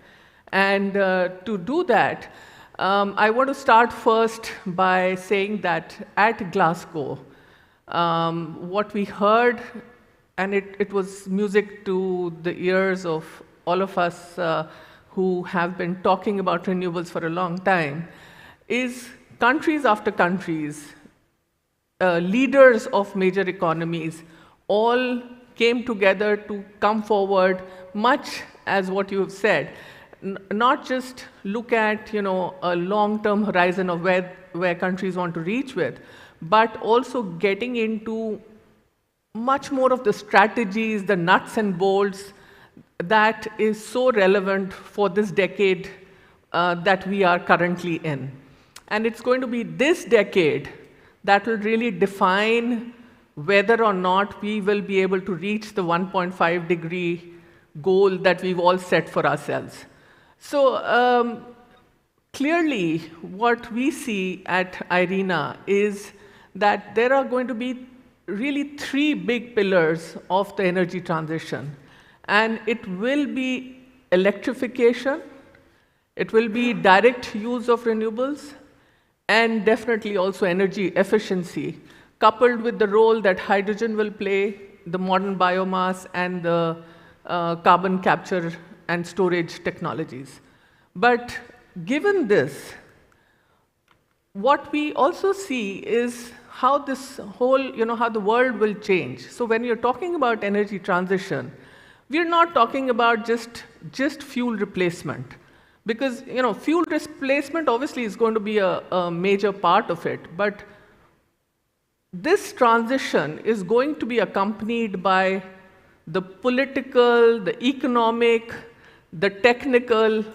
And to do that, I want to start first by saying that at Glasgow, what we heard, and it was music to the ears of all of us who have been talking about renewables for a long time, is countries after countries, leaders of major economies, all came together to come forward, much as what you have said, not just look at a long-term horizon of where countries want to reach with, but also getting into much more of the strategies, the nuts and bolts that is so relevant for this decade that we are currently in. And it's going to be this decade that will really define whether or not we will be able to reach the 1.5-degree goal that we've all set for ourselves. So clearly, what we see at IRENA is that there are going to be really 3 big pillars of the energy transition. And it will be electrification, it will be direct use of renewables, and definitely also energy efficiency, coupled with the role that hydrogen will play, the modern biomass, and the carbon capture and storage technologies. But given this, what we also see is how this whole, how the world will change. So when you're talking about energy transition, we're not talking about just fuel replacement. Because, fuel replacement obviously is going to be a major part of it. But this transition is going to be accompanied by the political, the economic, the technical,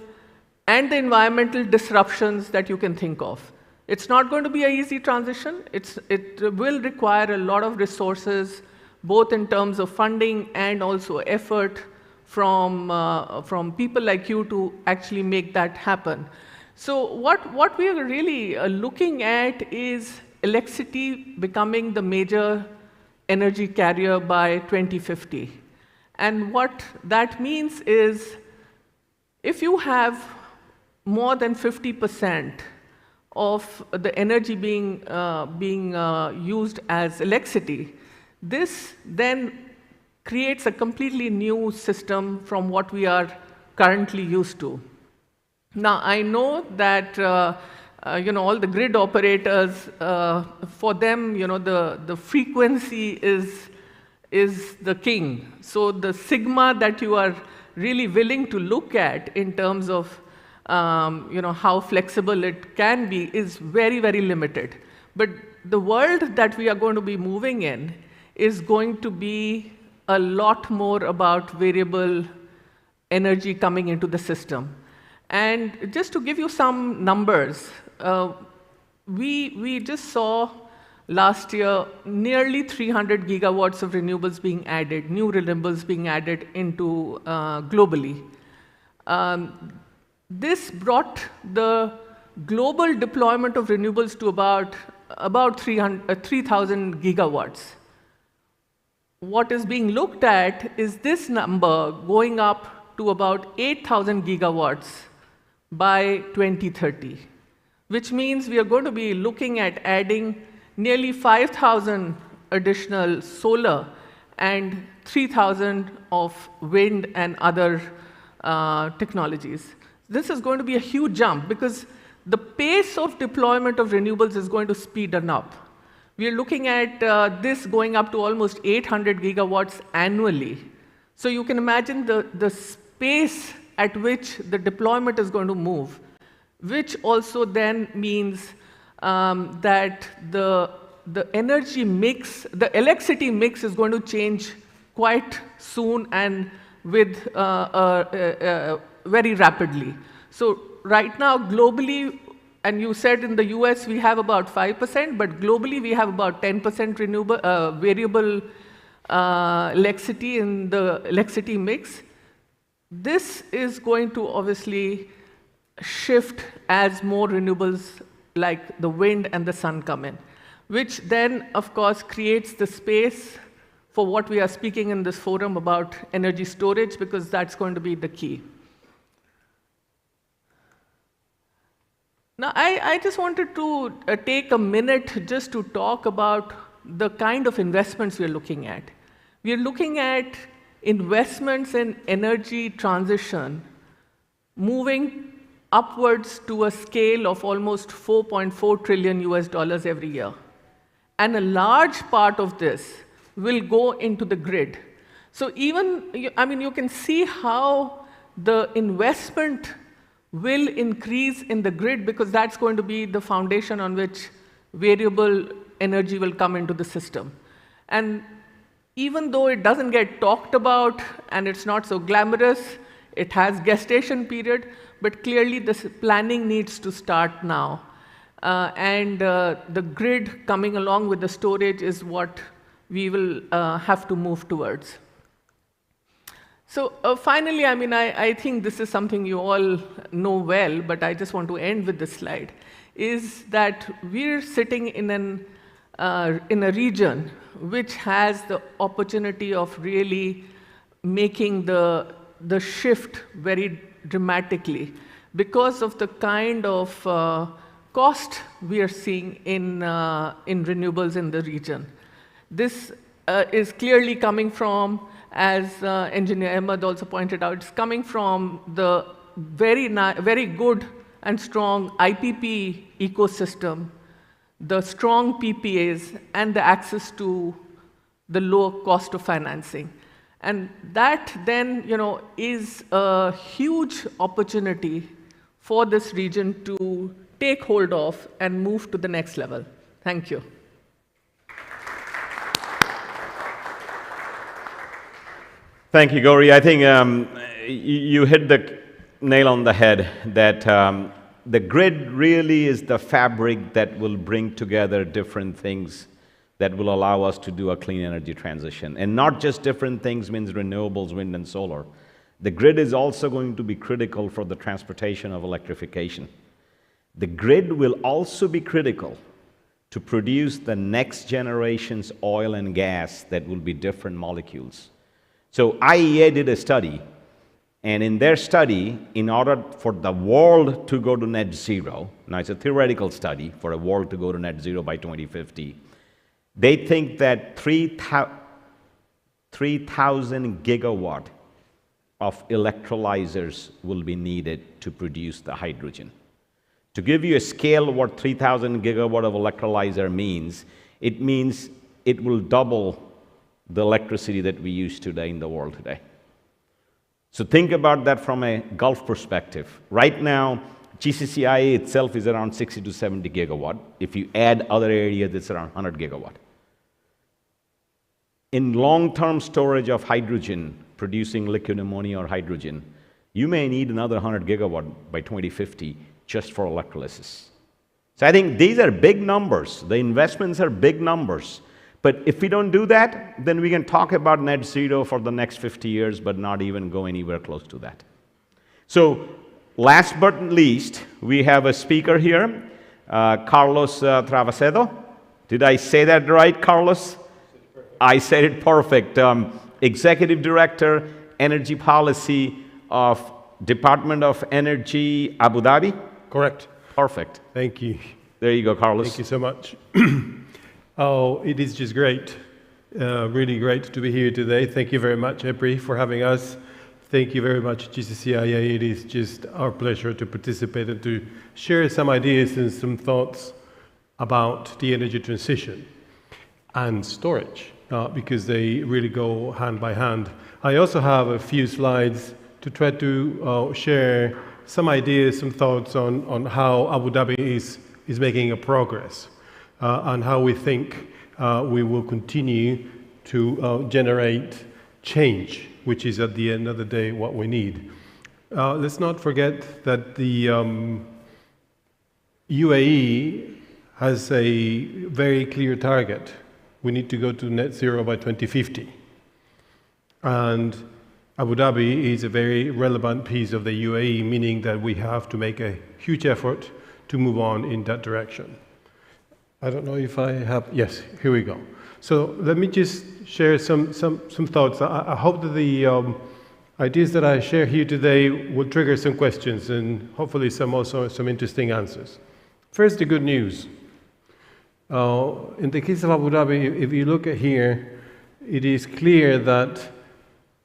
and the environmental disruptions that you can think of. It's not going to be an easy transition. It will require a lot of resources, both in terms of funding and also effort from people like you to actually make that happen. So what we are really looking at is electricity becoming the major energy carrier by 2050. And what that means is, if you have more than 50% of the energy being used as electricity, this then creates a completely new system from what we are currently used to. Now, I know that all the grid operators, for them, the frequency is the king. So the sigma that you are really willing to look at in terms of how flexible it can be is very, very limited. But the world that we are going to be moving in is going to be a lot more about variable energy coming into the system. And just to give you some numbers, we just saw last year nearly 300 gigawatts of renewables being added, new renewables being added into globally. This brought the global deployment of renewables to about 3,000 gigawatts. What is being looked at is this number going up to about 8,000 gigawatts by 2030, which means we are going to be looking at adding nearly 5,000 additional solar and 3,000 of wind and other technologies. This is going to be a huge jump because the pace of deployment of renewables is going to speed up. We are looking at this going up to almost 800 gigawatts annually. So you can imagine the space at which the deployment is going to move, which also then means that the energy mix, the electricity mix is going to change quite soon and with very rapidly. So right now, globally, and you said in the US we have about 5%, but globally we have about 10% renewable, variable electricity in the electricity mix. This is going to obviously shift as more renewables like the wind and the sun come in, which then, of course, creates the space for what we are speaking in this forum about energy storage, because that's going to be the key. Now, I just wanted to take a minute just to talk about the kind of investments we're looking at. We're looking at investments in energy transition moving upwards to a scale of almost 4.4 trillion US dollars every year. And a large part of this will go into the grid. So even, I mean, you can see how the investment will increase in the grid because that's going to be the foundation on which variable energy will come into the system. And even though it doesn't get talked about and it's not so glamorous, it has gestation period, but clearly this planning needs to start now. The grid coming along with the storage is what we will have to move towards. So finally, I mean, I think this is something you all know well, but I just want to end with this slide, is that we're sitting in a region which has the opportunity of really making the shift very dramatically because of the kind of cost we are seeing in renewables in the region. This is clearly coming from, as Engineer Ahmed also pointed out, it's coming from the very good and strong IPP ecosystem, the strong PPAs, and the access to the low cost of financing. And that then, is a huge opportunity for this region to take hold of and move to the next level. Thank you. Thank you, Gauri. I think you hit the nail on the head that the grid really is the fabric that will bring together different things that will allow us to do a clean energy transition. And not just different things means renewables, wind and solar. The grid is also going to be critical for the transportation of electrification. The grid will also be critical to produce the next generation's oil and gas that will be different molecules. So IEA did a study, and in their study, in order for the world to go to net zero, now it's a theoretical study for a world to go to net zero by 2050, they think that 3,000 gigawatt of electrolyzers will be needed to produce the hydrogen. To give you a scale of what 3,000 gigawatt of electrolyzer means it will double the electricity that we use today in the world today. So think about that from a Gulf perspective. Right now, GCCIA itself is around 60 to 70 gigawatt. If you add other areas, it's around 100 gigawatt. In long-term storage of hydrogen, producing liquid ammonia or hydrogen, you may need another 100 gigawatt by 2050 just for electrolysis. So I think these are big numbers. The investments are big numbers. But if we don't do that, then we can talk about net zero for the next 50 years, but not even go anywhere close to that. So last but not least, we have a speaker here, Carlos Travacedo. Did I say that right, Carlos? I said it perfect. Executive Director, Energy Policy of Department of Energy, Abu Dhabi? Correct. Perfect. Thank you. There you go, Carlos. Thank you so much. Oh, it is just great, really great to be here today. Thank you very much, EPRI, for having us. Thank you very much, GCCIA. It is just our pleasure to participate and to share some ideas and some thoughts about the energy transition and storage, because they really go hand by hand. I also have a few slides to try to share some ideas, some thoughts on how Abu Dhabi is making a progress. And how we think we will continue to generate change, which is at the end of the day what we need. Let's not forget that the UAE has a very clear target. We need to go to net zero by 2050. And Abu Dhabi is a very relevant piece of the UAE, meaning that we have to make a huge effort to move on in that direction. I don't know if I have, yes, here we go. So let me just share some thoughts. I hope that the ideas that I share here today will trigger some questions and hopefully some interesting answers. First, the good news. In the case of Abu Dhabi, if you look at here, it is clear that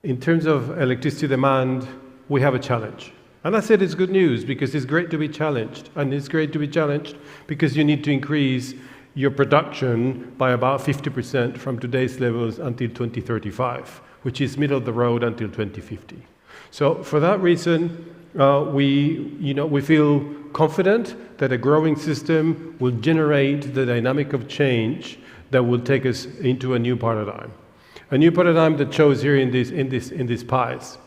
in terms of electricity demand, we have a challenge. And I said it's good news because it's great to be challenged. And it's great to be challenged because you need to increase your production by about 50% from today's levels until 2035. which is middle of the road until 2050. So for that reason, we feel confident that a growing system will generate the dynamic of change that will take us into a new paradigm. A new paradigm that shows here in these pies.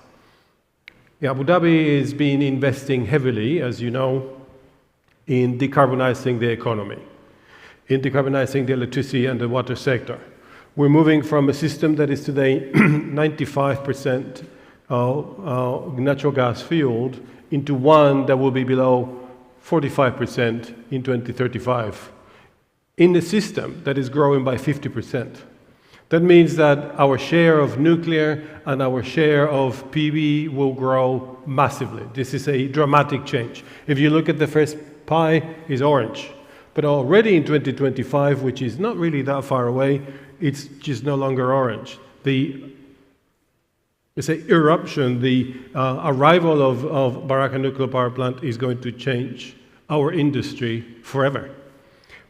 Abu Dhabi has been investing heavily, as you know, in decarbonizing the economy, in decarbonizing the electricity and the water sector. We're moving from a system that is today 95% natural gas fueled into one that will be below 45% in 2035, in a system that is growing by 50%. That means that our share of nuclear and our share of PV will grow massively. This is a dramatic change. If you look at the first pie, is orange. But already in 2025, which is not really that far away, it's just no longer orange. The eruption, the arrival of Baraka nuclear power plant is going to change our industry forever.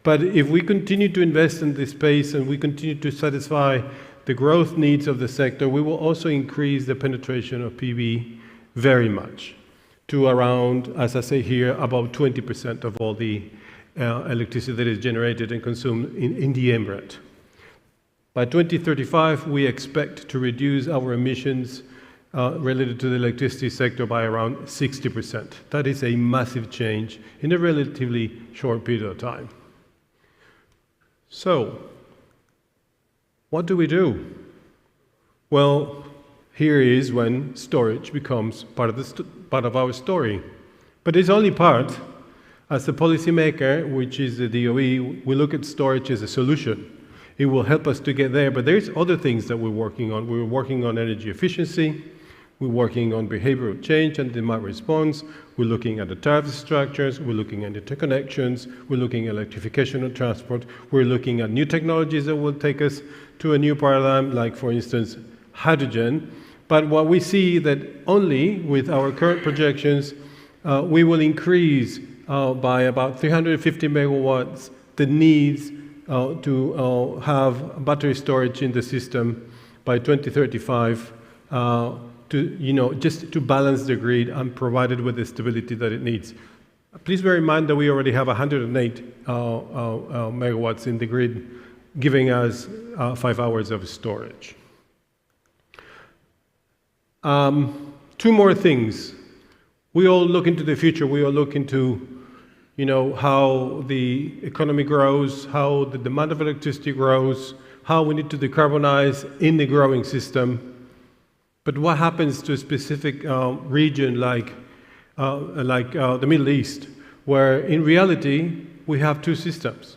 But if we continue to invest in this space and we continue to satisfy the growth needs of the sector, we will also increase the penetration of PV very much to around, as I say here, about 20% of all the electricity that is generated and consumed in the emirate. By 2035, we expect to reduce our emissions related to the electricity sector by around 60%. That is a massive change in a relatively short period of time. So, what do we do? Well, here is when storage becomes part of our story. But it's only part. As a policymaker, which is the DOE, we look at storage as a solution. It will help us to get there, but there's other things that we're working on. We're working on energy efficiency. We're working on behavioral change and demand response. We're looking at the tariff structures. We're looking at interconnections. We're looking at electrification of transport. We're looking at new technologies that will take us to a new paradigm, like, for instance, hydrogen. But what we see that only with our current projections, we will increase by about 350 megawatts the needs to have battery storage in the system by 2035 just to balance the grid and provide it with the stability that it needs. Please bear in mind that we already have 108 megawatts in the grid, giving us 5 hours of storage. Two more things. We all look into the future. We all look into how the economy grows, how the demand of electricity grows, how we need to decarbonize in the growing system. But what happens to a specific region like the Middle East, where in reality we have two systems.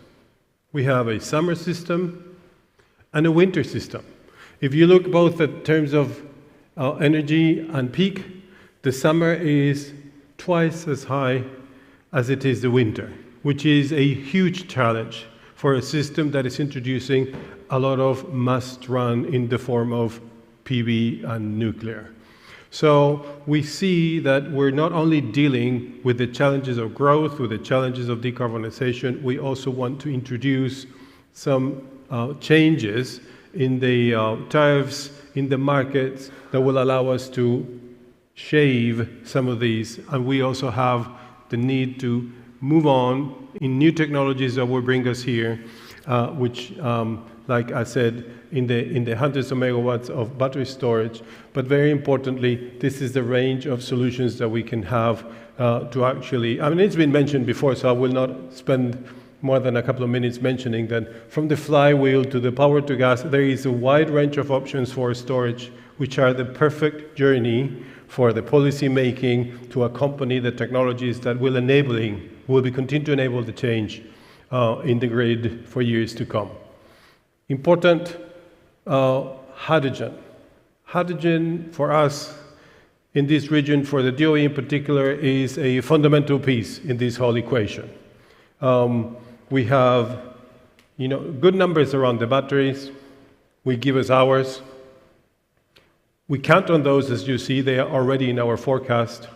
We have a summer system and a winter system. If you look both in terms of energy and peak, the summer is twice as high as it is the winter, which is a huge challenge for a system that is introducing a lot of must-run in the form of PV and nuclear. So we see that we're not only dealing with the challenges of growth, with the challenges of decarbonization, we also want to introduce some changes in the tariffs, in the markets, that will allow us to shave some of these. And we also have the need to move on in new technologies that will bring us here, which, like I said, in the hundreds of megawatts of battery storage. But very importantly, this is the range of solutions that we can have to actually, it's been mentioned before, so I will not spend more than a couple of minutes mentioning that from the flywheel to the power to gas, there is a wide range of options for storage, which are the perfect journey for the policy making to accompany the technologies that will continue to enable the change in the grid for years to come. Important, hydrogen. Hydrogen for us in this region, for the DOE in particular, is a fundamental piece in this whole equation. We have good numbers around the batteries. We give us hours. We count on those, as you see, they are already in our forecast.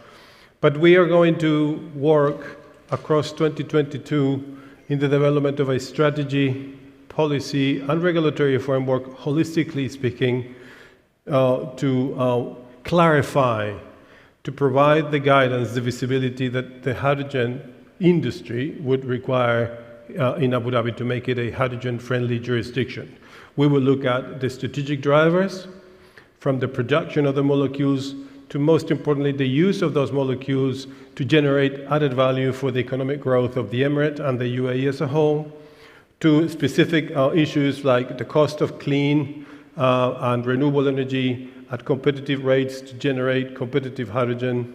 But we are going to work across 2022 in the development of a strategy, policy, and regulatory framework, holistically speaking, to clarify, to provide the guidance, the visibility that the hydrogen industry would require in Abu Dhabi to make it a hydrogen-friendly jurisdiction. We will look at the strategic drivers, from the production of the molecules to, most importantly, the use of those molecules to generate added value for the economic growth of the Emirate and the UAE as a whole, to specific issues like the cost of clean and renewable energy at competitive rates to generate competitive hydrogen,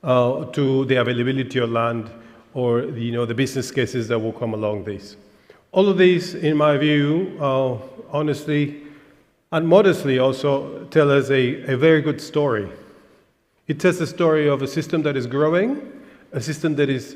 to the availability of land, or the business cases that will come along this. All of these, in my view, honestly and modestly also tell us a very good story. It tells the story of a system that is growing, a system that is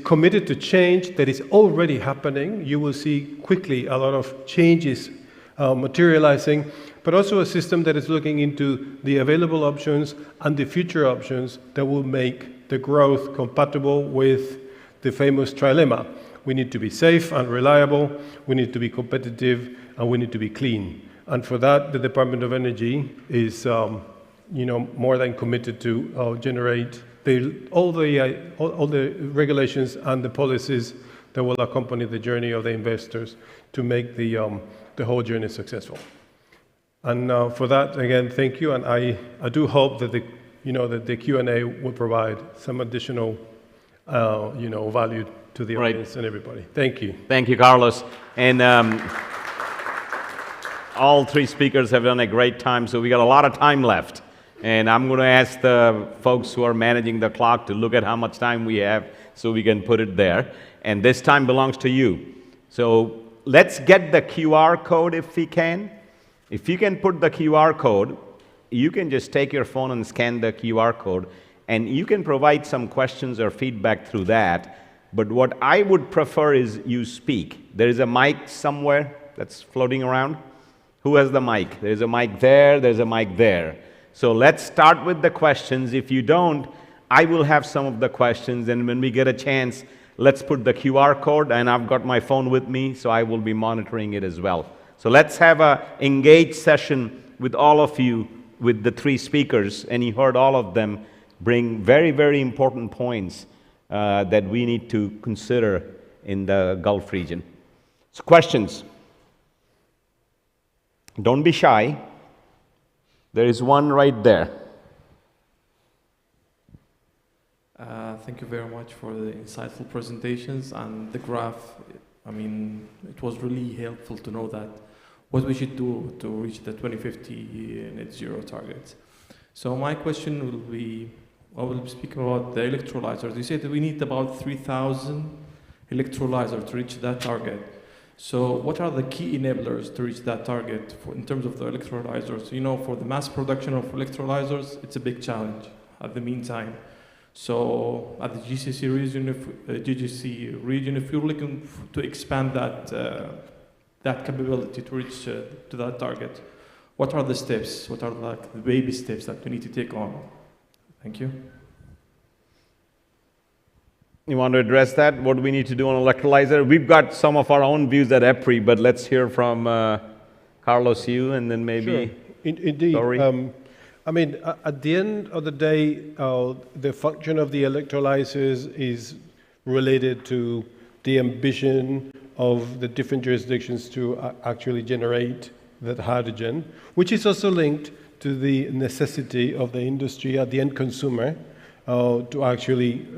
committed to change, that is already happening. You will see quickly a lot of changes materializing, but also a system that is looking into the available options and the future options that will make the growth compatible with the famous trilemma. We need to be safe and reliable, we need to be competitive, and we need to be clean. And for that, the Department of Energy is more than committed to generate all the regulations and the policies that will accompany the journey of the investors to make the whole journey successful. And for that, again, thank you. And I do hope that the Q&A will provide some additional value to the audience and everybody. Thank you. Thank you, Carlos. And all three speakers have done a great time, so we got a lot of time left. And I'm going to ask the folks who are managing the clock to look at how much time we have so we can put it there. And this time belongs to you. So let's get the QR code if we can. If you can put the QR code, you can just take your phone and scan the QR code, and you can provide some questions or feedback through that. But what I would prefer is you speak. There is a mic somewhere that's floating around. Who has the mic? There's a mic there, there's a mic there. So let's start with the questions. If you don't, I will have some of the questions, and when we get a chance, let's put the QR code, and I've got my phone with me, so I will be monitoring it as well. So let's have an engaged session with all of you, with the three speakers, and you heard all of them bring very, very important points that we need to consider in the Gulf region. So questions? Don't be shy. There is one right there. Thank you very much for the insightful presentations and the graph. I mean, it was really helpful to know that what we should do to reach the 2050 net zero targets. So my question will be, I will speak about the electrolyzers. You said that we need about 3,000 electrolyzers to reach that target. So what are the key enablers to reach that target in terms of the electrolyzers? For the mass production of electrolyzers, it's a big challenge at the meantime. So at the GCC region, if you're looking to expand that capability to reach to that target, what are the steps? What are the baby steps that we need to take on? Thank you. You want to address that? What do we need to do on electrolyzer? We've got some of our own views at EPRI, but let's hear from Carlos, you, and then maybe... Sure. Indeed. I mean, at the end of the day, the function of the electrolyzers is related to the ambition of the different jurisdictions to actually generate that hydrogen, which is also linked to the necessity of the industry at the end consumer to actually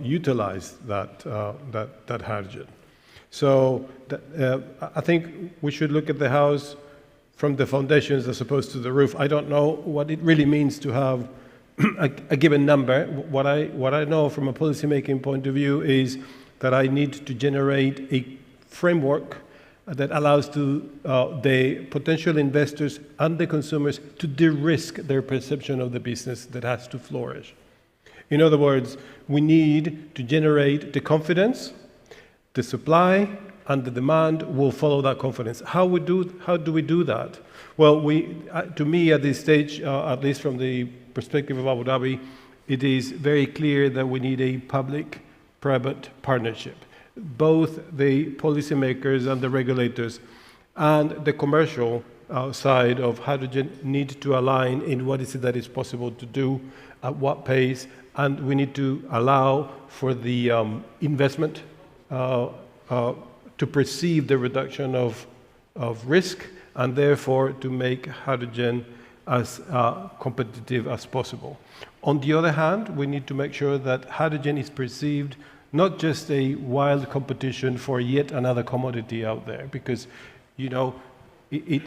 utilize that hydrogen. So I think we should look at the house from the foundations as opposed to the roof. I don't know what it really means to have a given number. What I know from a policymaking point of view is that I need to generate a framework that allows the potential investors and the consumers to de-risk their perception of the business that has to flourish. In other words, we need to generate the confidence, the supply, and the demand will follow that confidence. How do we do that? Well, to me at this stage, at least from the perspective of Abu Dhabi, it is very clear that we need a public-private partnership. Both the policymakers and the regulators and the commercial side of hydrogen need to align in what is it that is possible to do, at what pace, and we need to allow for the investment to perceive the reduction of risk, and therefore to make hydrogen as competitive as possible. On the other hand, we need to make sure that hydrogen is perceived not just a wild competition for yet another commodity out there, because, you know,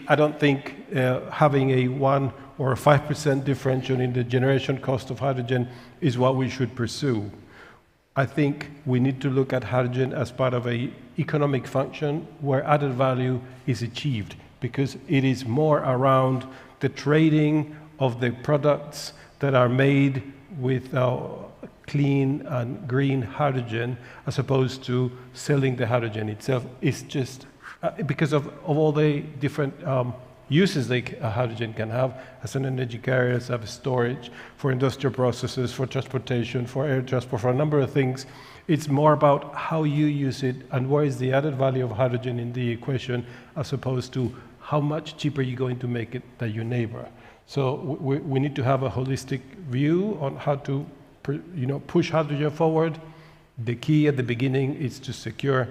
I don't think having a 1 or a 5% differential in the generation cost of hydrogen is what we should pursue. I think we need to look at hydrogen as part of an economic function where added value is achieved, because it is more around the trading of the products that are made with clean and green hydrogen, as opposed to selling the hydrogen itself. It's just because of all the different uses that hydrogen can have as an energy carrier, as a storage, for industrial processes, for transportation, for air transport, for a number of things. It's more about how you use it and where is the added value of hydrogen in the equation, as opposed to how much cheaper you're going to make it than your neighbor. So we need to have a holistic view on how to push hydrogen forward. The key at the beginning is to secure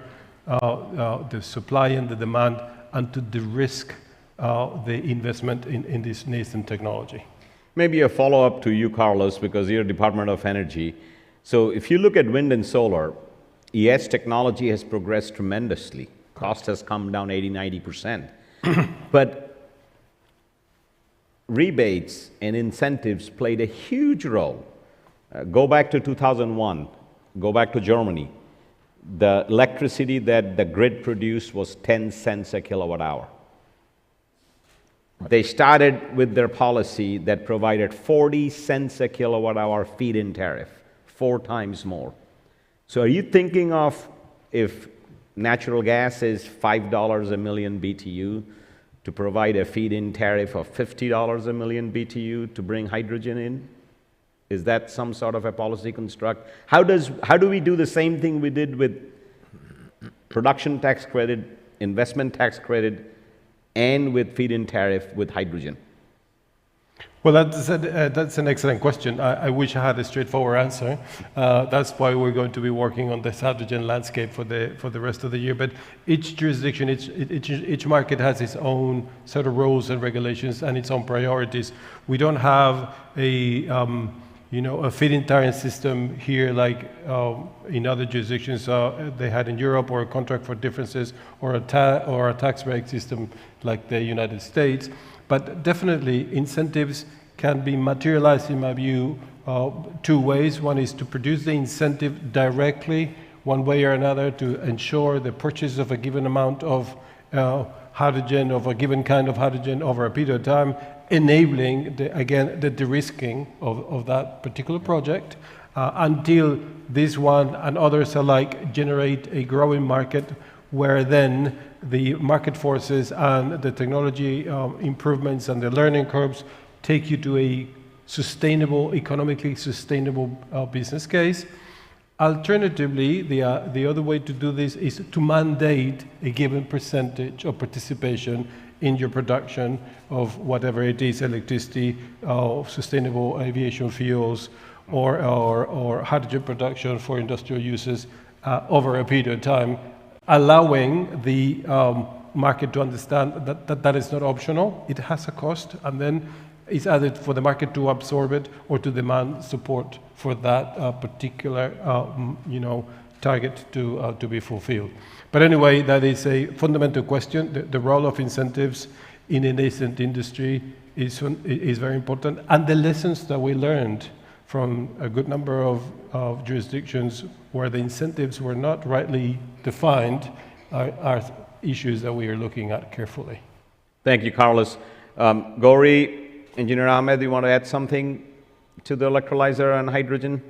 the supply and the demand, and to de-risk the investment in this nascent technology. Maybe a follow-up to you, Carlos, because you're Department of Energy. So if you look at wind and solar, yes, technology has progressed tremendously. Cost has come down 80–90%. But rebates and incentives played a huge role. Go back to 2001, go back to Germany. The electricity that the grid produced was 10 cents a kilowatt hour. They started with their policy that provided 40 cents a kilowatt hour feed-in tariff, 4 times more. So are you thinking of, if natural gas is $5 a million BTU, to provide a feed-in tariff of $50 a million BTU to bring hydrogen in? Is that some sort of a policy construct? How do we do the same thing we did with production tax credit, investment tax credit, and with feed-in tariff with hydrogen? Well, that's an excellent question. I wish I had a straightforward answer. That's why we're going to be working on this hydrogen landscape for the rest of the year. But each jurisdiction, each market has its own set of rules and regulations and its own priorities. We don't have a feed-in tariff system here like in other jurisdictions they had in Europe, or a contract for differences, or a tax break system like the United States. But definitely incentives can be materialized, in my view, 2 ways. One is to produce the incentive directly, one way or another, to ensure the purchase of a given amount of hydrogen, of a given kind of hydrogen over a period of time, enabling, the de-risking of that particular project until this one and others alike generate a growing market, where then the market forces and the technology improvements and the learning curves take you to a sustainable, economically sustainable business case. Alternatively, the other way to do this is to mandate a given percentage of participation in your production of whatever it is, electricity, sustainable aviation fuels, or hydrogen production for industrial uses over a period of time, allowing the market to understand that is not optional. It has a cost, and then it's either for the market to absorb it or to demand support for that particular target to be fulfilled. But anyway, that is a fundamental question. The role of incentives in a nascent industry is very important, and the lessons that we learned from a good number of jurisdictions where the incentives were not rightly defined are issues that we are looking at carefully. Thank you, Carlos. Gauri, Engineer Ahmed, you want to add something to the electrolyzer and hydrogen?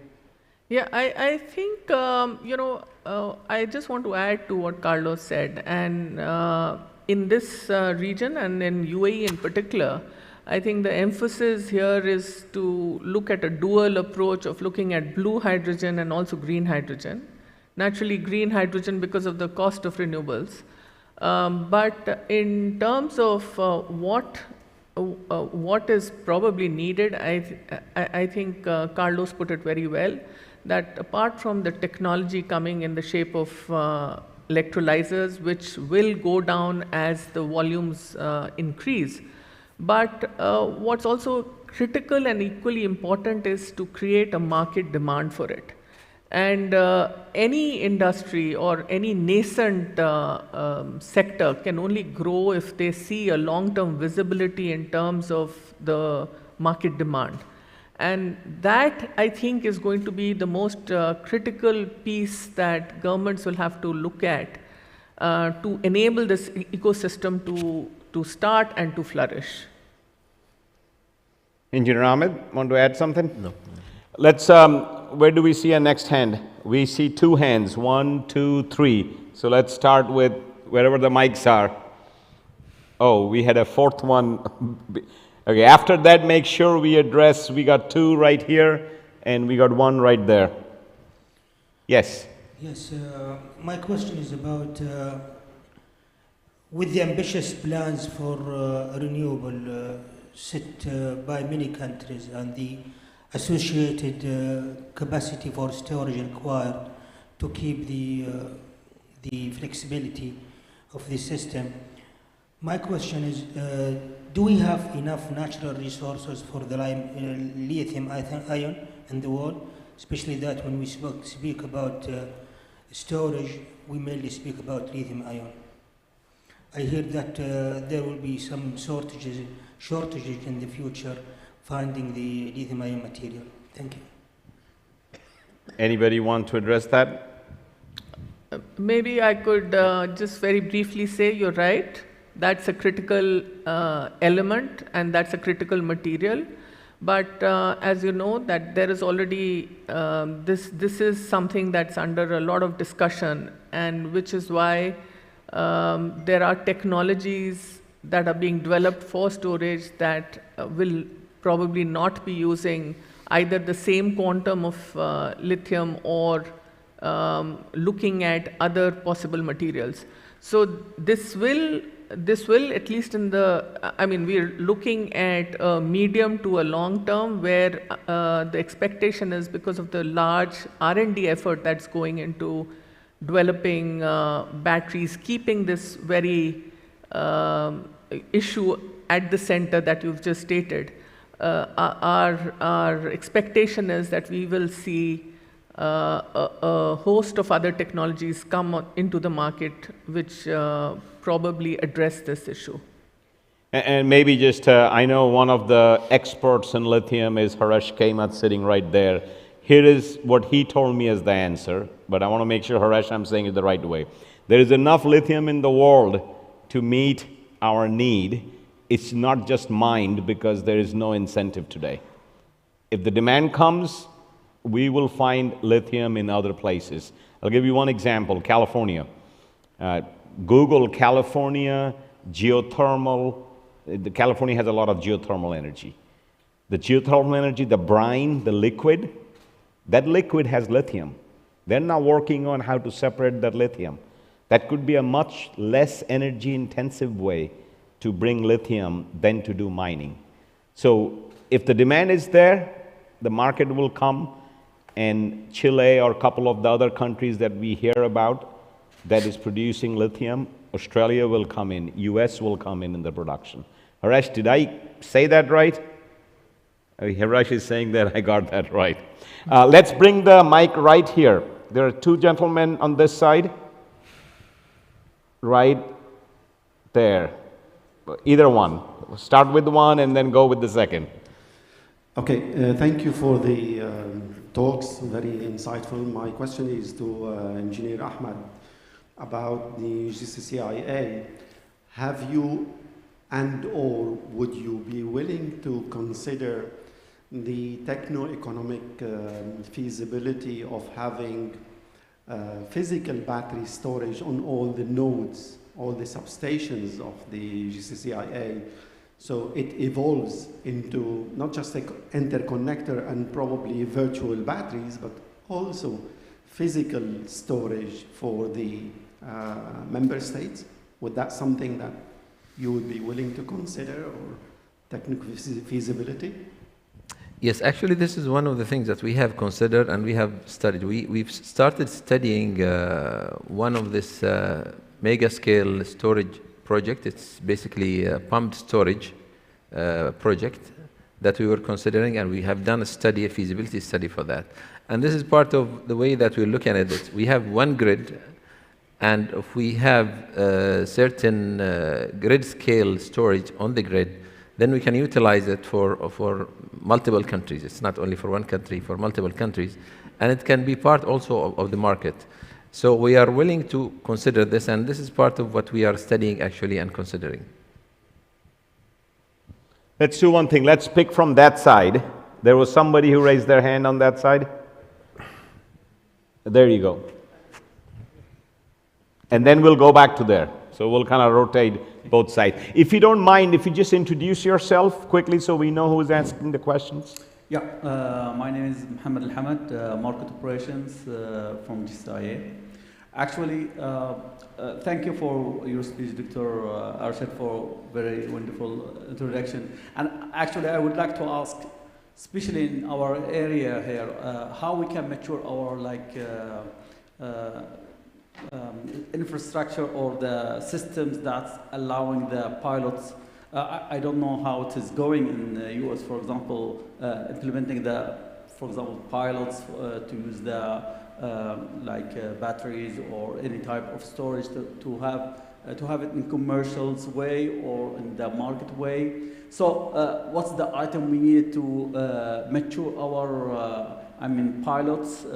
Yeah, I think, I just want to add to what Carlos said. And in this region, and in UAE in particular, I think the emphasis here is to look at a dual approach of looking at blue hydrogen and also green hydrogen. Naturally, green hydrogen because of the cost of renewables. But in terms of what is probably needed, I think Carlos put it very well, that apart from the technology coming in the shape of electrolyzers, which will go down as the volumes increase, but what's also critical and equally important is to create a market demand for it. And any industry or any nascent sector can only grow if they see a long-term visibility in terms of the market demand. And that, I think, is going to be the most critical piece that governments will have to look at to enable this ecosystem to start and to flourish. Engineer Ahmed, want to add something? No. Let's, where do we see our next hand? We see two hands, 1, 2, 3. So let's start with wherever the mics are. Oh, we had a fourth one. Okay, after that, make sure we address, we got 2 right here, and we got 1 right there. Yes? Yes, my question is about, with the ambitious plans for renewable set by many countries and the associated capacity for storage required to keep the flexibility of the system. My question is, do we have enough natural resources for the lithium ion in the world? Especially that when we speak about storage, we mainly speak about lithium ion. I hear that there will be some shortages in the future finding the lithium ion material. Thank you. Anybody want to address that? Maybe I could just very briefly say you're right. That's a critical element and that's a critical material. But as you know, that there is already, this is something that's under a lot of discussion, and which is why there are technologies that are being developed for storage that will probably not be using either the same quantum of lithium or looking at other possible materials. So this will, at least in the, I mean, we're looking at a medium to a long term where the expectation is, because of the large R&D effort that's going into developing batteries, keeping this very issue at the center that you've just stated. Our expectation is that we will see a host of other technologies come into the market which probably address this issue. And maybe just, I know one of the experts in lithium is Harish Kaimat sitting right there. Here is what he told me as the answer, but I want to make sure, Harish, I'm saying it the right way. There is enough lithium in the world to meet our need. It's not just mined because there is no incentive today. If the demand comes, we will find lithium in other places. I'll give you one example, California. Google California geothermal. California has a lot of geothermal energy. The geothermal energy, the brine, the liquid, that liquid has lithium. They're now working on how to separate that lithium. That could be a much less energy intensive way to bring lithium than to do mining. So if the demand is there, the market will come, and Chile or a couple of the other countries that we hear about that is producing lithium, Australia will come in, US will come in the production. Harish, did I say that right? Harish is saying that I got that right. Let's bring the mic right here. There are 2 gentlemen on this side. Right there. Either one. Start with one and then go with the second. Okay, thank you for the talks, very insightful. My question is to Engineer Ahmed about the GCCIA. Have you and/or would you be willing to consider the techno-economic feasibility of having physical battery storage on all the nodes, all the substations of the GCCIA, so it evolves into not just an interconnector and probably virtual batteries, but also physical storage for the member states? Would that something that you would be willing to consider, or technical feasibility? Yes, actually, this is one of the things that we have considered and we have studied. We've started studying one of this mega scale storage project. It's basically a pumped storage project that we were considering, and we have done a study, a feasibility study for that. And this is part of the way that we're looking at it. We have one grid, and if we have certain grid scale storage on the grid, then we can utilize it for multiple countries. It's not only for one country, for multiple countries, and it can be part also of the market. So we are willing to consider this, and this is part of what we are studying actually and considering. Let's do one thing. Let's pick from that side. There was somebody who raised their hand on that side. There you go. And then we'll go back to there. So we'll kind of rotate both sides. If you don't mind, if you just introduce yourself quickly so we know who's asking the questions. Yeah, my name is Mohammed Al-Hamad, Market Operations from GCCIA. Actually, thank you for your speech, Dr. Arshad, for very wonderful introduction. And actually, I would like to ask, especially in our area here, how we can mature our infrastructure or the systems that's allowing the pilots. I don't know how it is going in the US, for example, implementing for example, pilots to use the batteries or any type of storage to have it in commercial way or in the market way. So what's the item we need to mature our pilots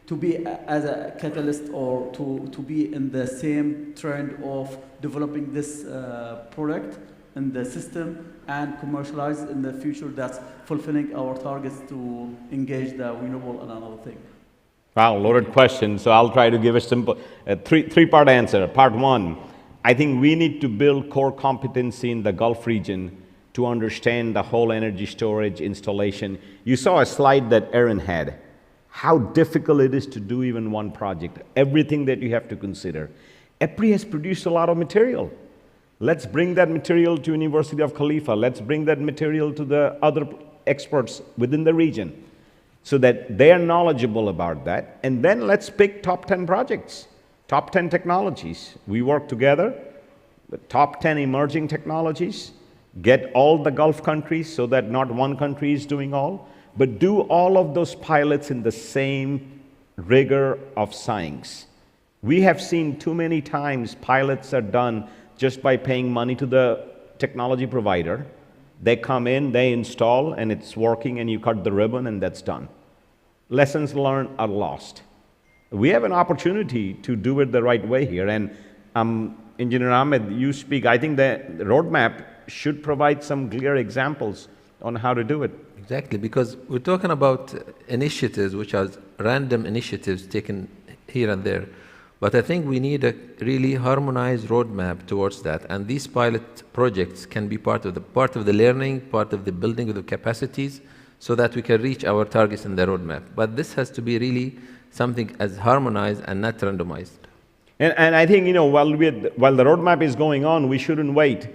to be as a catalyst or to be in the same trend of developing this product in the system and commercialize in the future, that's fulfilling our targets to engage the renewable and another thing. Wow, loaded question. So I'll try to give a simple three-part answer. Part one, I think we need to build core competency in the Gulf region to understand the whole energy storage installation. You saw a slide that Aaron had. How difficult it is to do even one project, everything that you have to consider. EPRI has produced a lot of material. Let's bring that material to University of Khalifa. Let's bring that material to the other experts within the region so that they are knowledgeable about that. And then let's pick top 10 projects, top 10 technologies. We work together, the top 10 emerging technologies, get all the Gulf countries so that not one country is doing all, but do all of those pilots in the same rigor of science. We have seen too many times pilots are done just by paying money to the technology provider. They come in, they install, and it's working, and you cut the ribbon, and that's done. Lessons learned are lost. We have an opportunity to do it the right way here, and Engineer Ahmed, you speak. I think the roadmap should provide some clear examples on how to do it. Exactly, because we're talking about initiatives which are random initiatives taken here and there. But I think we need a really harmonized roadmap towards that. And these pilot projects can be part of the learning, part of the building of the capacities, so that we can reach our targets in the roadmap. But this has to be really something as harmonized and not randomized. And I think, while the roadmap is going on, we shouldn't wait.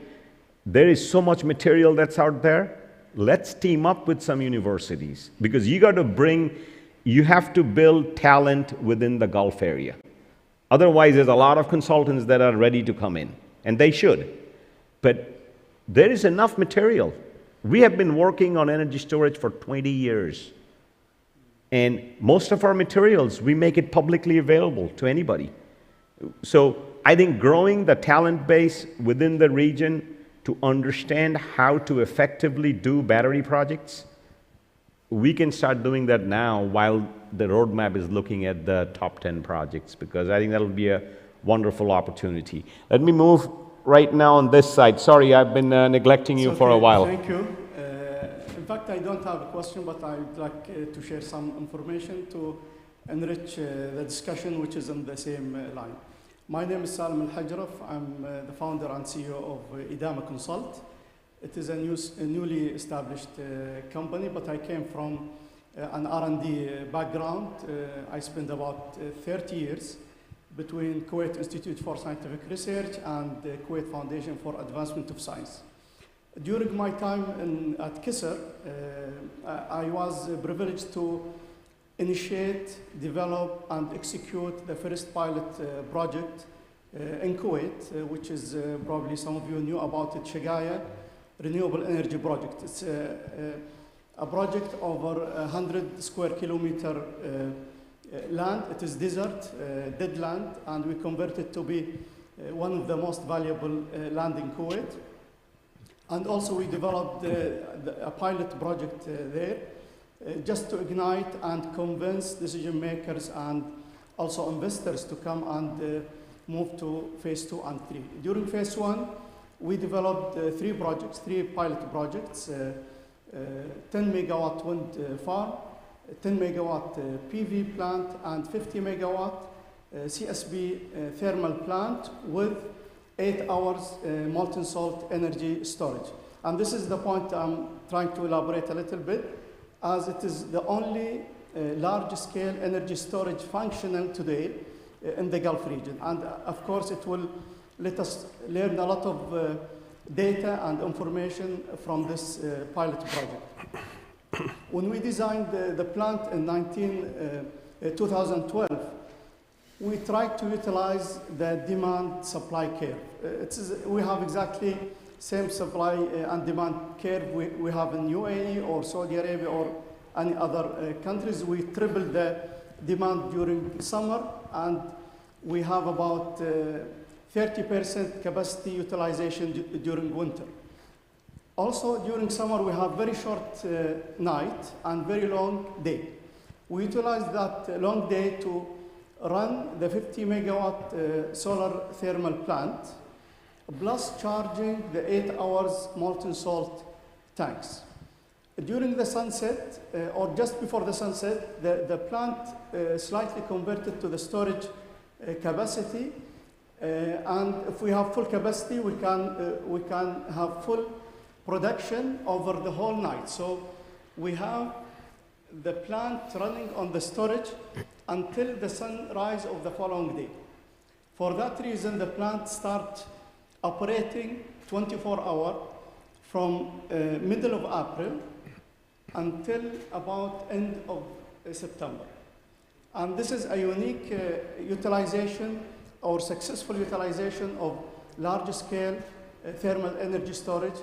There is so much material that's out there. Let's team up with some universities, because you have to build talent within the Gulf area. Otherwise, there's a lot of consultants that are ready to come in, and they should. But there is enough material. We have been working on energy storage for 20 years. And most of our materials, we make it publicly available to anybody. So I think growing the talent base within the region to understand how to effectively do battery projects, we can start doing that now while the roadmap is looking at the top 10 projects, because I think that'll be a wonderful opportunity. Let me move right now on this side. Sorry, I've been neglecting you for a while. Thank you. In fact, I don't have a question, but I'd like to share some information to enrich the discussion, which is on the same line. My name is Salim Al-Hajraf. I'm the founder and CEO of Idama Consult. It is a newly established company, but I came from an R&D background. I spent about 30 years between Kuwait Institute for Scientific Research and the Kuwait Foundation for Advancement of Science. During my time at KISR, I was privileged to initiate, develop, and execute the first pilot project in Kuwait, which is probably some of you knew about it, GCCIA Renewable Energy Project. It's a project over 100 square kilometer land. It is desert, dead land, and we convert it to be one of the most valuable land in Kuwait. And also we developed a pilot project there just to ignite and convince decision makers and also investors to come and move to phase 2 and 3. During phase 1, we developed three pilot projects, 10 megawatt wind farm, 10 megawatt PV plant, and 50 megawatt CSB thermal plant with 8 hours molten salt energy storage. And this is the point I'm trying to elaborate a little bit, as it is the only large-scale energy storage functional today in the Gulf region. And of course, it will let us learn a lot of data and information from this pilot project. When we designed the plant in 2012, we tried to utilize the demand-supply curve. We have exactly same supply and demand curve we have in UAE or Saudi Arabia or any other countries. We tripled the demand during summer, and we have about 30% capacity utilization during winter. Also, during summer, we have very short night and very long day. We utilize that long day to run the 50 megawatt solar thermal plant, plus charging the 8 hours molten salt tanks. During the sunset, or just before the sunset, the plant slightly converted to the storage capacity, and if we have full capacity, we can have full production over the whole night. So we have the plant running on the storage until the sunrise of the following day. For that reason, the plant starts operating 24 hours from middle of April until about end of September. And this is a unique utilization or successful utilization of large-scale thermal energy storage.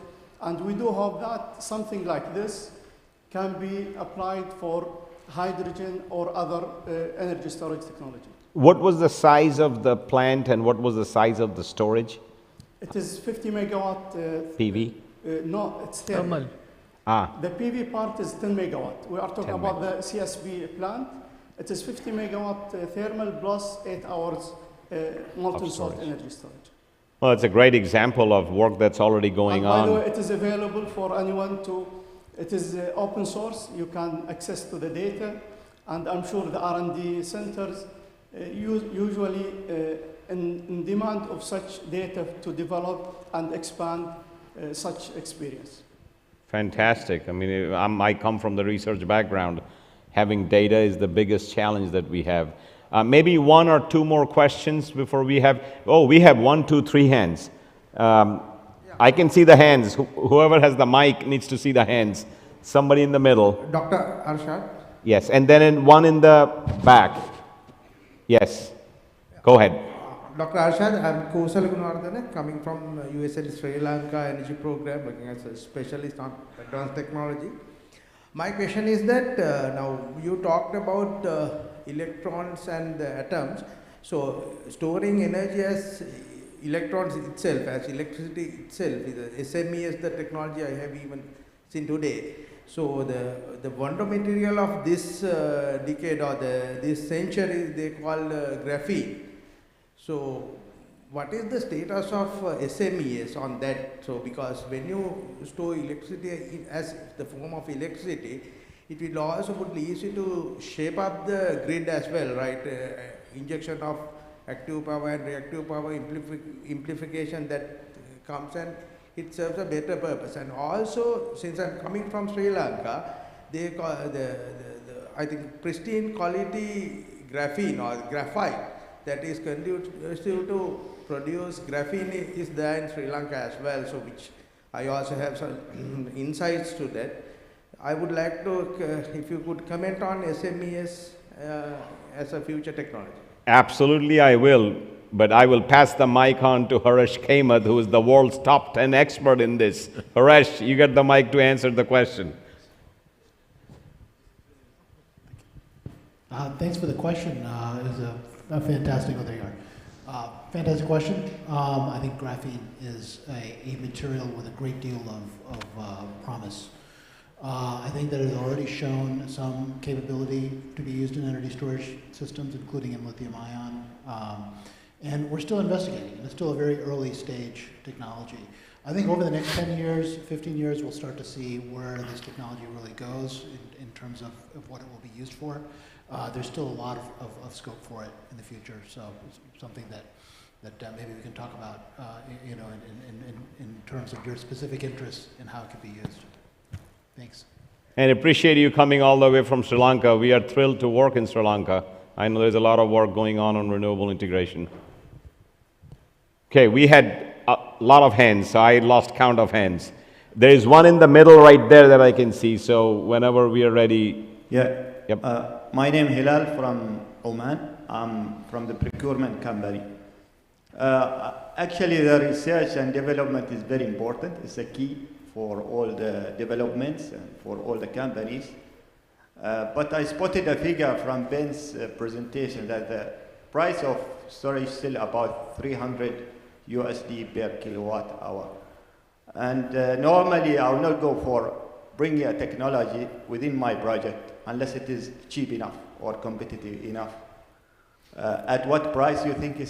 And we do hope that something like this can be applied for hydrogen or other energy storage technology. What was the size of the plant and what was the size of the storage? It is 50 megawatt. PV? No, it's thermal. The PV part is 10 megawatt. We are talking about the CSB plant. It is 50 megawatt thermal plus 8 hours molten salt energy storage. Well, it's a great example of work that's already going on. By the way, it is available for anyone to, it is open source. You can access to the data, and I'm sure the R&D centers usually in demand of such data to develop and expand such experience. Fantastic. I mean, I come from the research background. Having data is the biggest challenge that we have. Maybe one or two more questions before we have, we have 1, 2, 3 hands. I can see the hands. Whoever has the mic needs to see the hands. Somebody in the middle. Dr. Arshad? Yes, and then one in the back. Yes, go ahead. Dr. Arshad, I'm Kosal Gunwardhana, coming from USL Sri Lanka Energy Program, working as a specialist on advanced technology. My question is that now you talked about electrons and the atoms. So storing energy as electrons itself, as electricity itself, is SME is the technology I have even seen today. So the wonder material of this decade or this century they call graphene. So what is the status of SMEs on that? So because when you store electricity as the form of electricity, it will also would be easy to shape up the grid as well, right? Injection of active power and reactive power amplification that comes, and it serves a better purpose. And also, since I'm coming from Sri Lanka, they call I think pristine quality graphene or graphite that is conducive to produce graphene is there in Sri Lanka as well, so which I also have some insights to that. I would like to, if you could comment on SMES as a future technology. Absolutely, I will. But I will pass the mic on to Haresh Kamath, who is the world's top 10 expert in this. Haresh, you get the mic to answer the question. Thanks for the question. It was a fantastic, oh, there you are. Fantastic question. I think graphene is a material with a great deal of promise. I think that it has already shown some capability to be used in energy storage systems, including in lithium ion. And we're still investigating. It's still a very early stage technology. I think over the next 10 years, 15 years, we'll start to see where this technology really goes in terms of what it will be used for. There's still a lot of scope for it in the future, so it's something that maybe we can talk about, you know, in terms of your specific interests and how it could be used. Thanks. And appreciate you coming all the way from Sri Lanka. We are thrilled to work in Sri Lanka. I know there's a lot of work going on renewable integration. Okay, we had a lot of hands, so I lost count of hands. There is one in the middle right there that I can see, so whenever we are ready. Yeah. Yep. My name is Hilal from Oman. I'm from the procurement company. Actually, the research and development is very important. It's a key for all the developments and for all the companies. But I spotted a figure from Ben's presentation that the price of storage is still about 300 USD per kilowatt hour. And normally I will not go for bringing a technology within my project unless it is cheap enough or competitive enough. At what price you think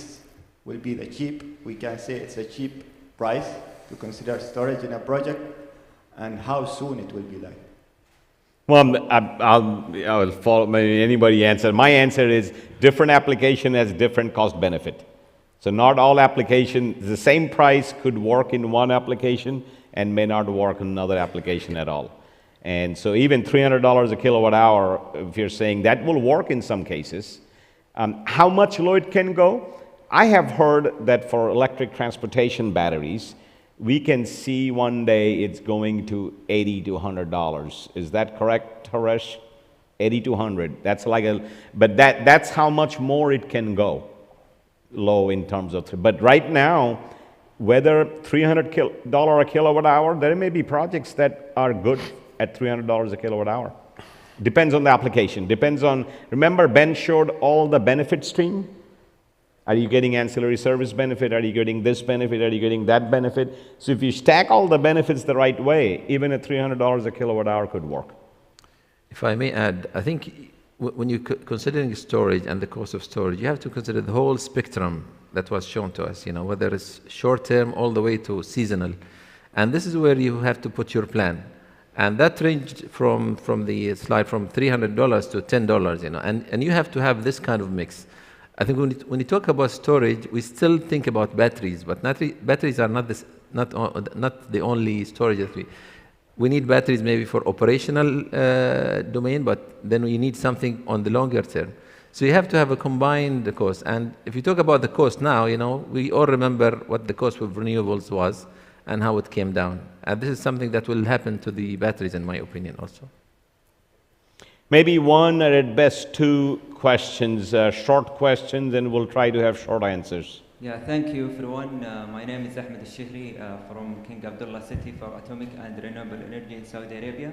will be the cheap? We can say it's a cheap price to consider storage in a project, and how soon it will be like? Well, I will follow anybody answer. My answer is different application has different cost benefit. So not all applications, the same price could work in one application and may not work in another application at all. And so even $300 a kilowatt hour, if you're saying that will work in some cases, how much low it can go? I have heard that for electric transportation batteries, we can see one day it's going to $80 to $100. Is that correct, Haresh? 80 to 100. That's like but that's how much more it can go low in terms of. But right now, whether $300 a kilowatt hour, there may be projects that are good at $300 a kilowatt hour. Depends on the application. Depends on. Remember, Ben showed all the benefit stream. Are you getting ancillary service benefit? Are you getting this benefit? Are you getting that benefit? So if you stack all the benefits the right way, even at $300 a kilowatt hour could work. If I may add, I think when you're considering storage and the cost of storage, you have to consider the whole spectrum that was shown to us, you know, whether it's short-term all the way to seasonal. And this is where you have to put your plan. And that ranged from the slide from $300 to $10, you know, and you have to have this kind of mix. I think when you talk about storage, we still think about batteries, but batteries are not the only storage that we need batteries maybe for operational domain, but then we need something on the longer term. So you have to have a combined cost. And if you talk about the cost now, you know, we all remember what the cost of renewables was and how it came down. And this is something that will happen to the batteries, in my opinion, also. Maybe one or at best two questions, short questions, and we'll try to have short answers. Yeah, thank you everyone. My name is Ahmed Al-Shihri from King Abdullah City for Atomic and Renewable Energy in Saudi Arabia.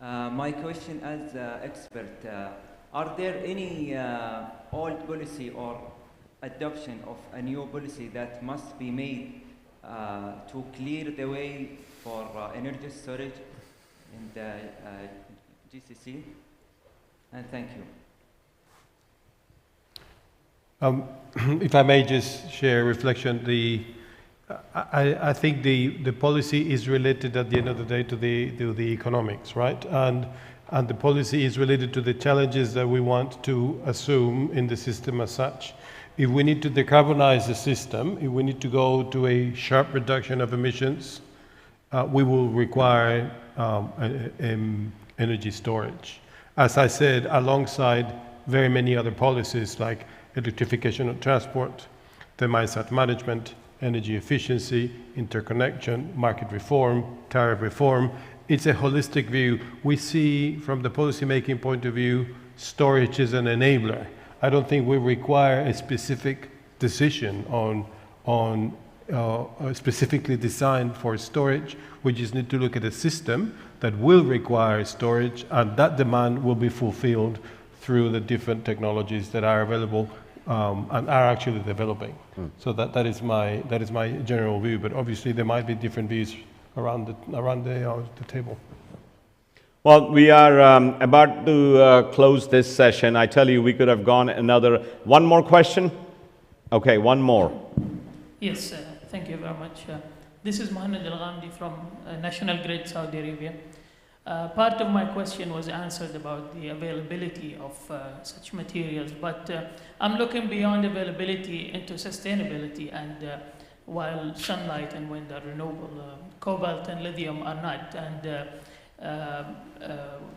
My question as expert, are there any old policy or adoption of a new policy that must be made to clear the way for energy storage in the GCC? And thank you. If I may just share a reflection, I think the policy is related at the end of the day to the economics, right? And the policy is related to the challenges that we want to assume in the system as such. If we need to decarbonize the system, if we need to go to a sharp reduction of emissions, we will require energy storage. As I said, alongside very many other policies like electrification of transport, demand-side management, energy efficiency, interconnection, market reform, tariff reform. It's a holistic view. We see, from the policymaking point of view, storage is an enabler. I don't think we require a specific decision on specifically designed for storage. We just need to look at a system that will require storage, and that demand will be fulfilled through the different technologies that are available and are actually developing. So that is my general view. But obviously there might be different views around the table. Well, we are about to close this session. I tell you, we could have gone one more question? Okay, one more. Yes, thank you very much. This is Mohammed Al-Ghamdi from National Grid, Saudi Arabia. Part of my question was answered about the availability of such materials, but I'm looking beyond availability into sustainability, and while sunlight and wind are renewable, cobalt and lithium are not, and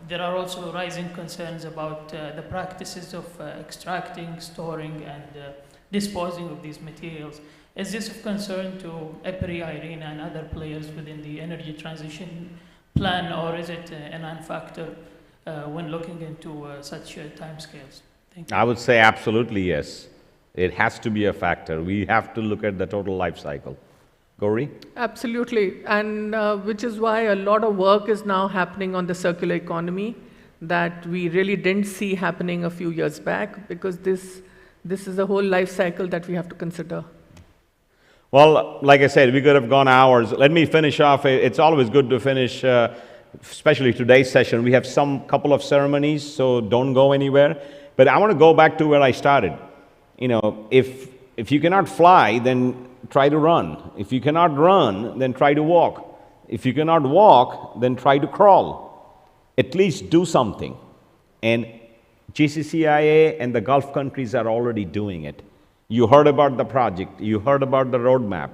there are also rising concerns about the practices of extracting, storing, and disposing of these materials. Is this of concern to EPRI, IRENA, and other players within the energy transition plan, or is it a non-factor when looking into such timescales? Thank you. I would say absolutely yes. It has to be a factor. We have to look at the total life cycle. Gauri? Absolutely, and which is why a lot of work is now happening on the circular economy that we really didn't see happening a few years back, because this is a whole life cycle that we have to consider. Well, like I said, we could have gone hours. Let me finish off. It's always good to finish, especially today's session. We have couple of ceremonies, so don't go anywhere. But I want to go back to where I started. You know, if you cannot fly, then try to run. If you cannot run, then try to walk. If you cannot walk, then try to crawl. At least do something. And GCCIA and the Gulf countries are already doing it. You heard about the project. You heard about the roadmap.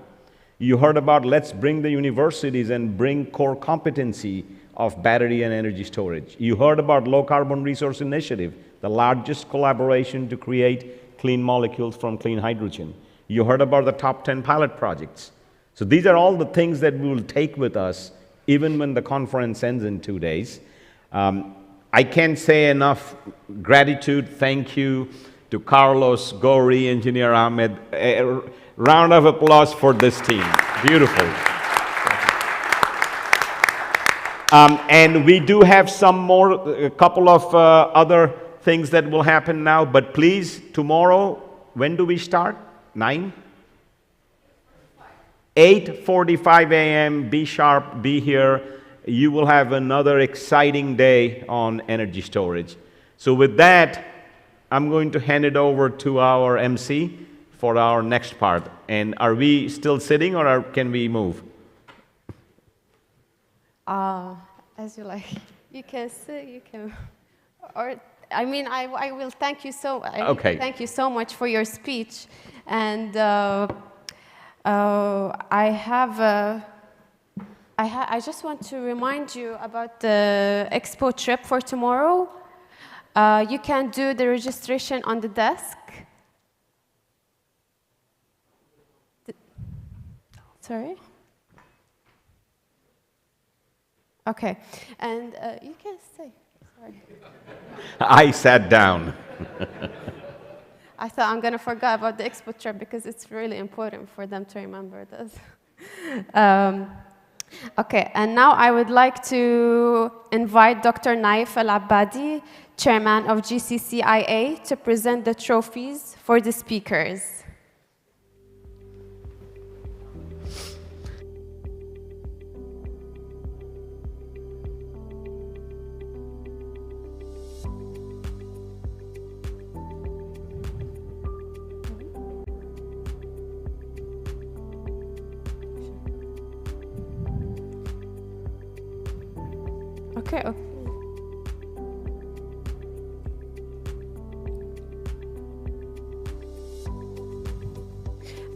You heard about let's bring the universities and bring core competency of battery and energy storage. You heard about Low Carbon Resource Initiative, the largest collaboration to create clean molecules from clean hydrogen. You heard about the top 10 pilot projects. So these are all the things that we will take with us even when the conference ends in 2 days. I can't say enough gratitude, thank you to Carlos, Gauri, Engineer Ahmed. A round of applause for this team. Beautiful. And we do have a couple of other things that will happen now, but please, tomorrow, when do we start? 9? 8:45 a.m., be sharp, be here. You will have another exciting day on energy storage. So with that, I'm going to hand it over to our MC for our next part. And are we still sitting, or can we move? As you like. You can sit, you can, or I mean, I will thank you thank you so much for your speech, and I just want to remind you about the expo trip for tomorrow. You can do the registration on the desk. Sorry? Okay, and you can stay. Sorry. I sat down. I thought I'm going to forget about the expo trip because it's really important for them to remember this. Okay, and now I would like to invite Dr. Naif Al-Abadi, Chairman of GCCIA, to present the trophies for the speakers. Okay.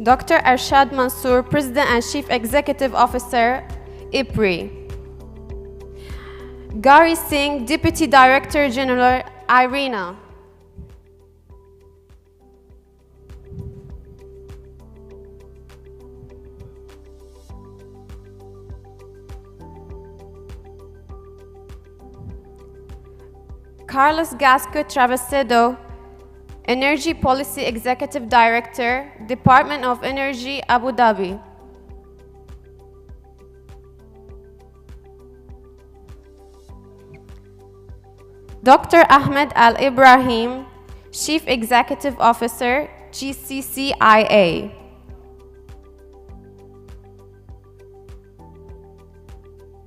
Dr. Arshad Mansour, President and Chief Executive Officer, EPRI. Gary Singh, Deputy Director General, IRENA. Carlos Gasco Travasedo, Energy Policy Executive Director, Department of Energy, Abu Dhabi. Dr. Ahmed Al Ibrahim, Chief Executive Officer, GCCIA.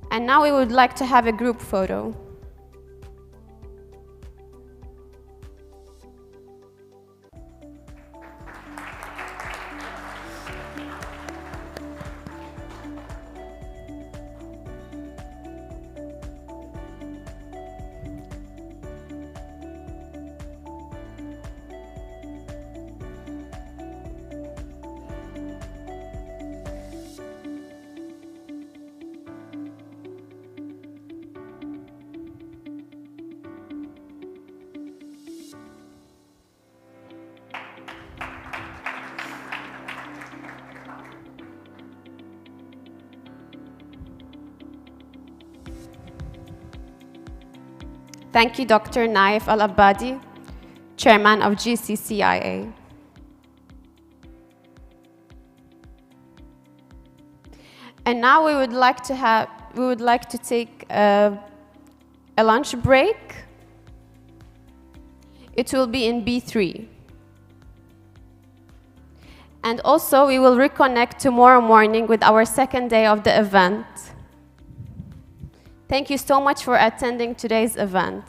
And now we would like to have a group photo. Thank you, Dr. Naif Al-Abadi, Chairman of GCCIA. And now we would like to take a lunch break. It will be in B3. And also we will reconnect tomorrow morning with our second day of the event. Thank you so much for attending today's event.